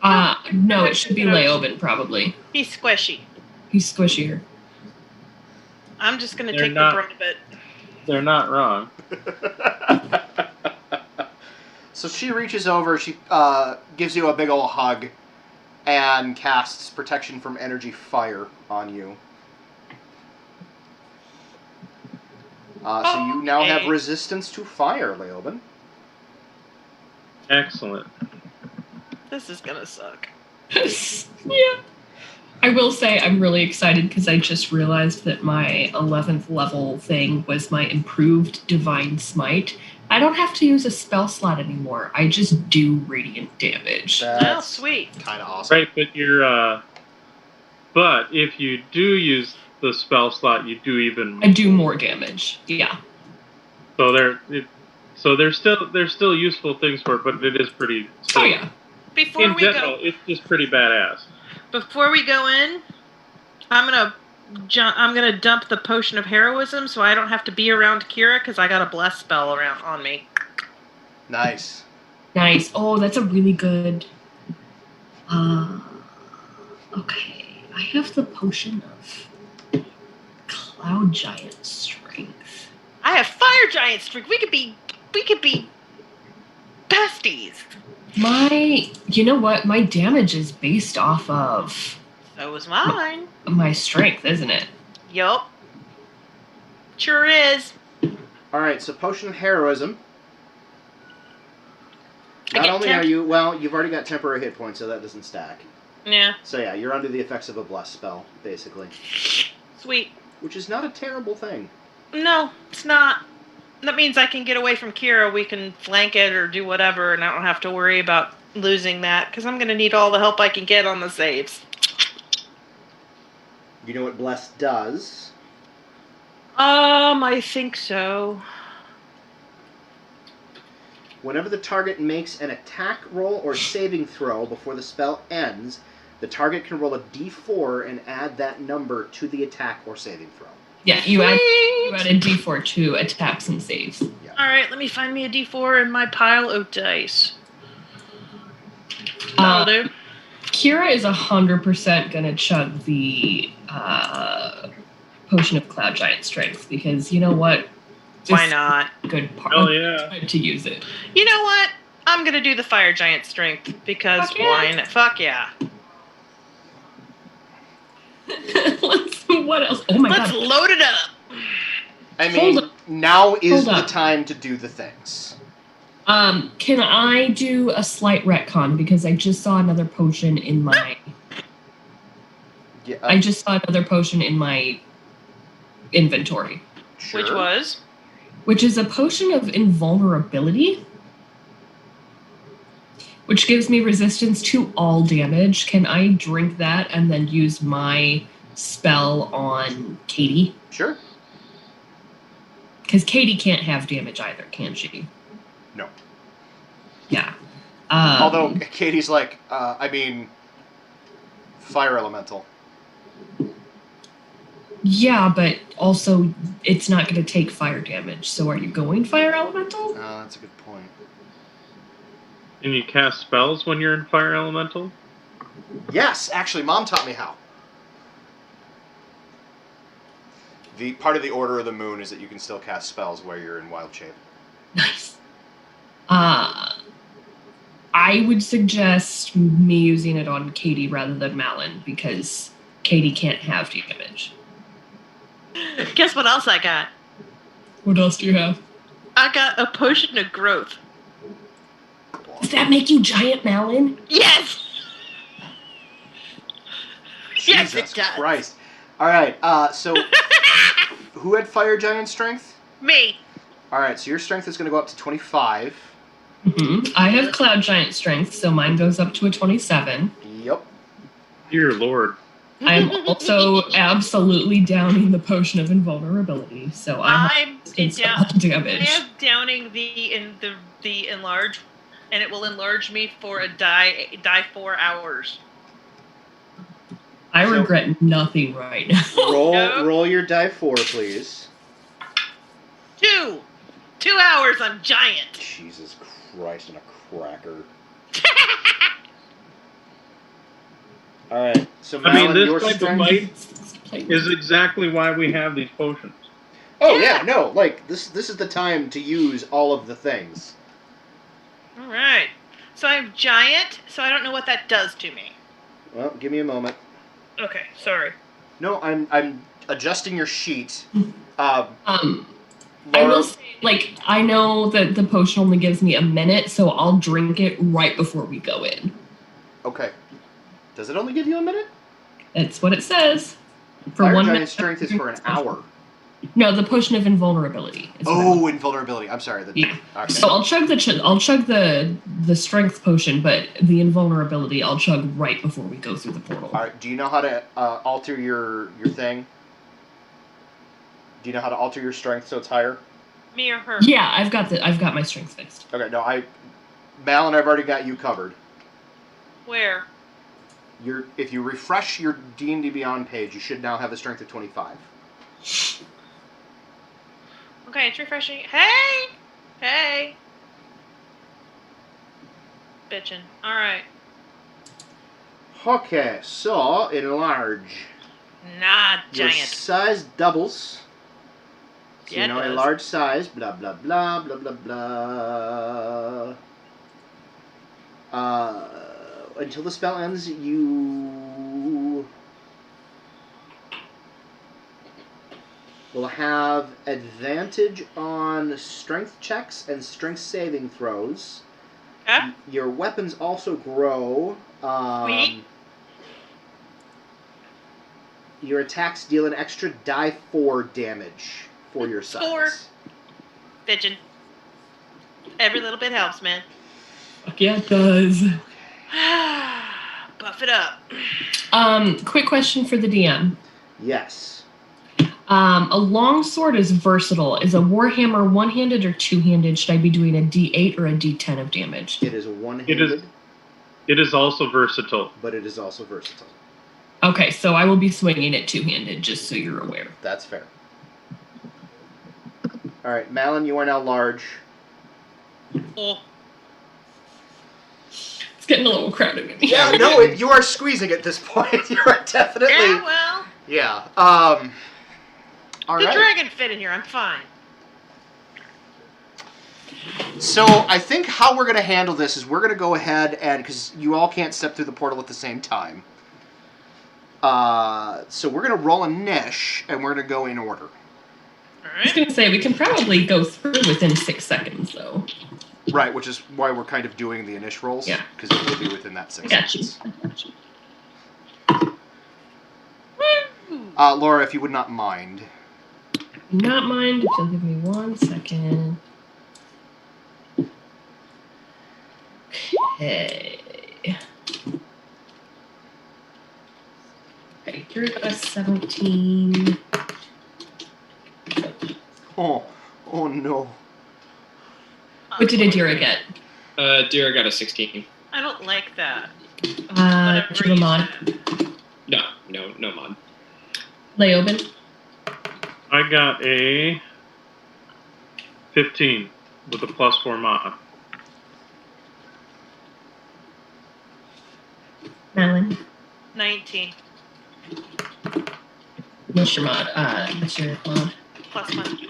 C: No, it should be Leoben, probably.
F: He's squishy.
C: He's squishier.
F: I'm just gonna
B: They're
F: take
B: not-
F: the brunt of it.
B: They're not wrong.
A: So she reaches over, she gives you a big ol' hug, and casts Protection from Energy Fire on you. So you now have
F: Okay.
A: resistance to fire, Leoben.
B: Excellent.
F: This is gonna suck.
C: Yeah. I will say I'm really excited because I just realized that my 11th level thing was my improved Divine Smite. I don't have to use a spell slot anymore. I just do radiant damage.
F: Oh, sweet.
A: Kind of awesome.
B: Right, but but if you do use the spell slot, you do even more.
C: I do more damage. Yeah.
B: So there's still useful things for it, but it is pretty.
C: Oh yeah.
F: Before
B: In
F: we
B: general,
F: go,
B: it's just pretty badass.
F: before we go in, I'm gonna dump the potion of heroism so I don't have to be around Kira because I got a bless spell on me.
A: Nice.
C: Nice. Oh, that's a really good. Okay. I have the potion of Cloud Giant Strength.
F: I have fire giant strength. We could be besties.
C: You know what? My damage is based off of
F: So was mine.
C: my strength, isn't it?
F: Yup. Sure is.
A: Alright, so Potion of Heroism.
F: I
A: Not
F: get
A: only are you, well, you've already got temporary hit points, so that doesn't stack.
F: Yeah.
A: So yeah, you're under the effects of a bless spell, basically.
F: Sweet.
A: Which is not a terrible thing.
F: No, it's not. That means I can get away from Kira. We can flank it or do whatever, and I don't have to worry about losing that because I'm going to need all the help I can get on the saves.
A: You know what bless does?
F: I think so.
A: Whenever the target makes an attack roll or saving throw before the spell ends, the target can roll a d4 and add that number to the attack or saving throw.
C: Yeah, you add
F: Sweet.
C: a d4 to attacks and saves.
A: Yeah.
F: All right, let me find me a d4 in my pile of dice. That'll do.
C: Kira is 100% gonna chug the potion of cloud giant strength because you know what?
F: Why
C: This
F: not?
C: Good part.
B: Oh, yeah.
C: Time to use it.
F: You know what? I'm gonna do the fire giant strength because
C: Fuck yeah.
F: why not? Fuck yeah.
C: What else? Oh my
F: Let's
C: god.
F: load it up.
A: I
C: Hold
A: mean,
C: up.
A: now is
C: Hold
A: the
C: up.
A: time to do the things.
C: Can I do a slight retcon because I just saw another potion in my.
A: Yeah,
C: I just saw another potion in my inventory,
A: sure.
F: Which was?
C: which is a potion of invulnerability, which gives me resistance to all damage. Can I drink that and then use my spell on Katie?
A: Sure.
C: Because Katie can't have damage either, can she?
A: No.
C: Yeah.
A: Although Katie's like, fire elemental.
C: Yeah, but also it's not going to take fire damage. So are you going fire elemental?
A: That's a good point.
B: And you cast spells when you're in fire elemental?
A: Yes, actually, Mom taught me how. The part of the Order of the Moon is that you can still cast spells where you're in wild shape.
C: Nice. I would suggest me using it on Katie rather than Malin because Katie can't have damage.
F: Guess what else I got?
C: What else do you have?
F: I got a potion of growth.
C: Does that make you giant, Malin?
F: Yes! Yes,
A: Jesus
F: it does.
A: Christ. All right, so who had fire giant strength?
F: Me.
A: All right, so your strength is going to go up to 25.
C: Mm-hmm. I have cloud giant strength, so mine goes up to a 27.
A: Yep.
B: Dear Lord.
C: I'm also absolutely downing the potion of invulnerability, so
F: I'm
C: damage.
F: I am downing the enlarge, and it will enlarge me for a die 4 hours.
C: I
A: So-
C: regret nothing right now.
A: Roll your die 4, please.
F: 2 hours. I'm giant.
A: Jesus Christ, and a cracker. All right, so
B: I mean,
A: Malin, your
B: this type of
A: strength.
B: fight is exactly why we have these potions.
A: Oh yeah, no, like this is the time to use all of the things.
F: All right. So I'm giant. So I don't know what that does to me.
A: Well, give me a moment.
F: Okay. Sorry.
A: No, I'm adjusting your sheet.
C: I
A: Laura,
C: will say, I know that the potion only gives me a minute, so I'll drink it right before we go in.
A: Okay. Does it only give you a minute?
C: That's what it says. For
A: Fire
C: 1
A: giant
C: minute.
A: strength is for an hour.
C: No, the potion of invulnerability. Is what I
A: Oh,
C: want.
A: invulnerability. I'm sorry.
C: Yeah.
A: Okay.
C: So I'll chug the strength potion, but the invulnerability I'll chug right before we go through the portal.
A: All right. Do you know how to alter your thing? Do you know how to alter your strength so it's higher?
F: Me or her?
C: Yeah, I've got my strength fixed.
A: Okay. No, Malin, I've already got you covered.
F: Where?
A: If you refresh your D&D Beyond page, you should now have a strength of 25.
F: Okay, it's refreshing. Hey. Bitchin'. All right.
A: Okay, so enlarge.
F: Nah,
A: Your
F: giant.
A: size doubles. So
F: Yeah, it
A: a
F: does.
A: large size, blah, blah, blah, blah, blah, blah. Until the spell ends, you will have advantage on strength checks and strength saving throws.
F: Okay.
A: Your weapons also grow.
F: Sweet.
A: Your attacks deal an extra die 4 damage for your size.
F: 4. Bitchin'. Every little bit helps, man.
C: Fuck yeah, it does.
F: Buff it up.
C: Quick question for the DM.
A: Yes.
C: A longsword is versatile. Is a warhammer one-handed or two-handed? Should I be doing a D8 or a D10 of damage?
A: It is one-handed,
B: It is also versatile.
A: but it is also versatile.
C: Okay, so I will be swinging it two-handed, just so you're aware.
A: That's fair. All right, Malin, you are now large.
F: Oh.
C: It's getting a little crowded in here.
A: Yeah, no, you are squeezing at this point. You are definitely.
F: Yeah, well.
A: Yeah. All
F: The
A: right.
F: dragon fit in here. I'm fine.
A: So I think how we're going to handle this is we're going to go ahead and, because you all can't step through the portal at the same time. So we're going to roll a niche, and we're going to go in order.
F: All
C: I was
F: right.
C: going to say, we can probably go through within 6 seconds, though.
A: Right, which is why we're kind of doing the initial rolls.
C: Yeah.
A: Because it will be within that 6
C: I got you.
A: seconds.
C: I got you.
F: Woo!
A: Laura, if you would not mind.
C: Not mind if you'll give me 1 second. Okay. Okay, you're a 17.
A: Oh no.
C: What did Adira get?
E: Deer got a 16.
F: I don't like that.
C: Do you have a mod?
E: No mod.
C: Leoben?
B: I got a 15 with a +4 mod.
C: Malin?
F: 19
C: What's your mod? What's your mod?
F: +1.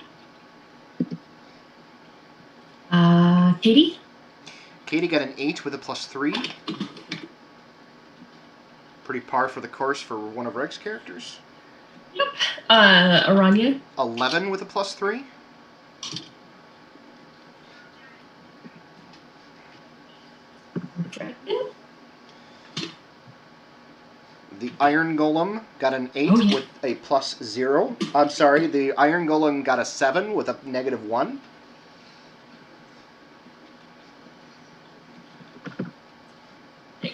C: Katie?
A: Katie got an 8 with a +3. Pretty par for the course for one of Reg's characters.
C: Yep. Aranya?
A: 11 with a +3.
C: Dragon?
A: The Iron Golem got an 8
C: Oh, yeah.
A: with a +0. I'm sorry, the Iron Golem got a 7 with a -1.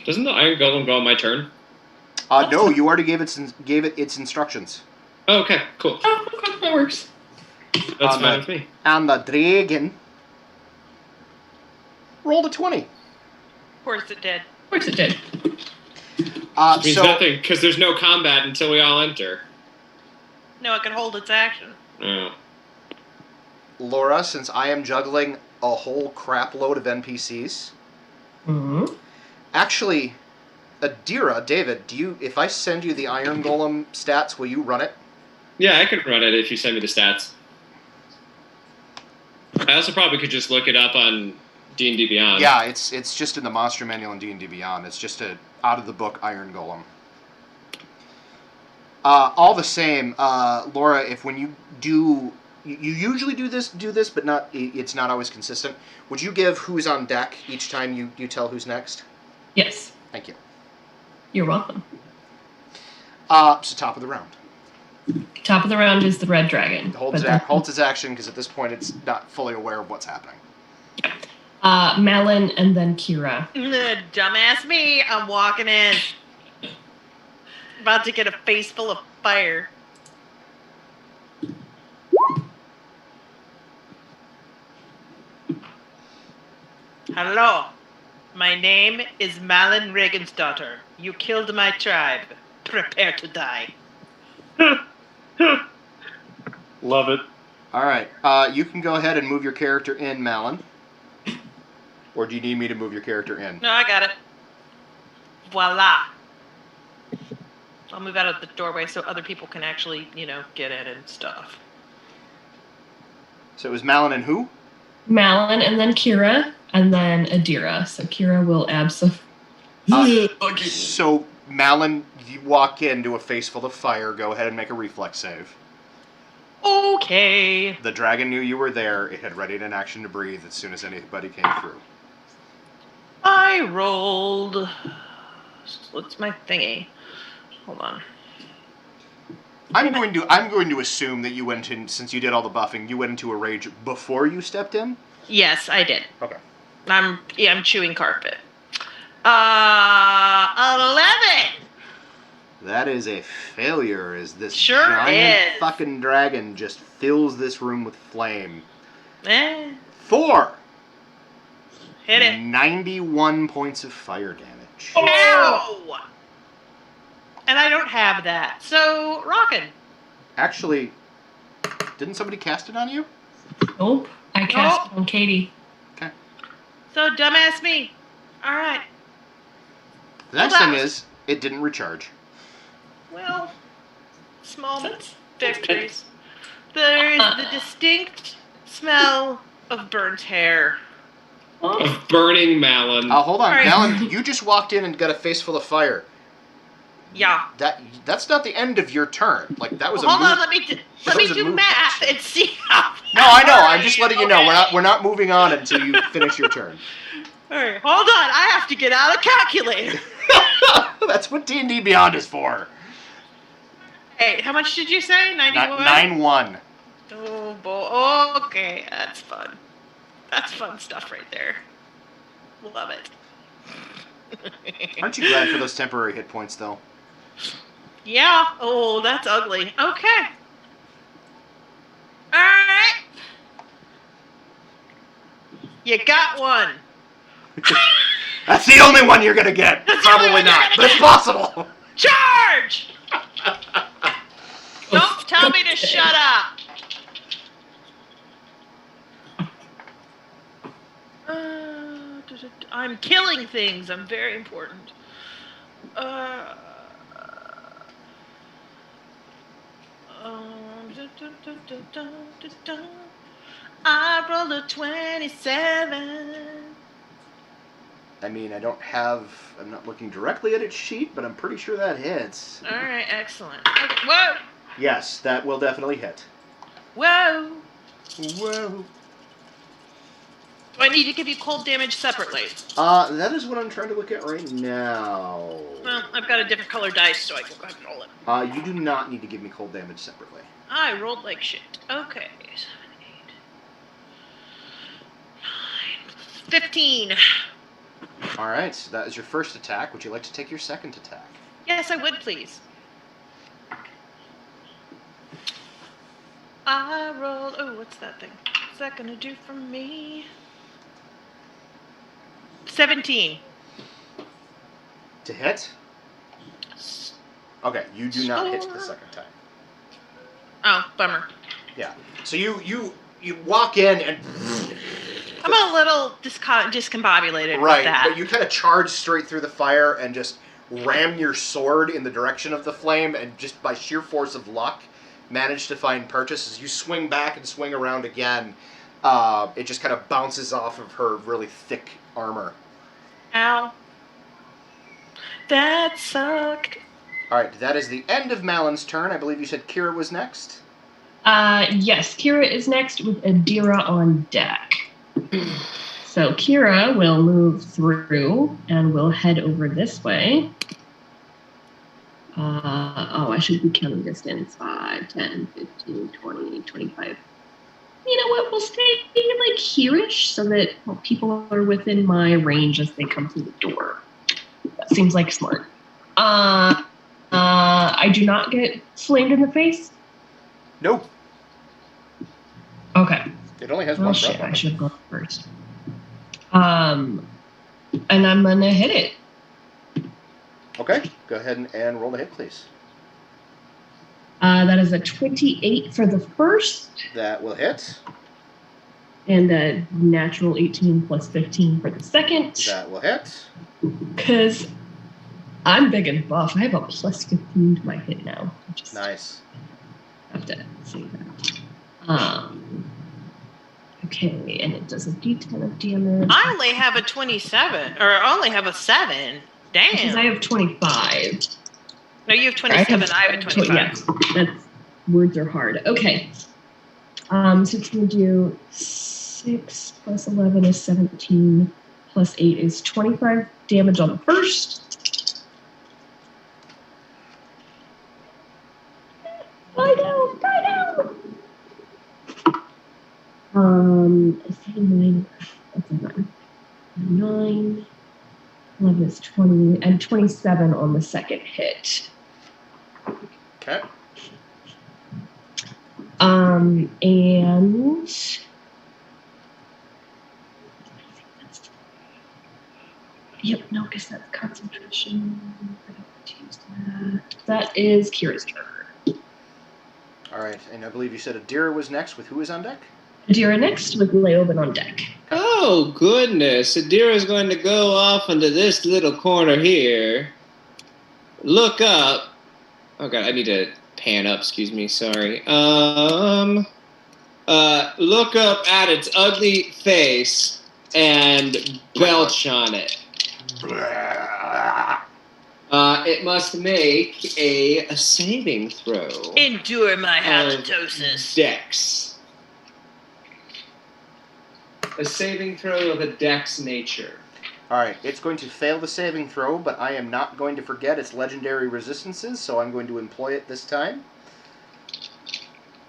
E: Doesn't the Iron Golem go on my turn?
A: No, you already gave it its instructions.
E: Oh, okay, cool.
C: Oh, okay, that works.
E: That's fine with me.
A: And the dragon rolled a 20.
F: Of course it did.
C: Of course it did.
E: Means nothing, because there's no combat until we all enter.
F: No, it can hold its action.
E: Oh.
A: Laura, since I am juggling a whole crap load of NPCs,
C: Mm-hmm.
A: actually, Adira, David, if I send you the Iron Golem stats, will you run it?
E: Yeah, I can run it if you send me the stats. I also probably could just look it up on D&D Beyond.
A: Yeah, it's just in the Monster Manual in D&D Beyond. It's just a out-of-the-book Iron Golem. All the same, Laura, if when you do... You usually do this, but it's not always consistent. Would you give who's on deck each time you tell who's next?
C: Yes.
A: Thank you.
C: You're welcome.
A: So top of the round.
C: Top of the round is the red dragon.
A: Holds its action because at this point it's not fully aware of what's happening.
C: Malin and then Kira.
F: Dumbass me. I'm walking in. About to get a face full of fire. Hello. My name is Malin Regensdaughter. You killed my tribe. Prepare to die.
B: Love it.
A: All right. You can go ahead and move your character in, Malin. Or do you need me to move your character in?
F: No, I got it. Voila. I'll move out of the doorway so other people can actually, get in and stuff.
A: So it was Malin and who?
C: Malin and then Kira and then Adira. So Kira will absolutely.
A: So Malin, you walk into a face full of fire. Go ahead and make a reflex save.
F: Okay.
A: The dragon knew you were there. It had readied an action to breathe as soon as anybody came through.
F: I rolled. What's my thingy? Hold on.
A: I'm going to assume that you went in, since you did all the buffing, you went into a rage before you stepped in?
F: Yes, I did.
A: Okay.
F: I'm chewing carpet. 11.
A: That is a failure, as this
F: Sure
A: giant
F: is.
A: fucking dragon just fills this room with flame. 4.
F: Hit it.
A: 91 points of fire damage.
F: Ow! And I don't have that. So, rockin'.
A: Actually, didn't somebody cast it on you?
C: Nope. I cast it on Katie.
A: Okay.
F: So, dumbass me. All right.
A: The next thing is, it didn't recharge.
F: Well, Small victories. There is the distinct smell of burnt hair.
E: Of burning Malin.
A: Hold on,
F: All right.
A: Malin, you just walked in and got a face full of fire.
F: Yeah.
A: That's not the end of your turn. Like that was
F: Hold
A: a move.
F: on, let me do
A: move
F: math and see how.
A: No, I know. I'm just
F: All
A: letting you know we're not moving on until you finish your turn.
F: right, hold on. I have to get out a calculator.
A: That's what D&D Beyond is for.
F: Hey, how much did you say? 91?
A: 9-1.
F: Oh boy. Okay, that's fun. That's fun stuff right there. Love it.
A: Aren't you glad for those temporary hit points, though?
F: Yeah. Oh, that's ugly. Okay. All right. You got one.
A: That's the only one you're gonna get.
F: That's the only
A: Probably
F: one you're
A: not,
F: gonna
A: but it's
F: get.
A: possible.
F: Charge! Don't tell me to shut up. I'm killing things. I'm very important. I rolled a 27.
A: I mean, I'm not looking directly at its sheet, but I'm pretty sure that hits.
F: All right, excellent. Okay. Whoa!
A: Yes, that will definitely hit.
F: Whoa!
A: Whoa.
F: Do I need to give you cold damage separately?
A: That is what I'm trying to look at right now.
F: Well, I've got a different color dice, so I can go ahead and roll it.
A: You do not need to give me cold damage separately.
F: I rolled like shit. Okay. 7, 8, 9, 15.
A: Alright, so that is your first attack. Would you like to take your second attack?
F: Yes, I would, please. I rolled... Oh, what's that thing? What's that gonna do for me? 17.
A: To hit? Okay, you do not hit the second time.
F: Oh, bummer.
A: Yeah. So you walk in and...
F: I'm a little discombobulated
A: Right,
F: with that.
A: but you kind of charge straight through the fire and just ram your sword in the direction of the flame, and just by sheer force of luck, manage to find purchase. As you swing back and swing around again, it just kind of bounces off of her really thick armor.
F: Ow. That sucked.
A: Alright, that is the end of Malin's turn. I believe you said Kira was next.
C: Yes, Kira is next with Adira on deck. So Kira will move through and will head over this way. I should be counting distance. 5, 10, 15, 20, 25. You know what? We'll stay like here-ish so that people are within my range as they come through the door. That seems like smart. I do not get flamed in the face?
A: Nope.
C: Okay.
A: It only has
C: Oh
A: one
C: shit,
A: breath on
C: I
A: it.
C: should go first. And I'm gonna hit it.
A: Okay, go ahead and roll the hit, please.
C: That is a 28 for the first,
A: That will hit.
C: and a natural 18 plus 15 for the second.
A: That will hit.
C: Because I'm big and buff. I have a plus 15 to my hit now. I just
A: Nice.
C: have to say that. Okay, and it does a d10 of damage.
F: I only have a 27, or I only have a 7.
C: Because I
F: Damn.
C: have 25.
F: No, you have 27, I have a 25.
C: Yes, that's, words are hard. Okay. So it's going to do 6 plus 11 is 17, plus 8 is 25 damage on the first. I know. Let's see, 9, that's a 9. 11 is 20, and 27 on the second hit.
A: Okay.
C: And yep, no, because that's concentration. I don't use that. That is Kira's turn.
A: Alright, and I believe you said Adira was next with who is on deck?
C: Adira next with Leoben on deck.
E: Oh, goodness. Adira's going to go off into this little corner here. Look up. Oh, God, I need to pan up, excuse me, sorry. Look up at its ugly face and belch on it. It must make a saving throw.
F: Endure my halitosis.
E: Dex. A saving throw of a dex nature.
A: Alright, it's going to fail the saving throw, but I am not going to forget its legendary resistances, so I'm going to employ it this time.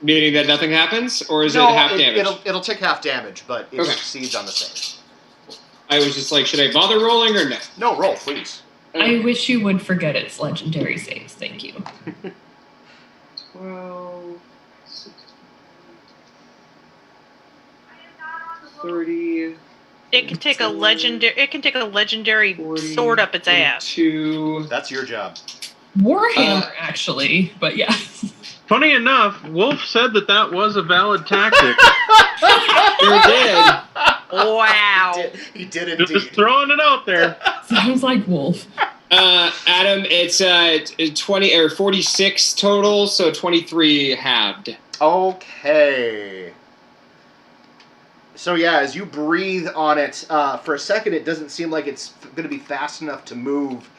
E: Meaning that nothing happens, or is it half damage?
A: It'll take half damage, but it succeeds on the save.
E: I was just like, should I bother rolling or no?
A: No, roll, please.
C: I wish you would forget its legendary saves. Thank you.
E: 12, 16, 30.
F: It can take a legendary sword up its ass.
E: 2.
A: That's your job.
C: Warhammer, actually, but yeah.
B: Funny enough, Wolf said that was a valid tactic.
E: Sure did.
F: Wow.
A: He did indeed.
B: Just throwing it out there.
C: Sounds like Wolf.
E: Adam, it's 20 or 46 total, so 23 halved.
A: Okay. So yeah, as you breathe on it, for a second it doesn't seem like it's going to be fast enough to move,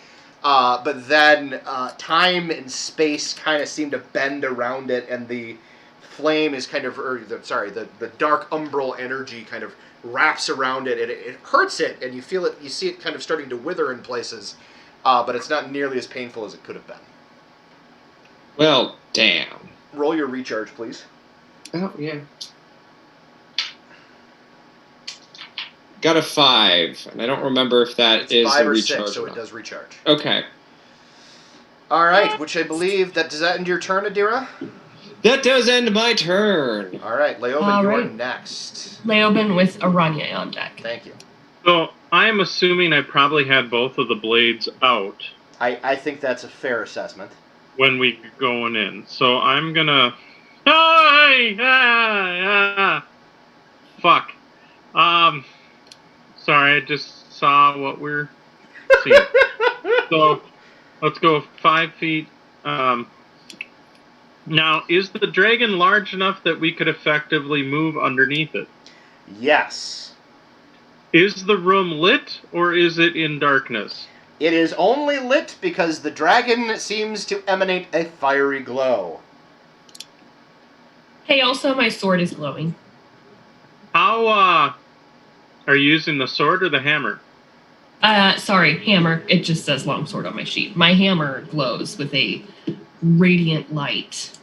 A: but then time and space kind of seem to bend around it, and the flame is kind of, the dark umbral energy kind of wraps around it, and it hurts it, and you feel it, you see it kind of starting to wither in places, but it's not nearly as painful as it could have been.
E: Well, damn.
A: Roll your recharge, please.
E: Oh, yeah. Got a 5, and I don't remember if that is
A: 5
E: a
A: or
E: recharge.
A: 6, so
E: or
A: it
E: not.
A: does recharge.
E: Okay.
A: All right, which I believe does that end your turn, Adira?
E: That does end my turn.
A: All right, Leoben,
C: All
A: you're
C: right.
A: next.
C: Leoben with Aranya on deck.
A: Thank you.
B: So I'm assuming I probably had both of the blades out
A: I think that's a fair assessment.
B: when we going in. So I'm gonna. Fuck. Sorry, I just saw what we're seeing. So let's go 5 feet. Now, is the dragon large enough that we could effectively move underneath it?
A: Yes.
B: Is the room lit, or is it in darkness?
A: It is only lit because the dragon seems to emanate a fiery glow.
C: Hey, also my sword is glowing.
B: How, are you using the sword or the hammer?
C: Sorry, hammer. It just says longsword on my sheet. My hammer glows with a radiant light.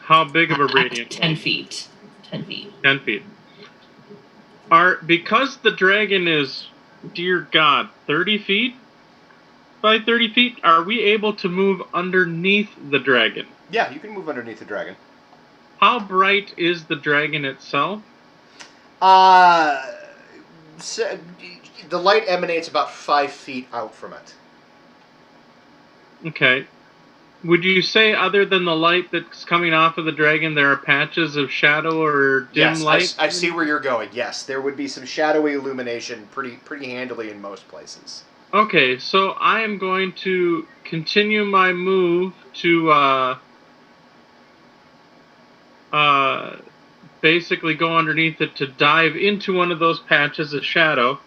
B: How big of a radiant?
C: 10 feet. 10 feet.
B: 10 feet. Because the dragon is, dear God, 30 feet by 30 feet, are we able to move underneath the dragon?
A: Yeah, you can move underneath the dragon.
B: How bright is the dragon itself?
A: So, the light emanates about 5 feet out from it.
B: Okay. Would you say, other than the light that's coming off of the dragon, there are patches of shadow or dim light?
A: Yes, I see where you're going. Yes, there would be some shadowy illumination pretty handily in most places.
B: Okay, so I am going to continue my move to basically go underneath it to dive into one of those patches of shadow.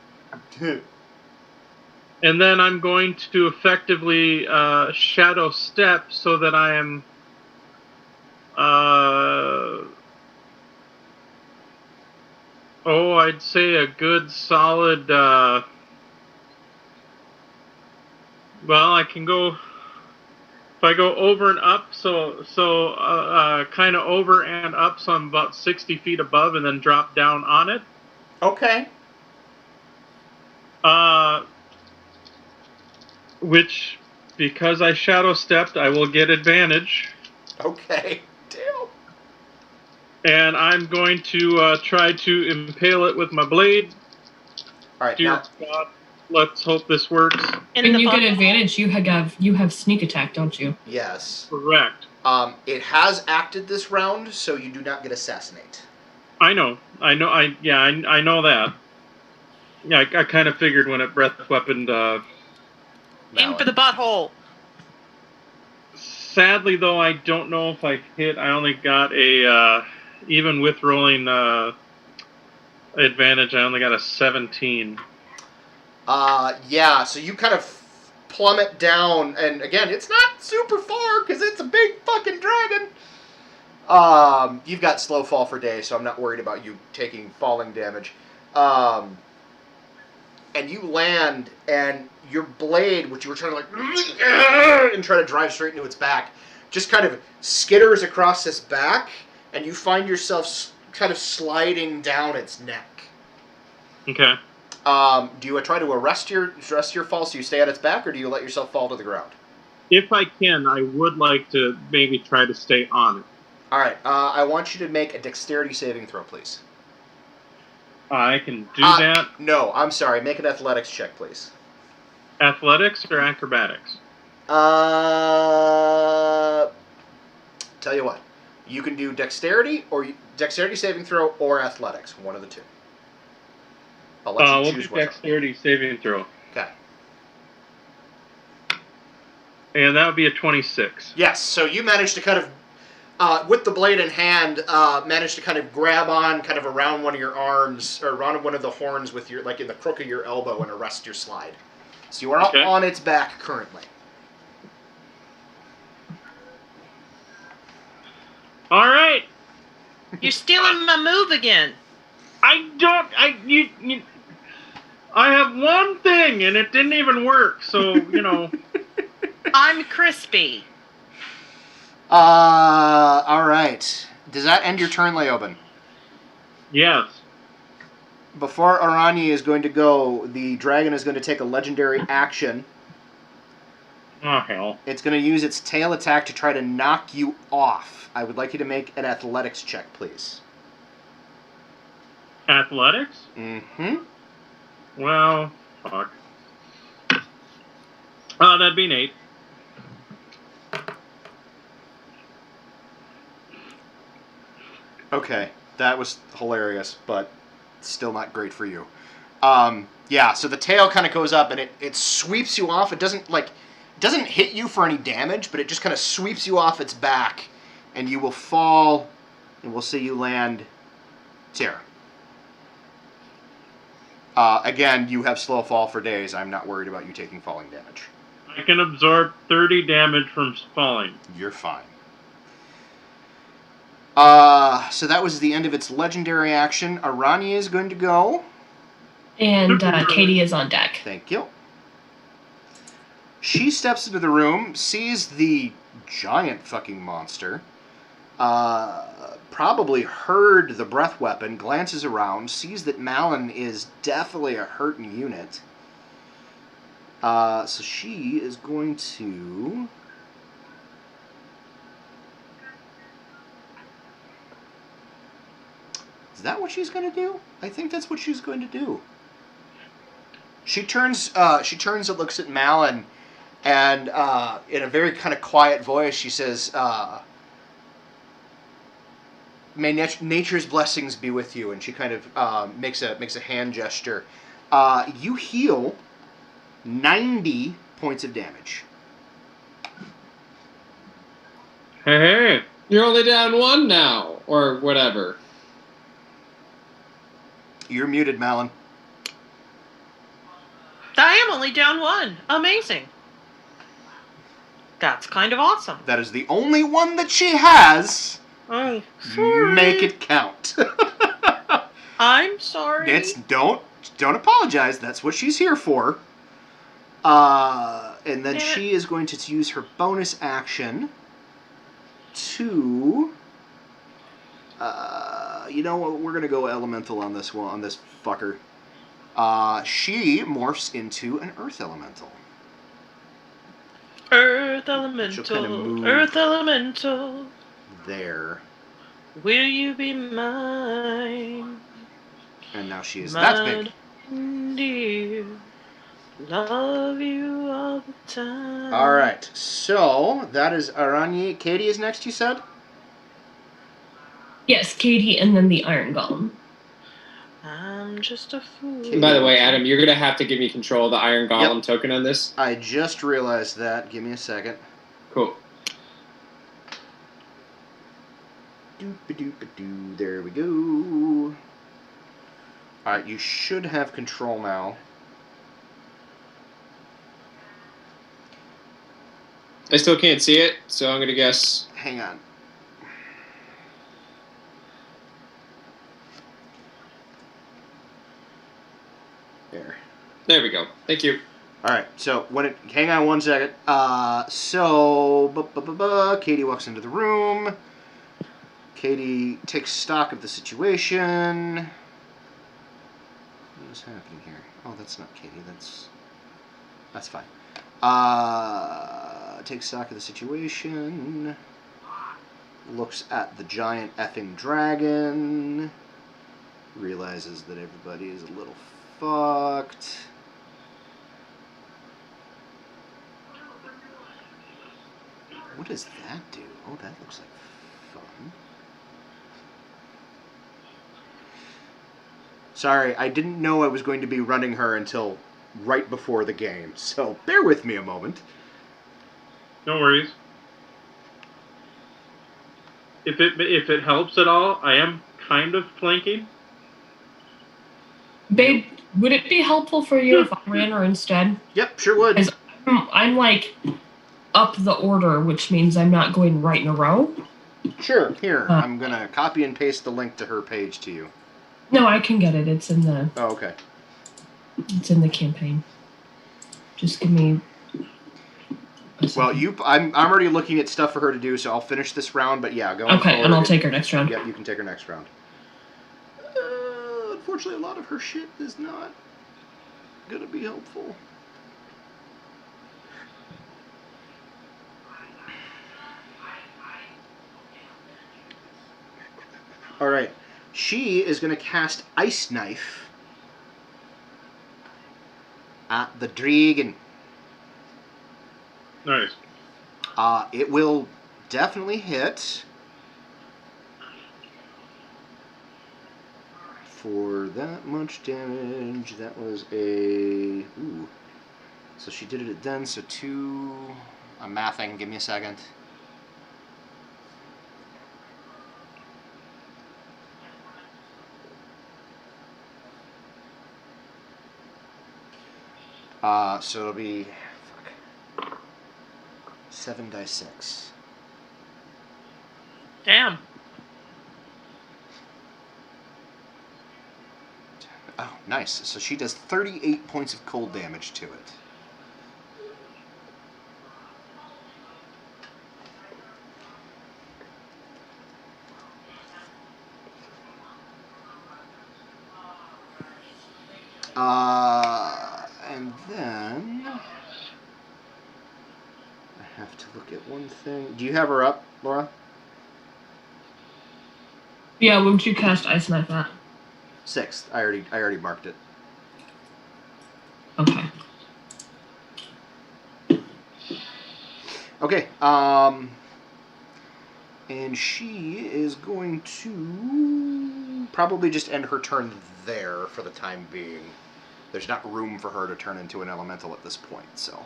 B: And then I'm going to effectively shadow step so that I am I'd say a good solid I can go, if I go over and up, so kind of over and up, so I'm about 60 feet above, and then drop down on it.
A: Okay.
B: Which, because I shadow stepped, I will get advantage.
A: Okay. Damn.
B: And I'm going to try to impale it with my blade.
A: All right.
B: Dear
A: Now,
B: God, let's hope this works.
C: When you get advantage, you have sneak attack, don't you?
A: yes.
B: Correct.
A: It has acted this round, so you do not get assassinate.
B: I know that. Yeah, I kind of figured when it breath weaponed.
F: In for the butthole.
B: Sadly, though, I don't know if I hit. I only got a, even with rolling advantage, I only got a 17.
A: Yeah, so you kind of plummet down, and again, it's not super far because it's a big fucking dragon. You've got slow fall for days, so I'm not worried about you taking falling damage. And you land, and your blade, which you were trying to like and try to drive straight into its back, just kind of skitters across this back, and you find yourself kind of sliding down its neck.
B: Okay.
A: Do you try to arrest your fall so you stay at its back, or do you let yourself fall to the ground?
B: If I can, I would like to maybe try to stay on it.
A: All right. I want you to make a dexterity saving throw, please.
B: I can do that.
A: No, I'm sorry. Make an athletics check, please.
B: Athletics or acrobatics?
A: Tell you what. You can do dexterity saving throw or athletics. One of the two. I'll let you
B: We'll
A: choose
B: do
A: one.
B: dexterity saving throw.
A: Okay.
B: And that would be a 26.
A: Yes. So you managed to kind of, with the blade in hand, managed to kind of grab on kind of around one of your arms, or around one of the horns with your, like in the crook of your elbow, and arrest your slide. So you are on its back currently.
B: All right.
F: You're stealing my move again.
B: I have one thing, and it didn't even work, so, you know.
F: I'm crispy.
A: All right. Does that end your turn, Leoben?
B: Yes.
A: Before Arani is going to go, the dragon is going to take a legendary action.
B: Oh, hell.
A: It's going to use its tail attack to try to knock you off. I would like you to make an athletics check, please.
B: Athletics?
A: Mm-hmm.
B: Well, fuck. That'd be an 8.
A: Okay, that was hilarious, but still not great for you. Yeah, so the tail kind of goes up and it sweeps you off. It doesn't hit you for any damage, but it just kind of sweeps you off its back, and you will fall, and we'll see you land here. Again, you have slow fall for days. I'm not worried about you taking falling damage.
B: I can absorb 30 damage from falling.
A: You're fine. So that was the end of its legendary action. Arani is going to go.
C: And Katie is on deck.
A: Thank you. She steps into the room, sees the giant fucking monster, probably heard the breath weapon, glances around, sees that Malin is definitely a hurting unit. So she is going to... Is that what she's going to do? I think that's what she's going to do. She turns and looks at Malin, and in a very kind of quiet voice, she says, "May nature's blessings be with you." And she kind of makes a hand gesture. You heal 90 points of damage.
B: Hey.
E: You're only down 1 now, or whatever.
A: You're muted, Malin.
F: I am only down 1. Amazing. That's kind of awesome.
A: That is the only one that she has.
F: Oh, sorry.
A: Make it count.
F: I'm sorry.
A: Don't apologize. That's what she's here for. And then she is going to use her bonus action to... you know what? We're going to go elemental on this one, on this fucker. She morphs into an earth elemental.
F: Earth elemental.
A: She'll kind of move
F: Earth elemental.
A: there.
F: Will you be mine?
A: And now she is. That's big.
F: Dear, love you all the time.
A: All right. So that is Arani. Katie is next, you said?
C: Yes, Katie, and then the Iron Golem.
F: I'm just a fool.
E: By the way, Adam, you're going to have to give me control of the Iron Golem token on this.
A: I just realized that. Give me a second.
E: Cool.
A: Doop-a-doop-a-doo. There we go. Alright, you should have control now.
E: I still can't see it, so I'm going to guess.
A: Hang on.
E: There we go. Thank you.
A: Alright, so hang on 1 second. Katie walks into the room. Katie takes stock of the situation. What is happening here? Oh, that's not Katie. That's fine. Takes stock of the situation. Looks at the giant effing dragon. Realizes that everybody is a little fucked. What does that do? Oh, that looks like fun. Sorry, I didn't know I was going to be running her until right before the game, so bear with me a moment.
B: No worries. If it helps at all, I am kind of flanking.
C: Babe, would it be helpful for you if I ran her instead?
A: Yep, sure would.
C: Because I'm like up the order, which means I'm not going right in a row.
A: Sure. Here, I'm going to copy and paste the link to her page to you.
C: No, I can get it. It's in the.
A: Oh, okay.
C: It's in the campaign. Just give me.
A: Well, I'm already looking at stuff for her to do, so I'll finish this round. But yeah, go.
C: Okay, and I'll take her next round.
A: Yep, you can take her next round. Unfortunately, a lot of her shit is not gonna be helpful. All right, she is gonna cast Ice Knife at the dragon.
B: Nice.
A: It will definitely hit for that much damage. That was a... Ooh. So she did it then, so 2... I'm mathing, give me a second. So it'll be... 7 dice 6.
F: Damn.
A: Oh, nice. So she does 38 points of cold damage to it. And then... I have to look at one thing. Do you have her up, Laura?
C: Yeah, wouldn't you cast Ice Knife at?
A: 6th. I already marked it.
C: Okay.
A: Okay. And she is going to probably just end her turn there for the time being. There's not room for her to turn into an elemental at this point, so.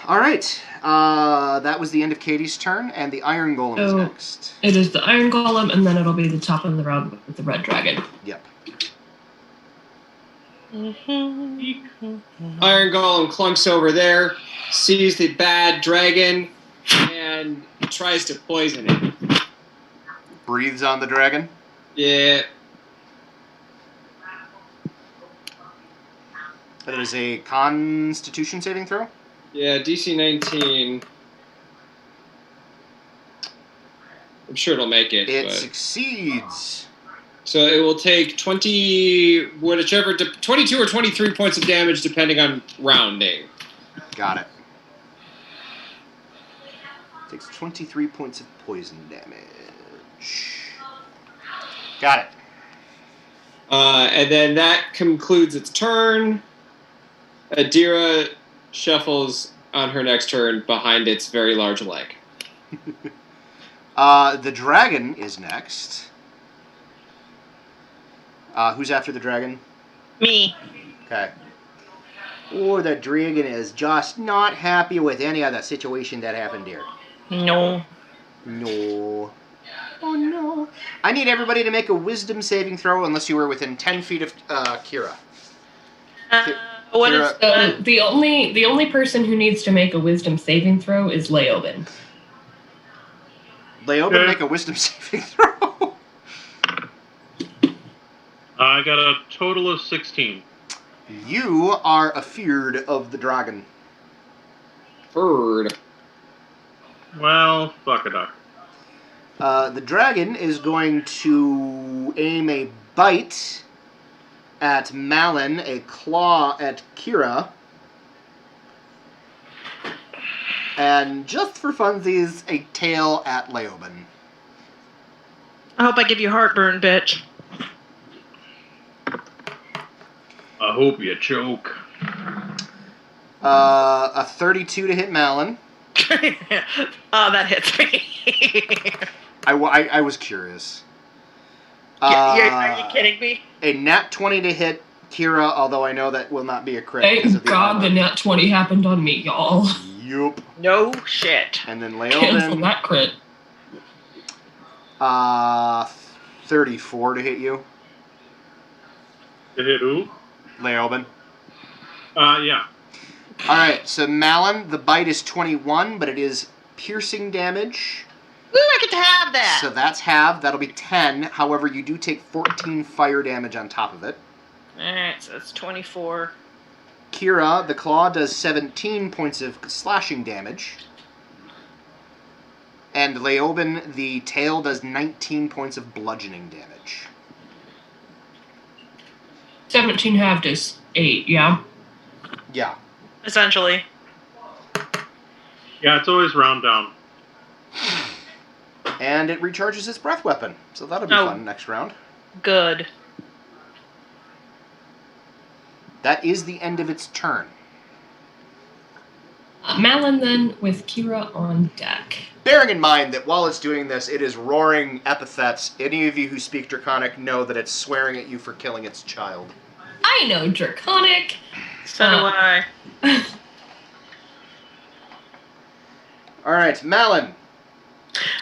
A: All right. That was the end of Katie's turn, and the Iron Golem is next.
C: It is the Iron Golem, and then it'll be the top of the round with the Red Dragon.
A: Yep.
E: Iron Golem clunks over there, sees the bad dragon, and tries to poison it.
A: Breathes on the dragon.
E: Yeah.
A: That is a Constitution saving throw.
E: Yeah, DC 19. I'm sure it'll make it.
A: It
E: but...
A: succeeds.
E: So it will take 22 or 23 points of damage depending on rounding.
A: Got it. Takes 23 points of poison damage. Got it.
E: And then that concludes its turn. Adira shuffles on her next turn behind its very large leg.
A: The dragon is next. Who's after the dragon?
F: Me.
A: Okay. Oh, the dragon is just not happy with any of the situation that happened here.
F: No.
A: No. Oh no. I need everybody to make a wisdom saving throw unless you were within 10 feet of Kira.
F: What is
C: So the only person who needs to make a wisdom saving throw is Leoben.
A: Leoben,
B: Okay.
A: make a wisdom saving throw.
B: I got a total of 16.
A: You are afeared of the dragon.
E: Bird.
B: Well, fuck a duck.
A: The dragon is going to aim a bite at Malin, a claw at Kira, and just for funsies, a tail at Leoben.
F: I hope I give you heartburn, bitch.
B: I hope you choke.
A: A 32 to hit Malin.
F: Oh, that hits me.
A: I was curious.
F: Are you kidding me?
A: A nat 20 to hit Kira, although I know that will not be a crit because
C: Thank
A: of the
C: God
A: armor.
C: the nat 20 happened on me, y'all.
A: Yup.
F: No shit.
A: And then
C: Cancel
A: Leoben,
C: that crit.
A: 34 to hit you.
B: To hit who?
A: Leoben.
B: Yeah.
A: Alright, so Malin, the bite is 21, but it is piercing damage.
F: Ooh, I get to have that.
A: So that's halved. That'll be 10. However, you do take 14 fire damage on top of it.
F: Alright, so that's 24.
A: Kira, the claw, does 17 points of slashing damage. And Leoben, the tail, does 19 points of bludgeoning damage.
C: 17 halved is 8, yeah?
A: Yeah.
F: Essentially.
B: Yeah, it's always round down.
A: And it recharges its breath weapon. So that'll be fun next round.
F: Good.
A: That is the end of its turn.
C: Malin then with Kira on deck.
A: Bearing in mind that while it's doing this, it is roaring epithets. Any of you who speak Draconic know that it's swearing at you for killing its child.
C: I know Draconic.
F: So do I.
A: All right, Malin.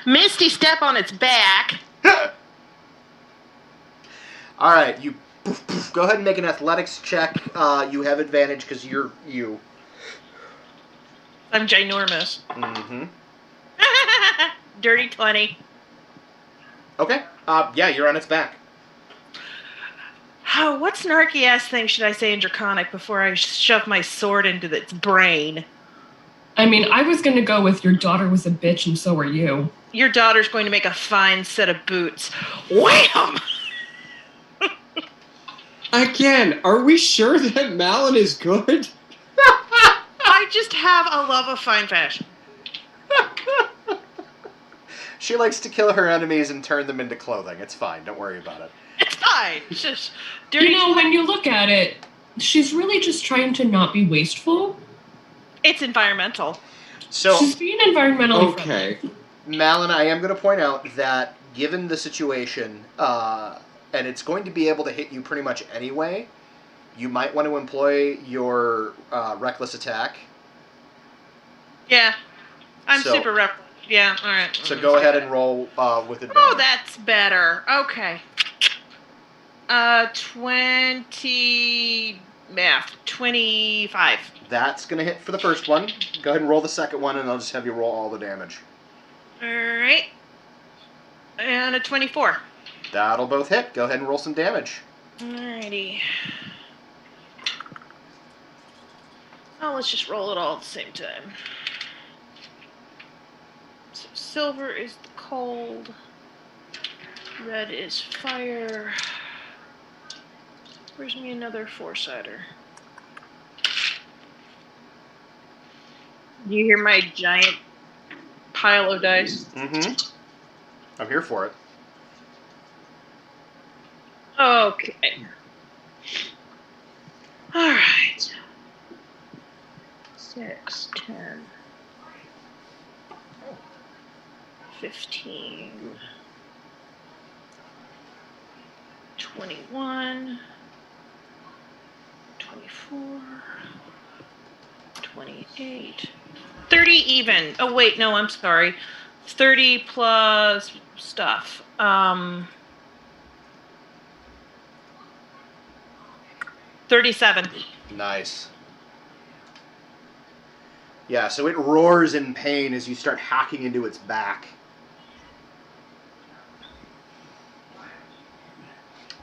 F: Misty step on its back.
A: All right, you go ahead and make an athletics check. You have advantage because you're you.
F: I'm ginormous.
A: Mm-hmm.
F: Dirty 20.
A: Okay. Yeah, you're on its back.
F: Oh, what snarky ass thing should I say in Draconic before I shove my sword into its brain?
C: I mean, I was gonna go with your daughter was a bitch and so are you.
F: Your daughter's going to make a fine set of boots. Wham!
E: Again, are we sure that Malin is good?
F: I just have a love of fine fashion.
A: She likes to kill her enemies and turn them into clothing. It's fine. Don't worry about it.
F: It's fine. It's just dirty.
C: You know, when you look at it, she's really just trying to not be wasteful.
F: It's environmental.
A: So,
C: She's being environmentally
E: Okay.
C: friendly.
A: Malin, I am going to point out that given the situation, and it's going to be able to hit you pretty much anyway, you might want to employ your reckless attack.
F: Yeah. I'm
A: So-
F: super reckless. Yeah, alright.
A: So go ahead and roll with advantage.
F: Oh, that's better. Okay. 20... Math. 25.
A: That's going to hit for the first one. Go ahead and roll the second one, and I'll just have you roll all the damage.
F: Alright. And a 24.
A: That'll both hit. Go ahead and roll some damage.
F: Alrighty. Oh, let's just roll it all at the same time. So silver is the cold. Red is fire. Where's me another four-sider? Do you hear my giant pile of dice?
A: Mm-hmm. I'm here for it.
F: Okay. Alright. 6, 10, 15, 21, 24, 28. 30 even. Oh, wait, no, I'm sorry. 30 plus stuff. 37.
A: Nice. Yeah, so it roars in pain as you start hacking into its back.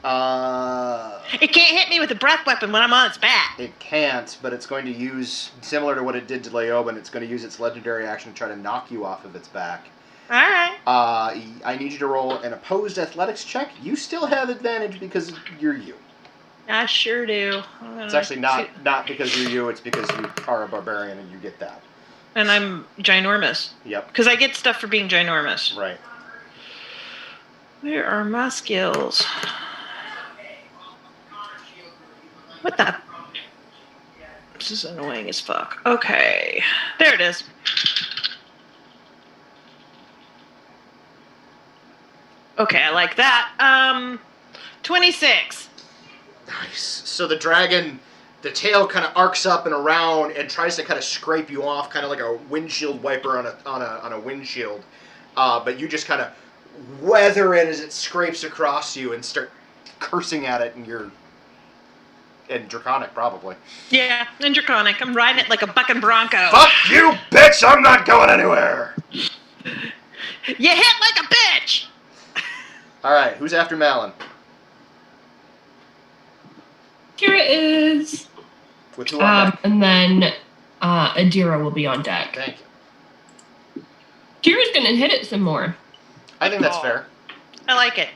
F: It can't hit me with a breath weapon when I'm on its back.
A: It can't, but it's going to use, similar to what it did to Leoben, it's going to use its legendary action to try to knock you off of its back.
F: Alright.
A: I need you to roll an opposed athletics check. You still have advantage because you're you.
F: I sure do.
A: It's actually not because you're you, it's because you are a barbarian and you get that.
F: And I'm ginormous.
A: Yep.
F: Because I get stuff for being ginormous.
A: Right.
F: Where are my skills? What the? This is annoying as fuck. Okay. There it is. Okay, I like that. 26.
A: Nice. So the dragon, the tail kind of arcs up and around and tries to kind of scrape you off, kind of like a windshield wiper on a windshield. But you just kind of weather it as it scrapes across you and start cursing at it, and Draconic probably.
F: Yeah, and Draconic. I'm riding it like a bucking bronco.
A: Fuck you, bitch! I'm not going anywhere.
F: You hit like a bitch.
A: All right, who's after Malin?
C: Kira is.
A: With who on deck?
C: And then Adira will be on deck.
A: Thank you.
C: Kira's gonna hit it some more.
A: I think that's fair.
F: I like it.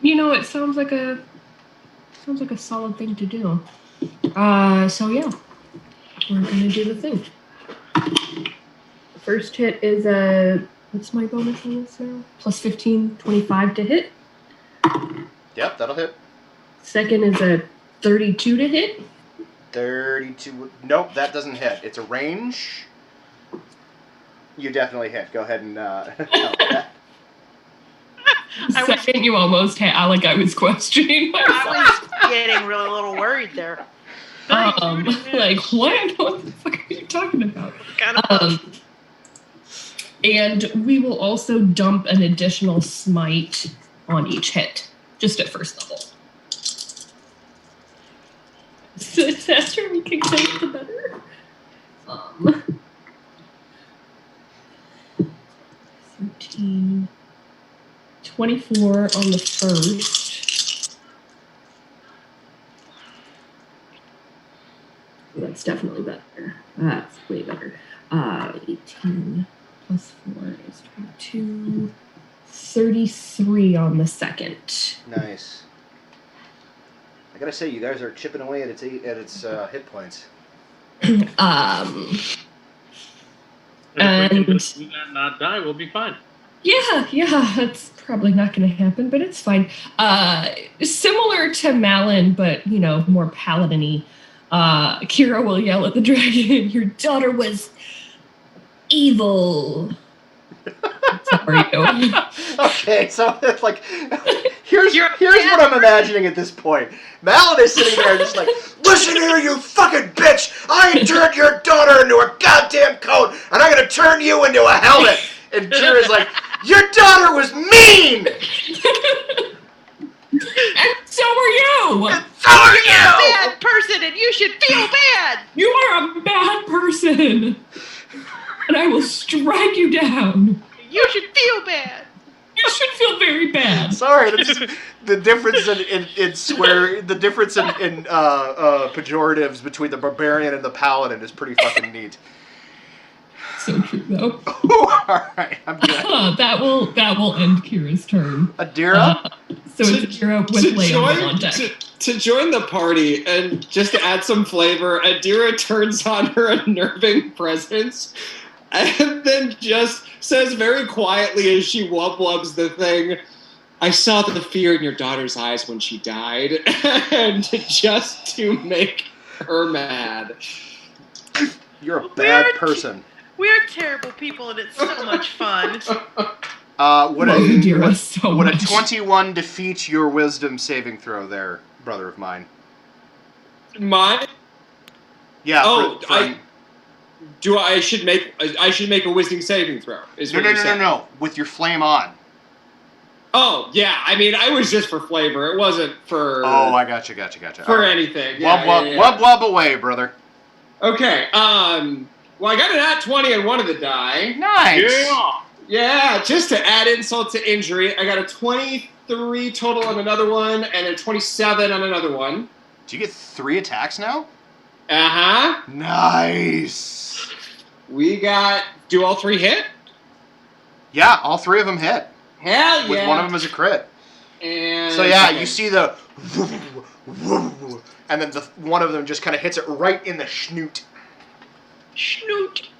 C: You know, it sounds like a solid thing to do. So yeah, we're gonna do the thing. The first hit is what's my bonus on this now? Plus 15, 25 to hit.
A: Yep, that'll hit.
C: Second is a 32 to hit.
A: 32. Nope, that doesn't hit. It's a range. You definitely hit. Go ahead and
C: Second, you almost hit. I was questioning myself.
F: I was getting really a little worried there.
C: Like, what? What the fuck are you talking about?
F: Kind of.
C: And we will also dump an additional smite on each hit, just at first level. So the faster we can get it, the better. 13, 24 on the first. That's definitely better. That's way better. 18 plus 4 is 22. 33 on the second.
A: Nice. I gotta say, you guys are chipping away at its hit points.
B: And if we can
C: And
B: just do that and not die, we'll be fine.
C: yeah, that's probably not going to happen, but it's fine. Similar to Malin, but more paladin-y. Kira will yell at the dragon, "Your daughter was evil." Sorry.
A: Okay, so it's like, here's what I'm imagining at this point. Malin is sitting there just like, listen here, you fucking bitch! I turned your daughter into a goddamn coat, and I'm gonna turn you into a helmet! And Kira's like, your daughter was mean!
C: And so are you!
A: And so are
F: You're
A: you!
F: a bad person and you should feel bad!
C: You are a bad person! And I will strike you down!
F: You should feel bad!
C: You should feel very bad.
A: Sorry, the difference in swear, the difference in pejoratives between the barbarian and the paladin is pretty fucking neat.
C: So true, though.
A: Alright, I'm good.
C: That will end Kira's turn.
A: Adira?
C: So it's Adira with Leon on deck.
E: To join the party and just to add some flavor, Adira turns on her unnerving presence and then just says very quietly as she wub-wubs the thing, "I saw the fear in your daughter's eyes when she died," and just to make her mad.
A: You're a bad person.
F: We are terrible people and it's so much fun.
A: Would
C: Adira so
A: a
C: much.
A: 21 defeat your wisdom saving throw there, brother of mine?
E: Mine?
A: Yeah.
E: Oh, I should make a wisdom saving throw?
A: No. With your flame on.
E: Oh, yeah. I mean, I was just for flavor. It wasn't for...
A: Oh, I gotcha.
E: For anything.
A: Wub away, brother.
E: Okay. Well, I got an nat 20 on one of the die.
A: Nice.
E: Yeah, just to add insult to injury, I got a 23 total on another one and a 27 on another one.
A: Do you get 3 attacks now?
E: Uh-huh.
A: Nice.
E: Do all 3 hit?
A: Yeah, all 3 of them hit.
E: Hell yeah.
A: With one of them as a crit.
E: And
A: so yeah, you see the and then one of them just kind of hits it right in the schnoot.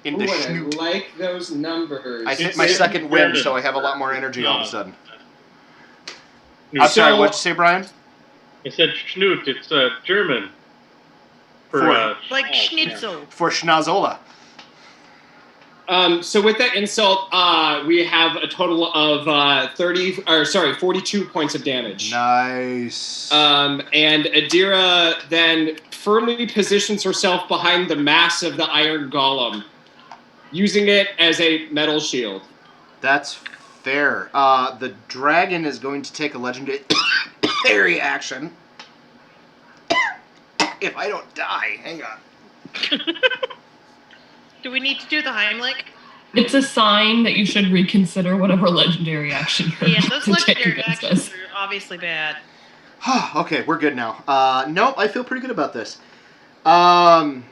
A: In the schnoot.
E: I like those numbers.
A: I hit my second wind, so I have a lot more energy all of a sudden. I'm sorry, what'd you say, Brian?
B: I said Schnut. It's German.
F: Like schnitzel.
A: For Schnazzola.
E: So with that insult, we have a total of 42 points of damage.
A: Nice.
E: And Adira then firmly positions herself behind the mass of the iron golem, using it as a metal shield.
A: That's fair. The dragon is going to take a legendary action. If I don't die, hang on.
F: Do we need to do the Heimlich?
C: It's a sign that you should reconsider whatever legendary action you're
F: Yeah, those
C: to take
F: legendary
C: against
F: actions
C: us.
F: are obviously bad.
A: Okay, we're good now. Nope, I feel pretty good about this. I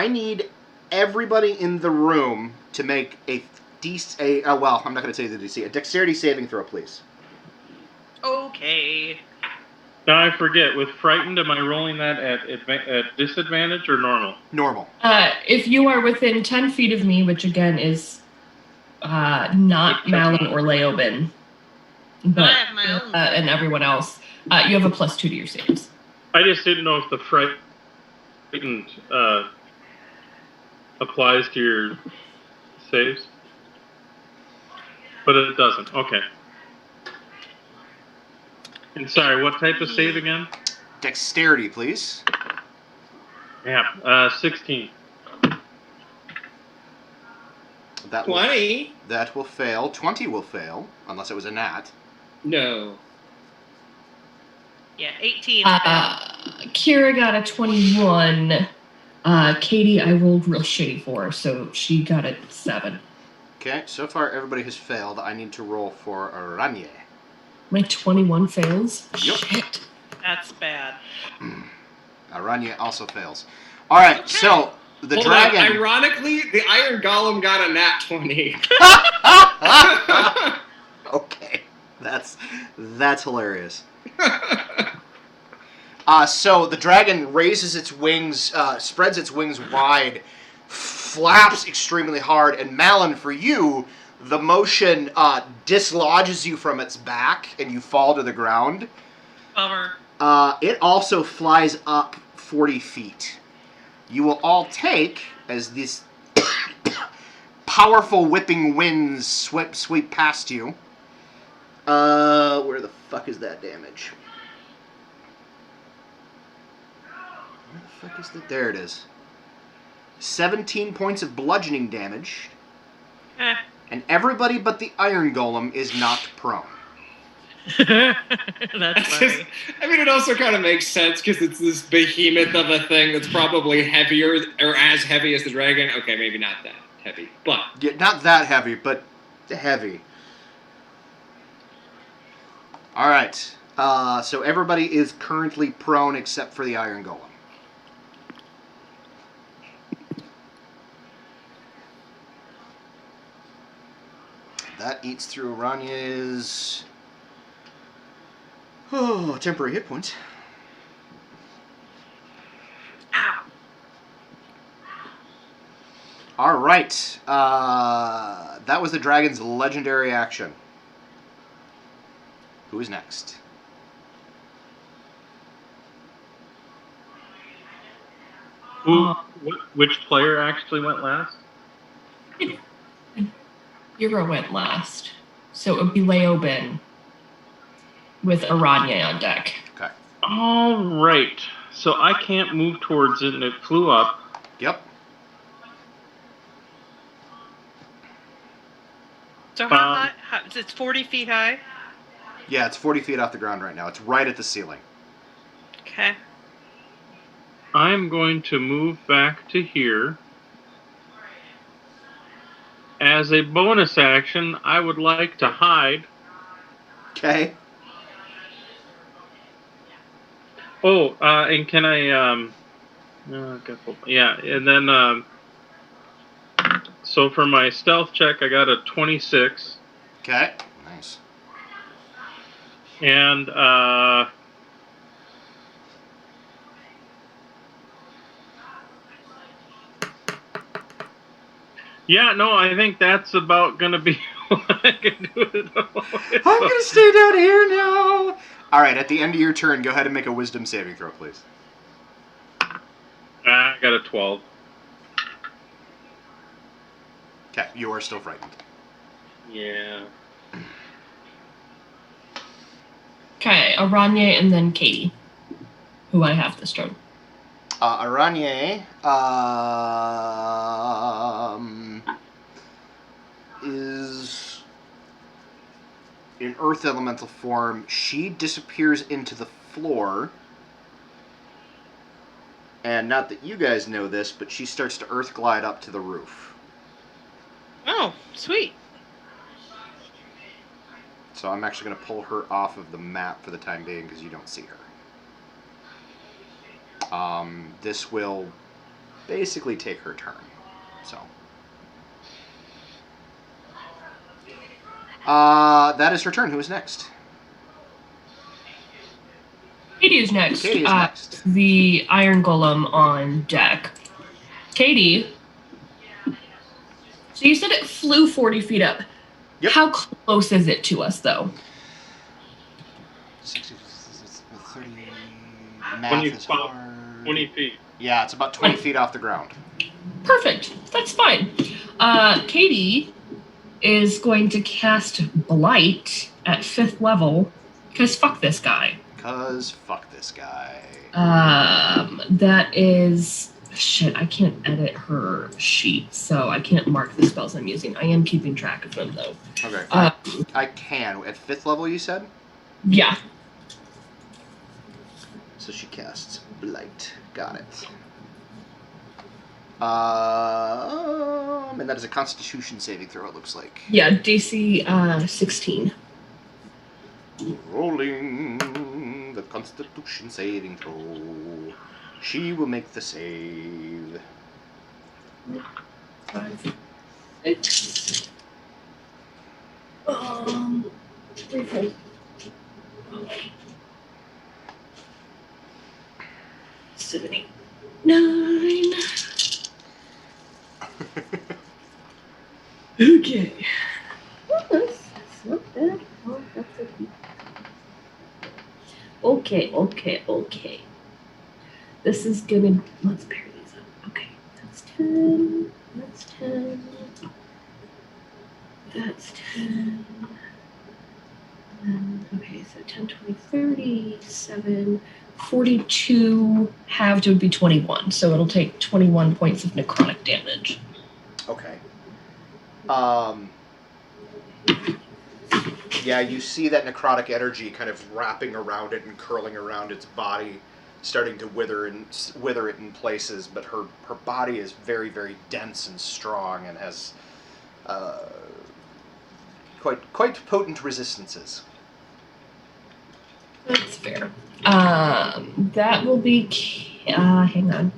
A: need everybody in the room to make a well, I'm not going to tell you the DC. A dexterity saving throw, please.
F: Okay.
B: Now I forget. With frightened, am I rolling that at disadvantage or normal?
A: Normal.
C: If you are within 10 feet of me, which again is not Malin or Leoben, but
F: I have my own.
C: and everyone else, you have a +2 to your saves.
B: I just didn't know if the frightened applies to your saves. But it doesn't. Okay. And sorry, what type of save again?
A: Dexterity, please.
B: Yeah, 16.
A: That
E: 20?
A: That will fail. 20 will fail, unless it was a nat.
E: No.
F: Yeah, 18.
C: Kira got a 21. Katie, I rolled real shitty for her, so she got a 7.
A: Okay, so far everybody has failed. I need to roll for Aranye.
C: My 21 fails?
A: Yep.
C: Shit.
F: That's bad.
A: Aranye also fails. All right, so the
E: Hold
A: dragon.
E: on. Ironically, the iron golem got a nat 20.
A: Okay, that's hilarious. So the dragon raises its wings, spreads its wings wide, flaps extremely hard, and Malin, for you, the motion dislodges you from its back, and you fall to the ground.
F: Bummer.
A: It also flies up 40 feet. You will all take, as these powerful whipping winds sweep past you. Where the fuck is that damage? Where the fuck is that? There it is. 17 points of bludgeoning damage. And everybody but the iron golem is knocked prone.
F: That's funny.
E: I mean, it also kind of makes sense because it's this behemoth of a thing that's probably heavier or as heavy as the dragon. Okay, maybe not that heavy, but
A: Yeah, not that heavy, but heavy. All right. So everybody is currently prone except for the iron golem. That eats through Aranya's temporary hit points.
F: Ow.
A: All right. That was the dragon's legendary action. Who is next?
B: Which player actually went last?
C: Yura went last. So it would be Leoben with Aranye on deck.
A: Okay.
B: All right. So I can't move towards it, and it flew up.
A: Yep.
F: So how high? It's 40 feet high?
A: Yeah, it's 40 feet off the ground right now. It's right at the ceiling.
F: Okay.
B: I'm going to move back to here. As a bonus action, I would like to hide.
A: Okay.
B: Oh, and can I, yeah, and then, so for my stealth check, I got a 26.
A: Okay. Nice.
B: And, yeah, no, I think that's about gonna be what I can do at the moment.
A: I'm gonna stay down here now. All right. At the end of your turn, go ahead and make a wisdom saving throw, please.
B: I got a 12.
A: Okay. You are still frightened.
B: Yeah.
C: Okay, Aranye and then Katie, who I have this turn.
A: Aranye is in earth elemental form. She disappears into the floor. And not that you guys know this, but she starts to earth glide up to the roof.
F: Oh, sweet.
A: So I'm actually going to pull her off of the map for the time being because you don't see her. This will basically take her turn. So. That is her turn. Who is next?
C: Katie is next.
A: Katie is next.
C: The Iron Golem on deck. Katie. So you said it flew 40 feet up.
A: Yep.
C: How close is it to us, though?
A: 60, 30,
B: 20 feet.
A: Yeah, it's about 20 feet off the ground.
C: Perfect. That's fine. Katie is going to cast Blight at 5th level, because fuck this guy. That is... Shit, I can't edit her sheet, so I can't mark the spells I'm using. I am keeping track of them, though.
A: Okay. I can. At 5th level, you said?
C: Yeah.
A: So she casts Blight. Got it. And that is a Constitution saving throw, it looks like.
C: Yeah, DC 16.
A: Rolling the Constitution saving throw. She will make the save.
C: 5, 6. 3, 4. 7, 8, 9. Okay. That's not bad. Oh, that's okay. This is gonna... Let's pair these up. Okay, that's 10. That's 10. That's 10. Okay, so 10, 20, 30, 7, 42 halved would be 21. So it'll take 21 points of necrotic damage.
A: Okay. Yeah, you see that necrotic energy kind of wrapping around it and curling around its body, starting to wither it in places, but her body is very, very dense and strong and has quite potent resistances.
C: That's fair. That will be... hang on.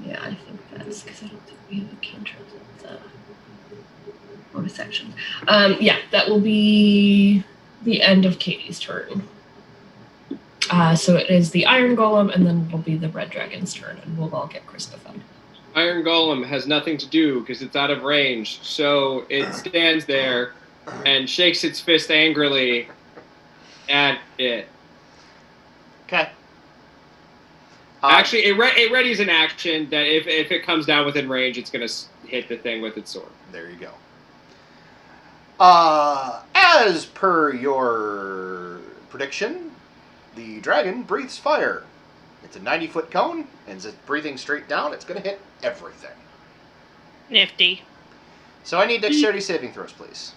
C: Yeah, I think that's because I don't think we have a cantrip at the bonus section. Yeah, that will be the end of Katie's turn. So it is the Iron Golem, and then it'll be the Red Dragon's turn, and we'll all get Christopher.
E: Iron Golem has nothing to do because it's out of range, so it stands there and shakes its fist angrily at it.
A: Okay.
E: Actually, it readies an action that if it comes down within range, it's going to hit the thing with its sword.
A: There you go. As per your prediction, the dragon breathes fire. It's a 90-foot cone, and as it's breathing straight down, it's going to hit everything.
F: Nifty.
A: So I need dexterity saving throws, please.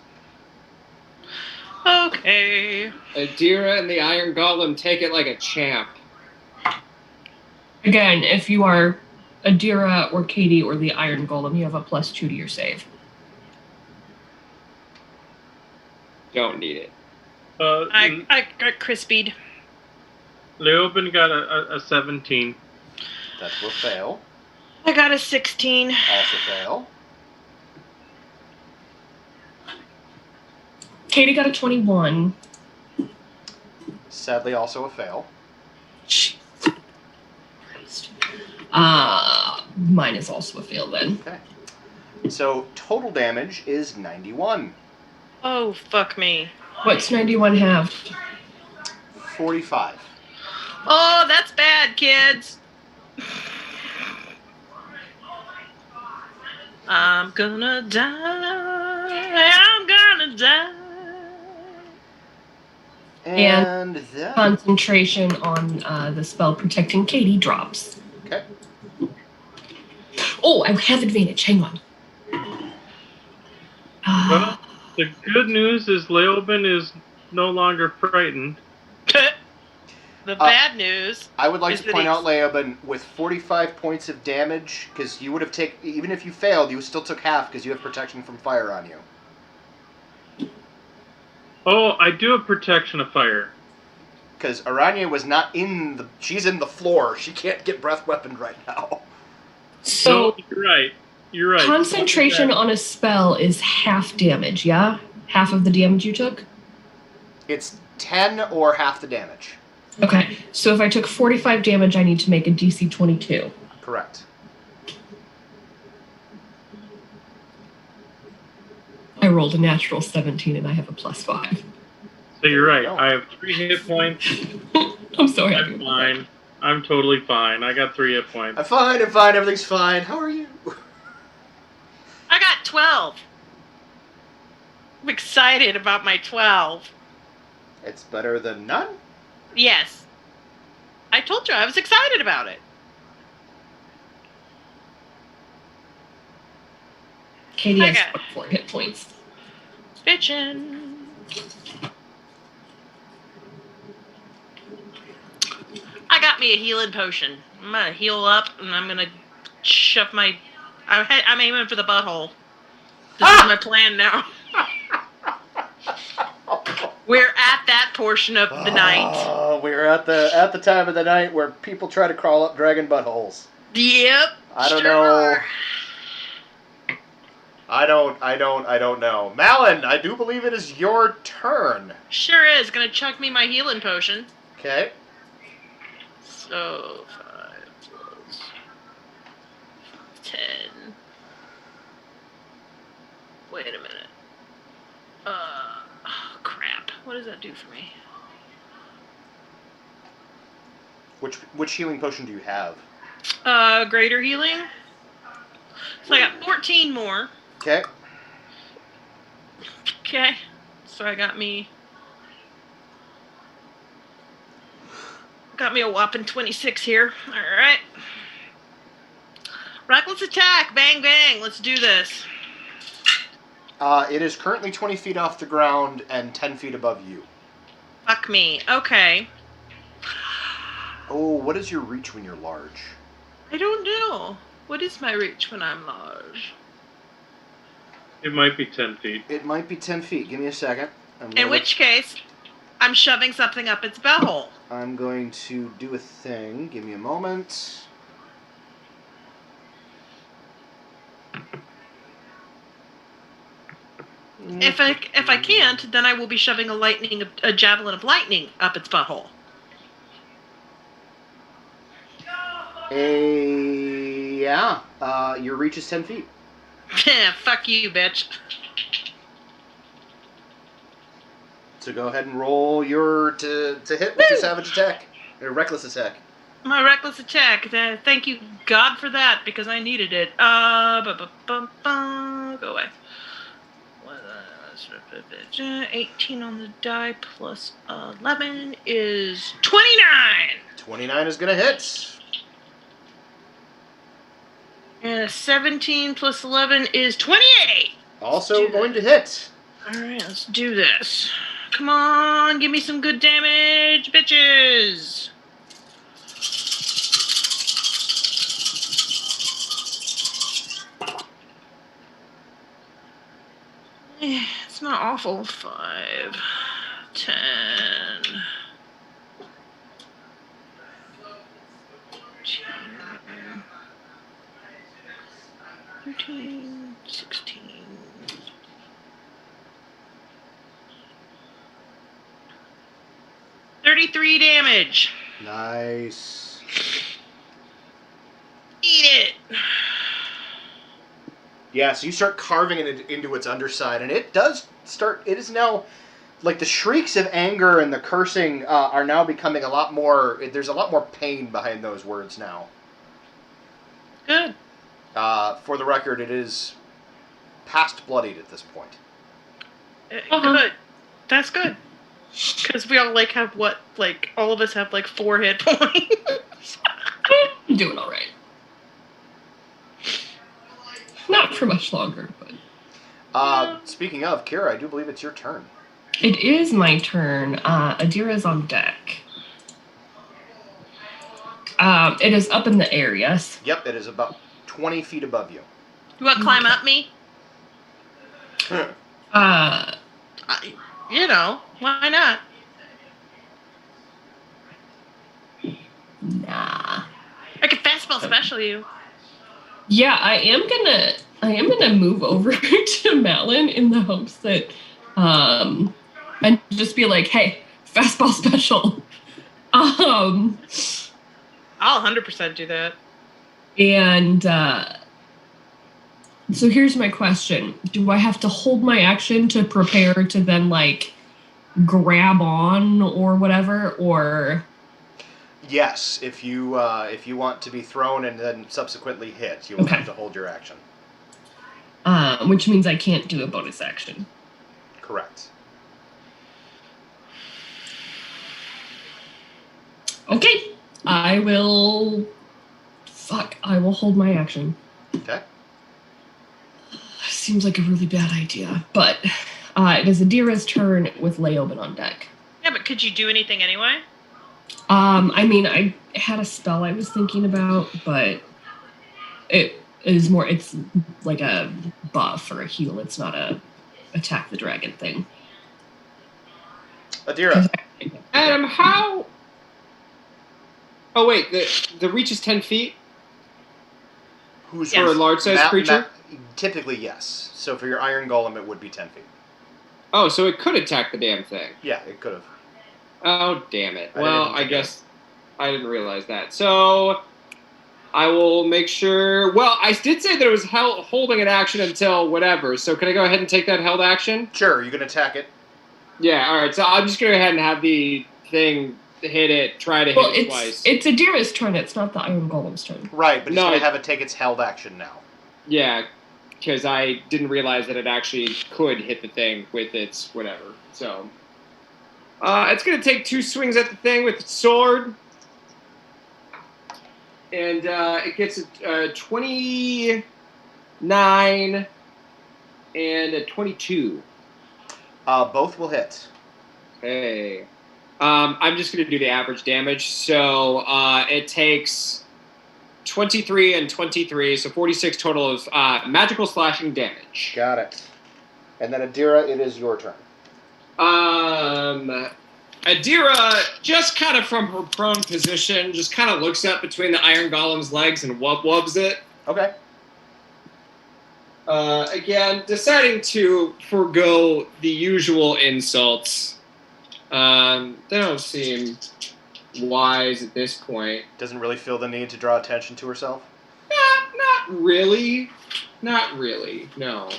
F: Okay.
E: Adira and the Iron Golem take it like a champ.
C: Again, if you are Adira or Katie or the Iron Golem, you have a +2 to your save.
E: Don't need it.
F: I got crispied.
B: Leoben got a 17.
A: That will fail.
F: I got a 16.
A: Also fail.
C: Katie got a 21.
A: Sadly, also a fail.
C: Mine is also a fail then.
A: Okay. So total damage is 91.
F: Oh, fuck me.
C: What's 91 halved?
A: 45.
F: Oh, that's bad, kids. I'm gonna die. I'm gonna die.
A: And that...
C: Concentration on the spell protecting Katie drops.
A: Okay.
C: Oh, I have advantage. Hang on.
B: Well, the good news is Leoben is no longer frightened.
F: The bad news.
A: I would like
F: is
A: to
F: that
A: point
F: he's-
A: out, Leoben, with 45 points of damage, because you would have taken, even if you failed, you still took half because you have protection from fire on you.
B: Oh, I do have protection of fire.
A: Because Aranya was not in the... She's in the floor. She can't get breath weaponed right now.
C: So,
B: No, you're right. You're right.
C: concentration on a spell is half damage, yeah? Half of the damage you took?
A: It's 10 or half the damage.
C: Okay, so if I took 45 damage, I need to make a DC 22.
A: Correct.
C: I rolled a natural 17 and I have a +5.
B: So you're right.
A: No.
B: I have 3 hit points.
C: I'm so happy.
B: I'm fine. I'm totally fine. I got 3 hit points.
A: I'm fine, everything's fine. How are you?
F: I got 12. I'm excited about my 12.
A: It's better than none?
F: Yes. I told you I was excited about it.
C: Katie has
F: Okay.
C: 4 hit points.
F: Bitchin'. I got me a healing potion. I'm gonna heal up and I'm gonna shove my... I'm aiming for the butthole. This is my plan now. We're at that portion of the night.
A: Oh, we're at the time of the night where people try to crawl up dragon buttholes.
F: Yep.
A: I don't
F: sure
A: know.
F: are.
A: I don't know. Malin, I do believe it is your turn.
F: Sure is. Gonna chuck me my healing potion.
A: Okay.
F: So, 5 plus 10. Wait a minute. Oh, crap. What does that do for me?
A: Which healing potion do you have?
F: Greater healing. So I got 14 more.
A: Okay.
F: Okay. So I got me a whopping 26 here. Alright. Reckless attack! Bang bang! Let's do this.
A: It is currently 20 feet off the ground and 10 feet above you.
F: Fuck me. Okay.
A: Oh, what is your reach when you're large?
F: I don't know. What is my reach when I'm large?
B: It might be 10 feet.
A: It might be 10 feet. Give me a second.
F: In which case, I'm shoving something up its butthole.
A: I'm going to do a thing. Give me a moment.
F: If I can't, then I will be shoving a javelin of lightning up its butthole.
A: Yeah. Your reach is 10 feet.
F: Fuck you, bitch.
A: So go ahead and roll your to hit with your savage attack. Or reckless attack.
F: My reckless attack. Thank you, God, for that, because I needed it. Go away. 18 on the die plus 11 is 29.
A: 29 is going to hit.
F: And a 17 plus 11 is 28.
A: Also going to hit.
F: Alright, let's do this. Come on, give me some good damage, bitches. It's not awful. 5, 10, 13, 16. 33 damage.
A: Nice.
F: Eat it.
A: Yeah, so you start carving it into its underside, and it does start. It is now, like, the shrieks of anger and the cursing are now becoming a lot more. There's a lot more pain behind those words now.
F: Good.
A: For the record, it is past bloodied at this point.
F: Good. That's good. Because we all have all of us have 4 hit points.
C: I'm doing all right. Not for much longer, but.
A: Speaking of, Kira, I do believe it's your turn.
C: It is my turn. Adira's on deck. It is up in the air, yes?
A: Yep, it is about 20 feet above you.
F: You want to climb up me? Why not?
C: Nah.
F: I can fastball special you.
C: Yeah, I am gonna move over to Malin in the hopes that and just be like, hey, fastball special.
F: I'll 100% do that.
C: And so here's my question. Do I have to hold my action to prepare to then grab on or whatever, or
A: Yes, if you want to be thrown and then subsequently hit, you will have to hold your action.
C: Which means I can't do a bonus action.
A: Correct.
C: Okay. I will hold my action.
A: Okay.
C: Seems like a really bad idea, but it is Adira's turn with Leoben on deck.
F: Yeah, but could you do anything anyway?
C: I mean, I had a spell I was thinking about, but it's like a buff or a heal. It's not a attack the dragon thing.
A: Adira.
E: Adam, how? Oh wait, the reach is 10 feet
A: Who's
E: for a large-sized creature?
A: Typically, yes. So for your iron golem, it would be 10 feet.
E: Oh, so it could attack the damn thing.
A: Yeah, it could have.
E: Oh, damn it. Well, I guess I didn't realize that. So I will make sure. Well, I did say that it was holding an action until whatever. So can I go ahead and take that held action?
A: Sure, you can attack it.
E: Yeah, all right. So I'm just going to go ahead and have the thing hit it, try to hit it twice.
C: It's Adira's turn. It's not the Iron Golem's turn.
A: Right, but it's going to have it take its held action now.
E: Yeah, because I didn't realize that it actually could hit the thing with its whatever. So it's going to take 2 swings at the thing with its sword. And it gets a 29 and a 22.
A: Both will hit.
E: Okay. I'm just going to do the average damage. So it takes 23 and 23, so 46 total of magical slashing damage.
A: Got it. And then Adira, it is your turn.
E: Adira, just kind of from her prone position, just kind of looks up between the Iron Golem's legs and wubs it.
A: Okay.
E: Again, deciding to forego the usual insults. They don't seem wise at this point.
A: Doesn't really feel the need to draw attention to herself?
E: Not really. Not really, no.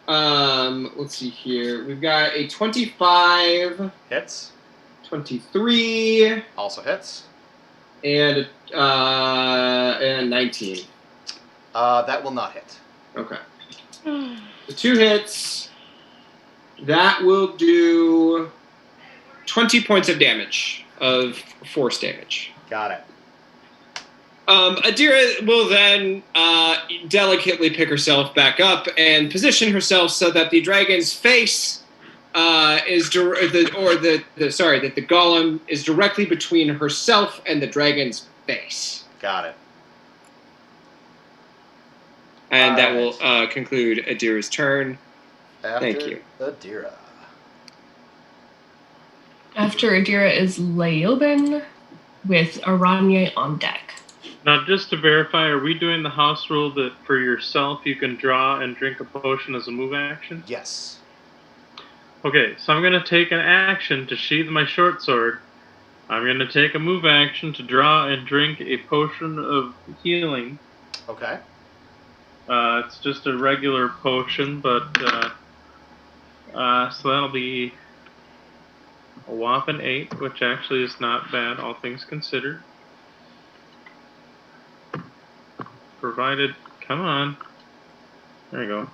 E: Let's see here. We've got a 25.
A: Hits.
E: 23.
A: Also hits.
E: And a 19.
A: That will not hit.
E: Okay. The 2 hits. That will do 20 points of damage, of force damage.
A: Got it.
E: Adira will then delicately pick herself back up and position herself so that the dragon's face that the golem is directly between herself and the dragon's face.
A: Got it.
E: And that will conclude Adira's turn. Thank you.
A: Adira.
C: After Adira is Leoben with Aranye on deck.
B: Now, just to verify, are we doing the house rule that for yourself you can draw and drink a potion as a move action?
A: Yes.
B: Okay, so I'm going to take an action to sheathe my short sword. I'm going to take a move action to draw and drink a potion of healing.
A: Okay.
B: It's just a regular potion, but so that'll be a whopping 8, which actually is not bad, all things considered. Provided, come on. There you go.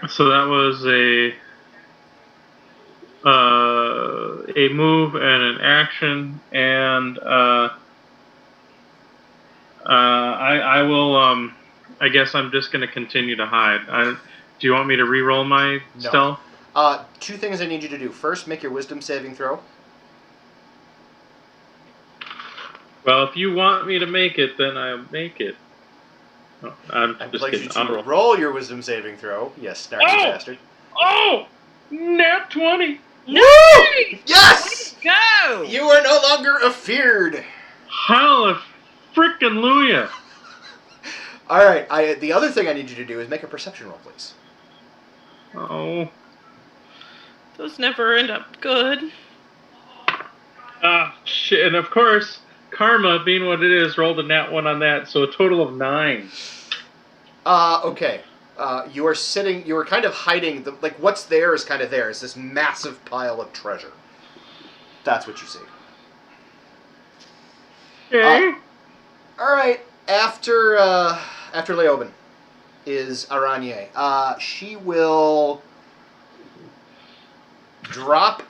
B: So that was a move and an action, and I will. I guess I'm just going to continue to hide. Do you want me to re-roll my stealth?
A: 2 things I need you to do. First, make your wisdom saving throw.
B: Well, if you want me to make it, then I'll make it. Oh,
A: I'd like you to roll your wisdom saving throw. Yes, snarky bastard.
B: Oh! Nat 20!
F: No!
A: Yes!
F: Go!
A: You are no longer afeared.
B: Hallelujah!
A: All right. The other thing I need you to do is make a perception roll, please.
B: Oh.
F: Those never end up good.
B: Shit. And of course, karma, being what it is, rolled a nat 1 on that, so a total of 9.
A: Okay. You are kind of hiding, what's there is kind of there. It's this massive pile of treasure. That's what you see.
B: Okay.
A: All right. After Leoben is Aranye. She will drop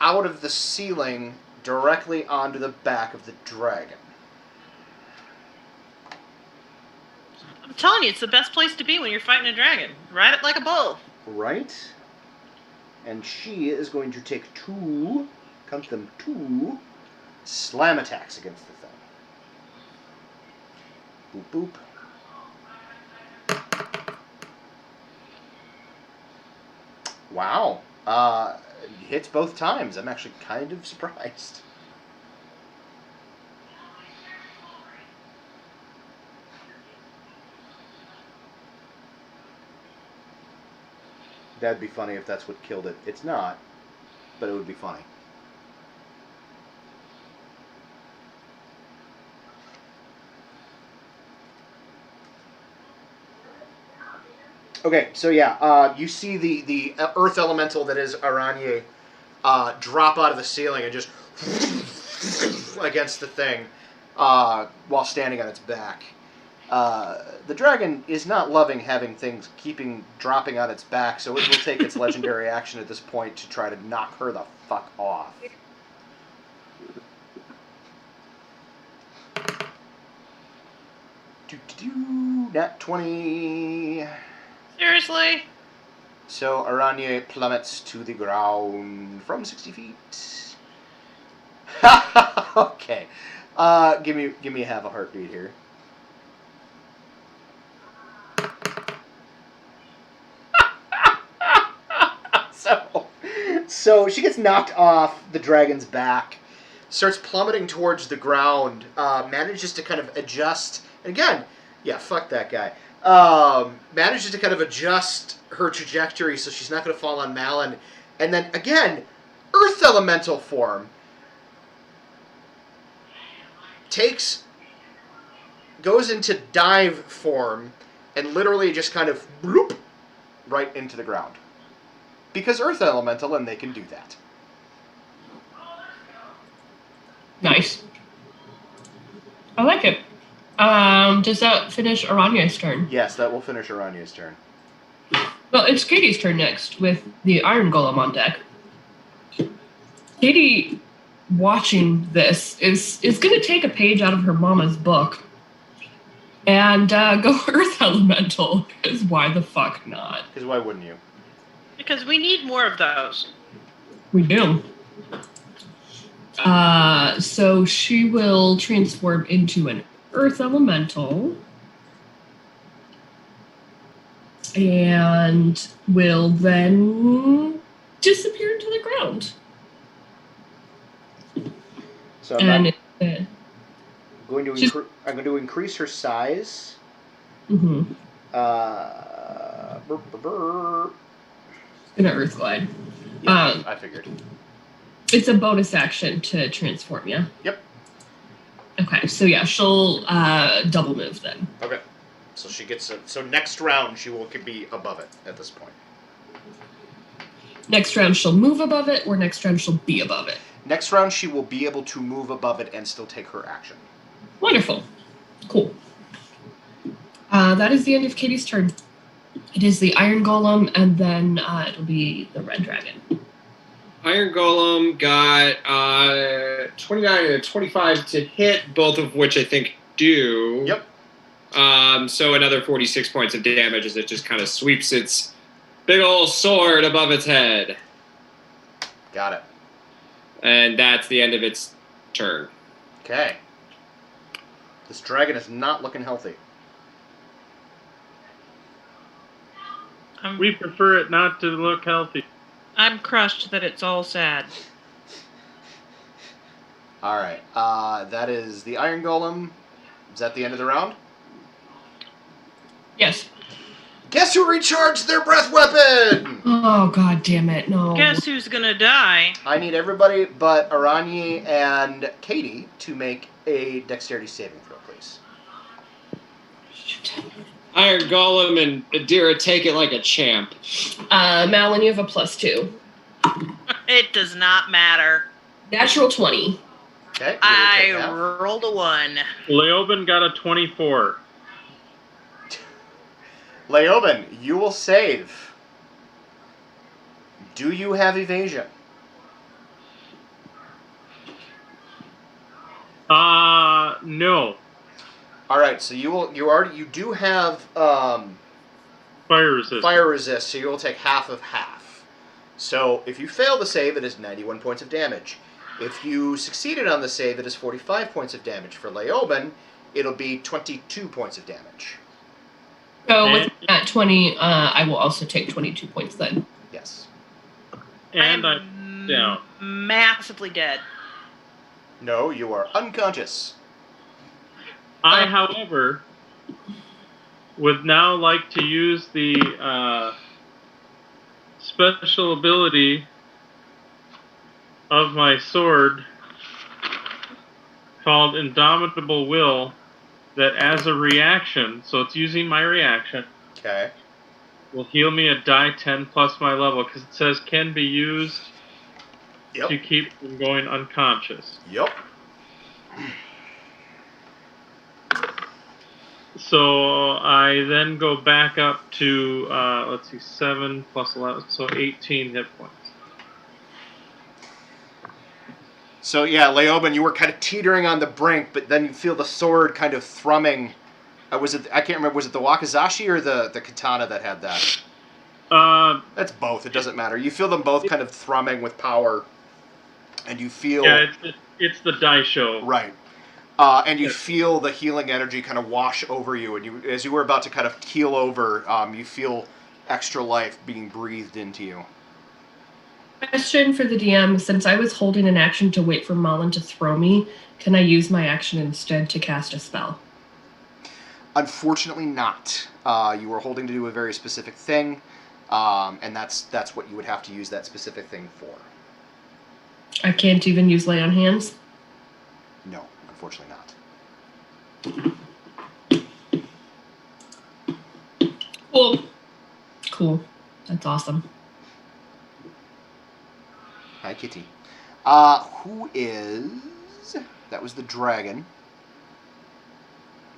A: out of the ceiling directly onto the back of the dragon.
F: I'm telling you, it's the best place to be when you're fighting a dragon. Ride it like a bull.
A: Right. And she is going to take 2 slam attacks against the thing. Boop, boop. Wow. Hits both times. I'm actually kind of surprised. That'd be funny if that's what killed it. It's not, but it would be funny. Okay, so yeah, you see the earth elemental that is Aranye drop out of the ceiling and just against the thing while standing on its back. The dragon is not loving having things dropping on its back, so it will take its legendary action at this point to try to knock her the fuck off. Nat 20.
F: Seriously?
A: So Aranye plummets to the ground from 60 feet. Okay. Give me half a heartbeat here. So she gets knocked off the dragon's back, starts plummeting towards the ground, manages to kind of adjust. And again, yeah, fuck that guy. Manages to kind of adjust her trajectory so she's not going to fall on Malin. And then, again, Earth Elemental form goes into dive form and literally just kind of bloop right into the ground. Because Earth Elemental, and they can do that.
C: Nice. I like it. Does that finish Aranya's turn?
A: Yes, that will finish Aranya's turn.
C: Well, it's Katie's turn next with the Iron Golem on deck. Katie, watching this, is going to take a page out of her mama's book and go Earth Elemental, because why the fuck not?
A: Because why wouldn't you?
F: Because we need more of those.
C: We do. So she will transform into an Earth Elemental and will then disappear into the ground.
A: So
C: And
A: I'm going to increase her size.
C: Mm-hmm. Gonna Earth Glide.
A: Yeah, I figured.
C: It's a bonus action to transform, yeah?
A: Yep.
C: Okay, so yeah, she'll double move then.
A: Okay. So she gets so next round she will be above it at this point.
C: Next round she'll move above it, or next round she'll be above it?
A: Next round she will be able to move above it and still take her action.
C: Wonderful. Cool. That is the end of Katie's turn. It is the Iron Golem, and then it'll be the Red Dragon.
E: Iron Golem got 29 and a 25 to hit, both of which I think do.
A: Yep.
E: So another 46 points of damage as it just kind of sweeps its big old sword above its head.
A: Got it.
E: And that's the end of its turn.
A: Okay. This dragon is not looking healthy.
B: We prefer it not to look healthy.
F: I'm crushed that it's all sad.
A: Alright. That is the Iron Golem. Is that the end of the round?
C: Yes.
A: Guess who recharged their breath weapon?
C: Oh, god damn it, no.
F: Guess who's gonna die?
A: I need everybody but Aranye and Katie to make a dexterity saving throw, please.
E: Iron Golem and Adira take it like a champ.
C: Malin, you have a +2.
F: It does not matter.
C: Natural 20.
A: Okay.
F: I rolled a 1.
B: Leoben got a 24.
A: Leoben, you will save. Do you have evasion?
B: No.
A: All right, so you do have
B: Fire resist.
A: fire resist, so you will take half of half. So if you fail the save, it is 91 points of damage. If you succeeded on the save, it is 45 points of damage. For Leoben, it'll be 22 points of damage.
C: So with that 20, I will also take 22 points then.
A: Yes.
B: And I'm down.
F: Massively dead.
A: No, you are unconscious.
B: I, however, would now like to use the special ability of my sword called Indomitable Will, that as a reaction, so it's using my reaction,
A: Okay.
B: will heal me a die 10 plus my level, because it says can be used to keep from going unconscious.
A: Yep.
B: So I then go back up to, 7 plus 11, so 18 hit points.
A: So yeah, Leoben, you were kind of teetering on the brink, but then you feel the sword kind of thrumming. I can't remember, was it the Wakizashi or the katana that had that? That's both, it doesn't matter. You feel them both kind of thrumming with power, and you feel...
B: Yeah, it's the Daisho.
A: Right. And you feel the healing energy kind of wash over you, and as you were about to kind of keel over, you feel extra life being breathed into you.
C: Question for the DM, since I was holding an action to wait for Malin to throw me, can I use my action instead to cast a spell?
A: Unfortunately not. You were holding to do a very specific thing, and that's what you would have to use that specific thing for.
C: I can't even use lay on hands?
A: No, unfortunately not.
C: Cool. That's awesome.
A: Hi, Kitty. Who is... That was the dragon.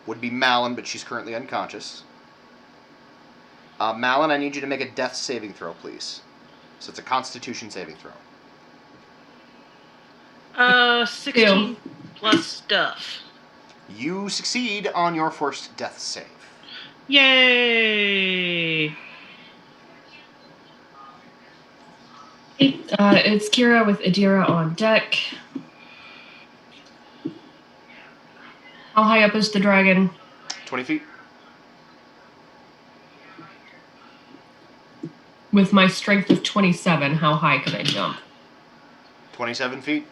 A: would be Malin, but she's currently unconscious. Malin, I need you to make a death saving throw, please. So it's a Constitution saving throw.
F: 16 plus stuff.
A: You succeed on your first death save.
F: Yay!
C: It's Kira with Adira on deck. How high up is the dragon?
A: 20 feet.
C: With my strength of 27, how high can I jump?
A: 27 feet.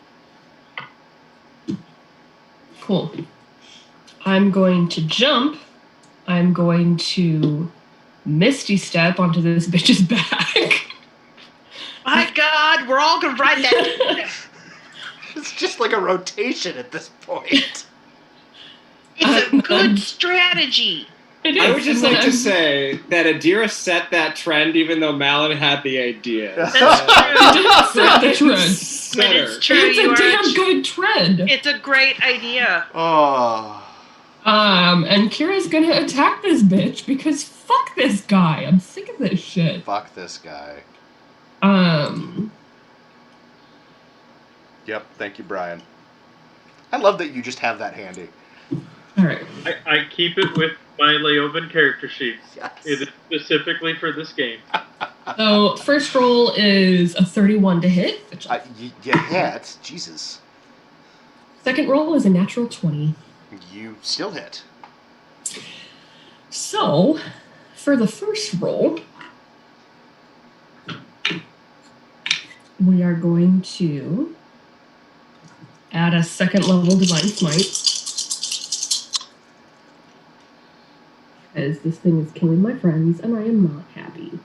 C: Cool. I'm going to jump. I'm going to Misty Step onto this bitch's back.
F: My God, we're all gonna ride that.
A: It's just like a rotation at this point.
F: It's a good strategy.
C: It is.
E: I would just
C: and
E: like
C: then
E: to say that Adira set that trend even though Malin had the idea.
F: That's
C: I
F: true.
C: did set the trend.
F: But it's true.
C: It's
F: you
C: a
F: are
C: damn good trend.
F: It's a great idea.
A: Oh.
C: And Kira's gonna attack this bitch because fuck this guy. I'm sick of this shit.
A: Fuck this guy. Yep, thank you, Brian. I love that you just have that handy.
C: Alright.
B: I keep it with my Leoben character sheet.
A: Yes.
B: It is specifically for this game.
C: So, first roll is a 31 to hit. Which
A: You hit. Jesus.
C: second roll is a natural 20.
A: You still hit.
C: So, for the first roll, we are going to add a second level Divine Smite. Because this thing is killing my friends, and I am not happy.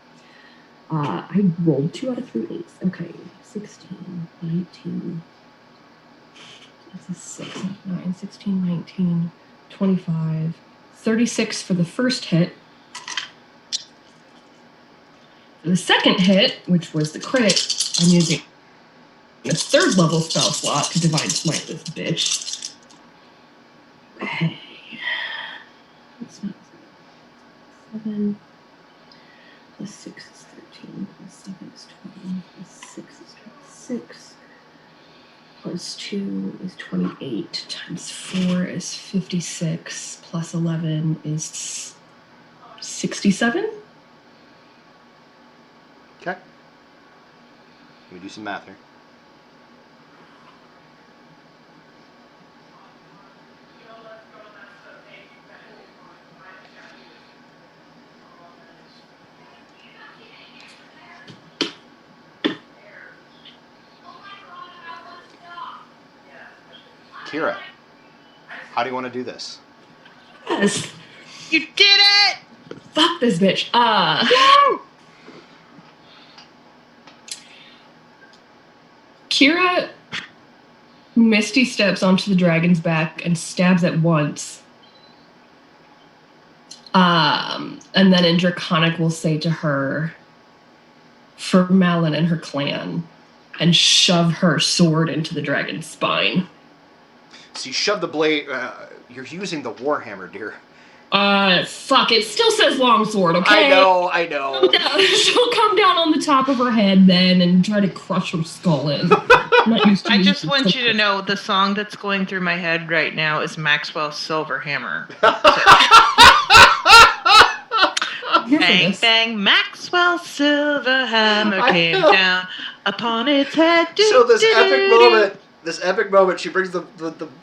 C: I rolled 2 out of 3 8s. Okay, 16, 19. That's a 6, 9, 16, 19, 25, 36 for the first hit. For the second hit, which was the crit, I'm using a third level spell slot to Divine Smite this bitch. Okay. That's not 7 plus 6 is 13, plus 7 is 20, plus 6 is 26, plus 2 is 28, times 4 is 56, plus 11 is 67?
A: Okay. Let me do some math here. Kira, how do you want to do this?
C: Yes!
F: You did it!
C: Fuck this bitch. Kira Misty steps onto the dragon's back and stabs it once. And then in Draconic will say to her, for Malin and her clan, and shove her sword into the dragon's spine.
A: So you shove the blade. You're using the warhammer, dear.
C: Fuck, it still says longsword, okay?
A: I know.
C: She'll come down on the top of her head then and try to crush her skull in. I'm not used to
F: I
C: using
F: just want you to
C: stuff.
F: know the song that's going through my head right now is Maxwell's Silver Hammer.
C: Here for
F: Bang,
C: this.
F: bang, Maxwell's silver hammer came down upon its head.
A: So this epic moment, she brings the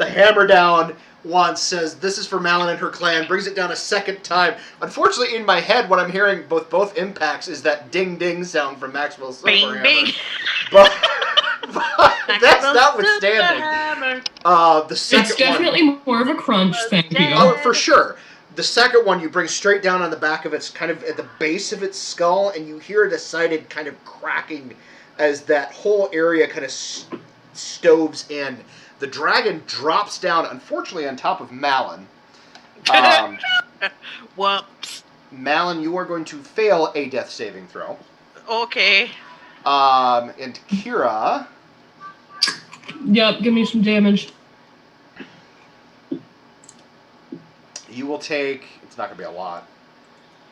A: hammer down once, says, "This is for Malin and her clan," brings it down a second time. Unfortunately, in my head, what I'm hearing both impacts is that ding-ding sound from Maxwell's Silver
F: Bing,
A: Hammer.
F: bing.
A: But that's notwithstanding. The second
C: It's definitely more of a crunch, thank you.
A: Oh, for sure. The second one you bring straight down on the back of its, kind of at the base of its skull, and you hear a decided kind of cracking as that whole area kind of stoves in. The dragon drops down, unfortunately, on top of Malin.
F: Whoops.
A: Malin, you are going to fail a death saving throw.
F: Okay.
A: And Kira,
C: Yep, give me some damage.
A: you you will take, it's not going to be a lot,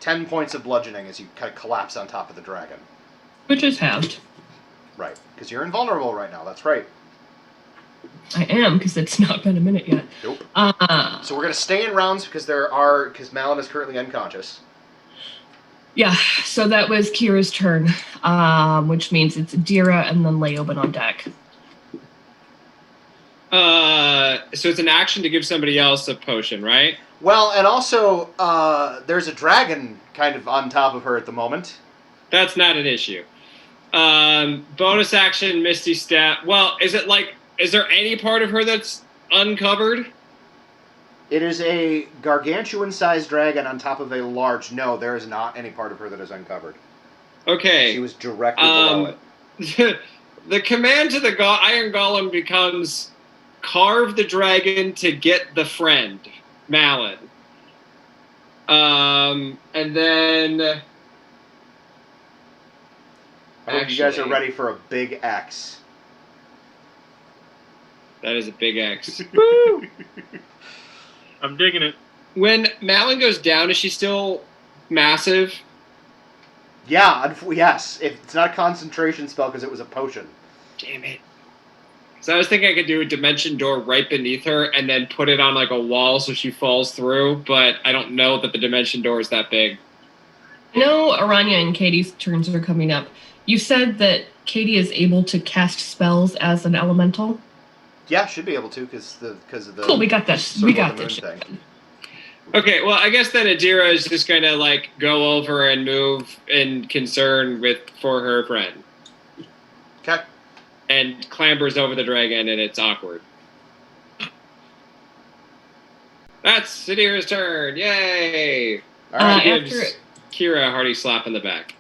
A: 10 points of bludgeoning as you kind of collapse on top of the dragon.
C: Which is halved.
A: Right, because you're invulnerable right now, that's right.
C: I am, because it's not been a minute yet.
A: Nope. So we're going to stay in rounds because Malin is currently unconscious.
C: Yeah, so that was Kira's turn, which means it's Adira and then Leoben on deck.
E: So it's an action to give somebody else a potion, right?
A: Well, and also, there's a dragon kind of on top of her at the moment.
E: That's not an issue. Bonus action, Misty Step. Well, is there any part of her that's uncovered?
A: It is a gargantuan-sized dragon on top of a large... No, there is not any part of her that is uncovered.
E: Okay.
A: She was directly below it.
E: The command to the Iron Golem becomes carve the dragon to get the friend, Malin. And then...
A: I hope you guys are ready for a big X.
E: That is a big X. Woo!
B: I'm digging it.
E: When Malin goes down, is she still massive?
A: Yeah, yes. It's not a concentration spell because it was a potion.
E: Damn it. So I was thinking I could do a dimension door right beneath her and then put it on like a wall so she falls through, but I don't know that the dimension door is that big.
C: I know Aranya and Katie's turns are coming up. You said that Katie is able to cast spells as an elemental?
A: Yeah, should be able to because of the...
C: Cool, we got this. We got this.
E: Okay, well, I guess then Adira is just going to, like, go over and move in concern for her friend.
A: Okay.
E: And clambers over the dragon, and it's awkward. That's Adira's turn. Yay!
A: All right.
E: Gives Kira a hearty slap in the back.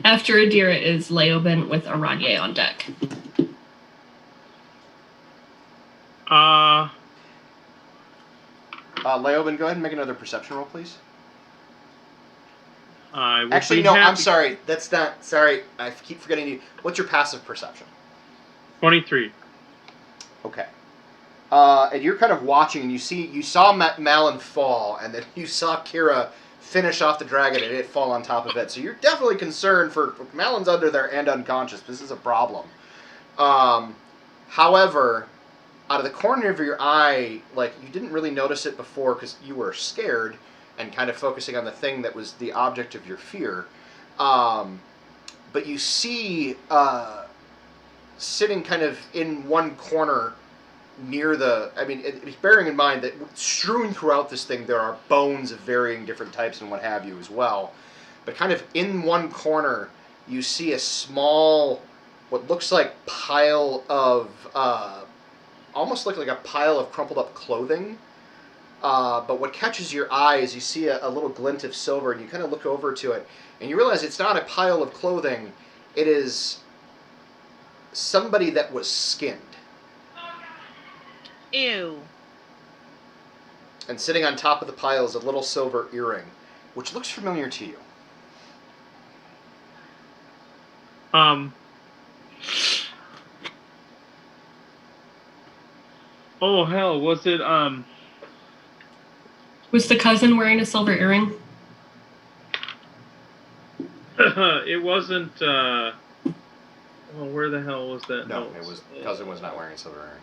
C: After Adira is Leoben with Aranya on deck.
A: Leoben, go ahead and make another perception roll, please.
B: Actually,
A: no, I'm sorry. That's not... Sorry, I keep forgetting you. What's your passive perception?
B: 23.
A: Okay. And you're kind of watching, and you saw Malin fall, and then you saw Kira finish off the dragon and it fall on top of it. So you're definitely concerned for Malin's under there and unconscious. This is a problem. However, out of the corner of your eye, like, you didn't really notice it before because you were scared and kind of focusing on the thing that was the object of your fear. But you see sitting kind of in one corner near the... I mean, bearing in mind that strewn throughout this thing there are bones of varying different types and what have you as well. But kind of in one corner you see a small, what looks like pile of... almost like a pile of crumpled up clothing. But what catches your eye is you see a little glint of silver, and you kind of look over to it, and you realize it's not a pile of clothing. It is somebody that was skinned.
F: Ew.
A: And sitting on top of the pile is a little silver earring, which looks familiar to you.
B: Oh, hell, was it,
C: Was the cousin wearing a silver earring?
B: it wasn't, well, where the hell was that?
A: No, it was... Cousin was not wearing a silver earring.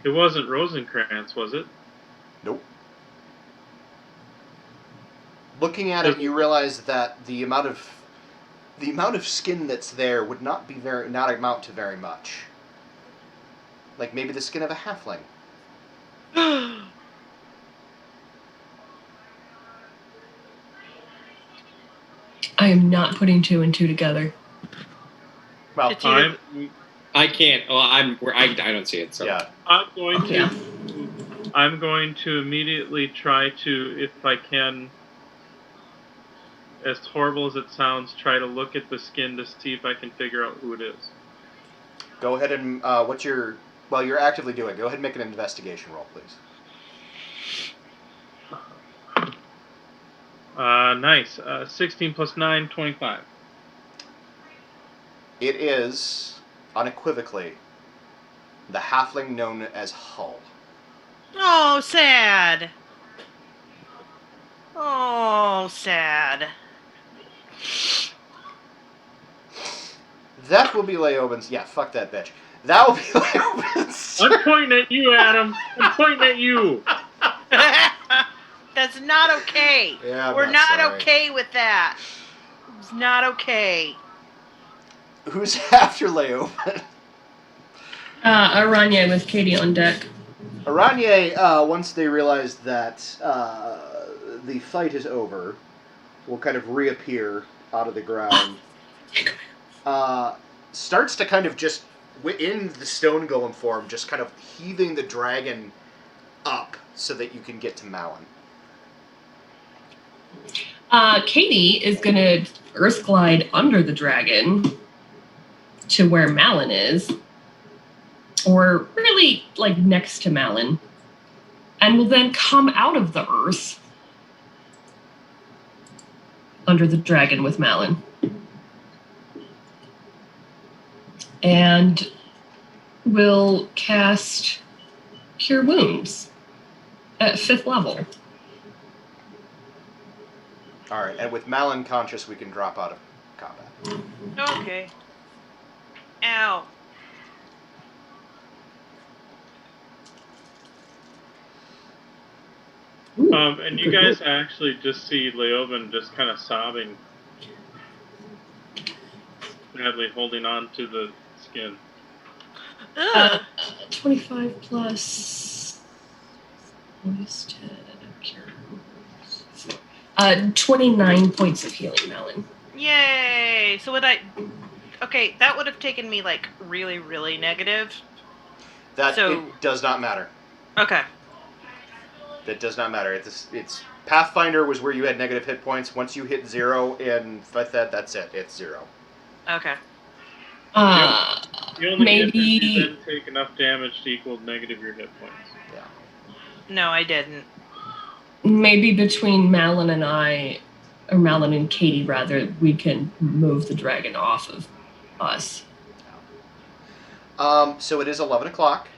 B: It wasn't Rosencrantz, was it?
A: Nope. Looking at it, you realize that the amount of skin that's there would not amount to very much. Like maybe the skin of a halfling.
C: I am not putting two and two together.
A: Well,
E: I can't. Well, I don't see it. So
A: yeah.
B: I'm going to immediately try to, if I can, as horrible as it sounds, try to look at the skin to see if I can figure out who it is.
A: Go ahead and you're actively doing. Go ahead and make an investigation roll, please.
B: Nice. 16 plus 9, 25.
A: It is, unequivocally, the halfling known as Hull.
F: Oh, sad. Oh, sad.
A: That will be Leoben's... Yeah, fuck that bitch. That will be Leoben's...
B: I'm pointing at you, Adam. I'm pointing at you.
F: That's not okay.
A: Yeah, I'm
F: We're not
A: sorry.
F: okay with that. It's not okay.
A: Who's after Leoben?
C: Aranya with Katie on deck.
A: Aranye, once they realize that the fight is over, will kind of reappear out of the ground. Starts to kind of just, in the stone golem form, just kind of heaving the dragon up so that you can get to Malin.
C: Katie is going to earth glide under the dragon to where Malin is, or really like next to Malin, and will then come out of the earth under the dragon with Malin. And will cast Cure Wounds at 5th level.
A: Alright, and with Malin conscious, we can drop out of combat.
F: Okay. Ow.
C: Ooh,
B: And you
C: good
B: guys
C: move.
B: actually just see Leoben just kind of sobbing, sadly holding on to the skin.
F: Ugh.
C: 25 plus minus 10. Cure Wounds. 29 points of healing, Malin.
F: Yay! So would I... Okay, that would have taken me, like, really, really negative.
A: That
F: So-
A: it does not matter.
F: Okay.
A: That does not matter. It's Pathfinder was where you had negative hit points. Once you hit 0 in 5th Ed, that's it. It's 0.
F: Okay.
B: You only
C: Maybe-
B: you then take enough damage to equal negative your hit points.
A: Yeah.
F: No, I didn't.
C: Maybe between Malin and I, or Malin and Katie rather, we can move the dragon off of us.
A: So it is 11 o'clock.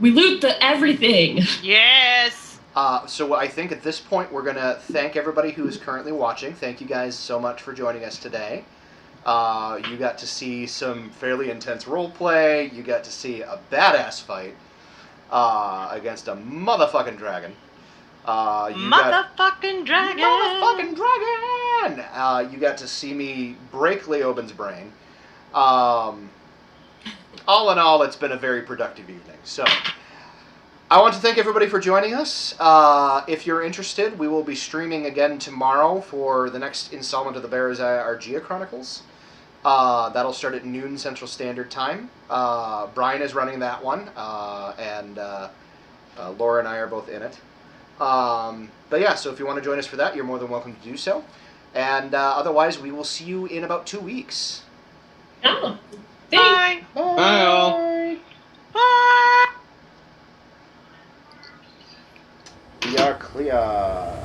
C: We loot the everything.
F: Yes!
A: So I think at this point we're going to thank everybody who is currently watching. Thank you guys so much for joining us today. You got to see some fairly intense role play. You got to see a badass fight against a motherfucking dragon.
F: Motherfucking dragon!
A: Motherfucking dragon! You got to see me break Leoben's brain. All in all, it's been a very productive evening. So, I want to thank everybody for joining us. If you're interested, we will be streaming again tomorrow for the next installment of the Bearazai Argia Chronicles. That'll start at noon Central Standard Time. Brian is running that one, and Laura and I are both in it. But yeah, so if you want to join us for that, you're more than welcome to do so. And otherwise, we will see you in about 2 weeks.
C: Oh, thanks.
F: Bye!
E: Bye, all.
F: Bye!
A: We are clear.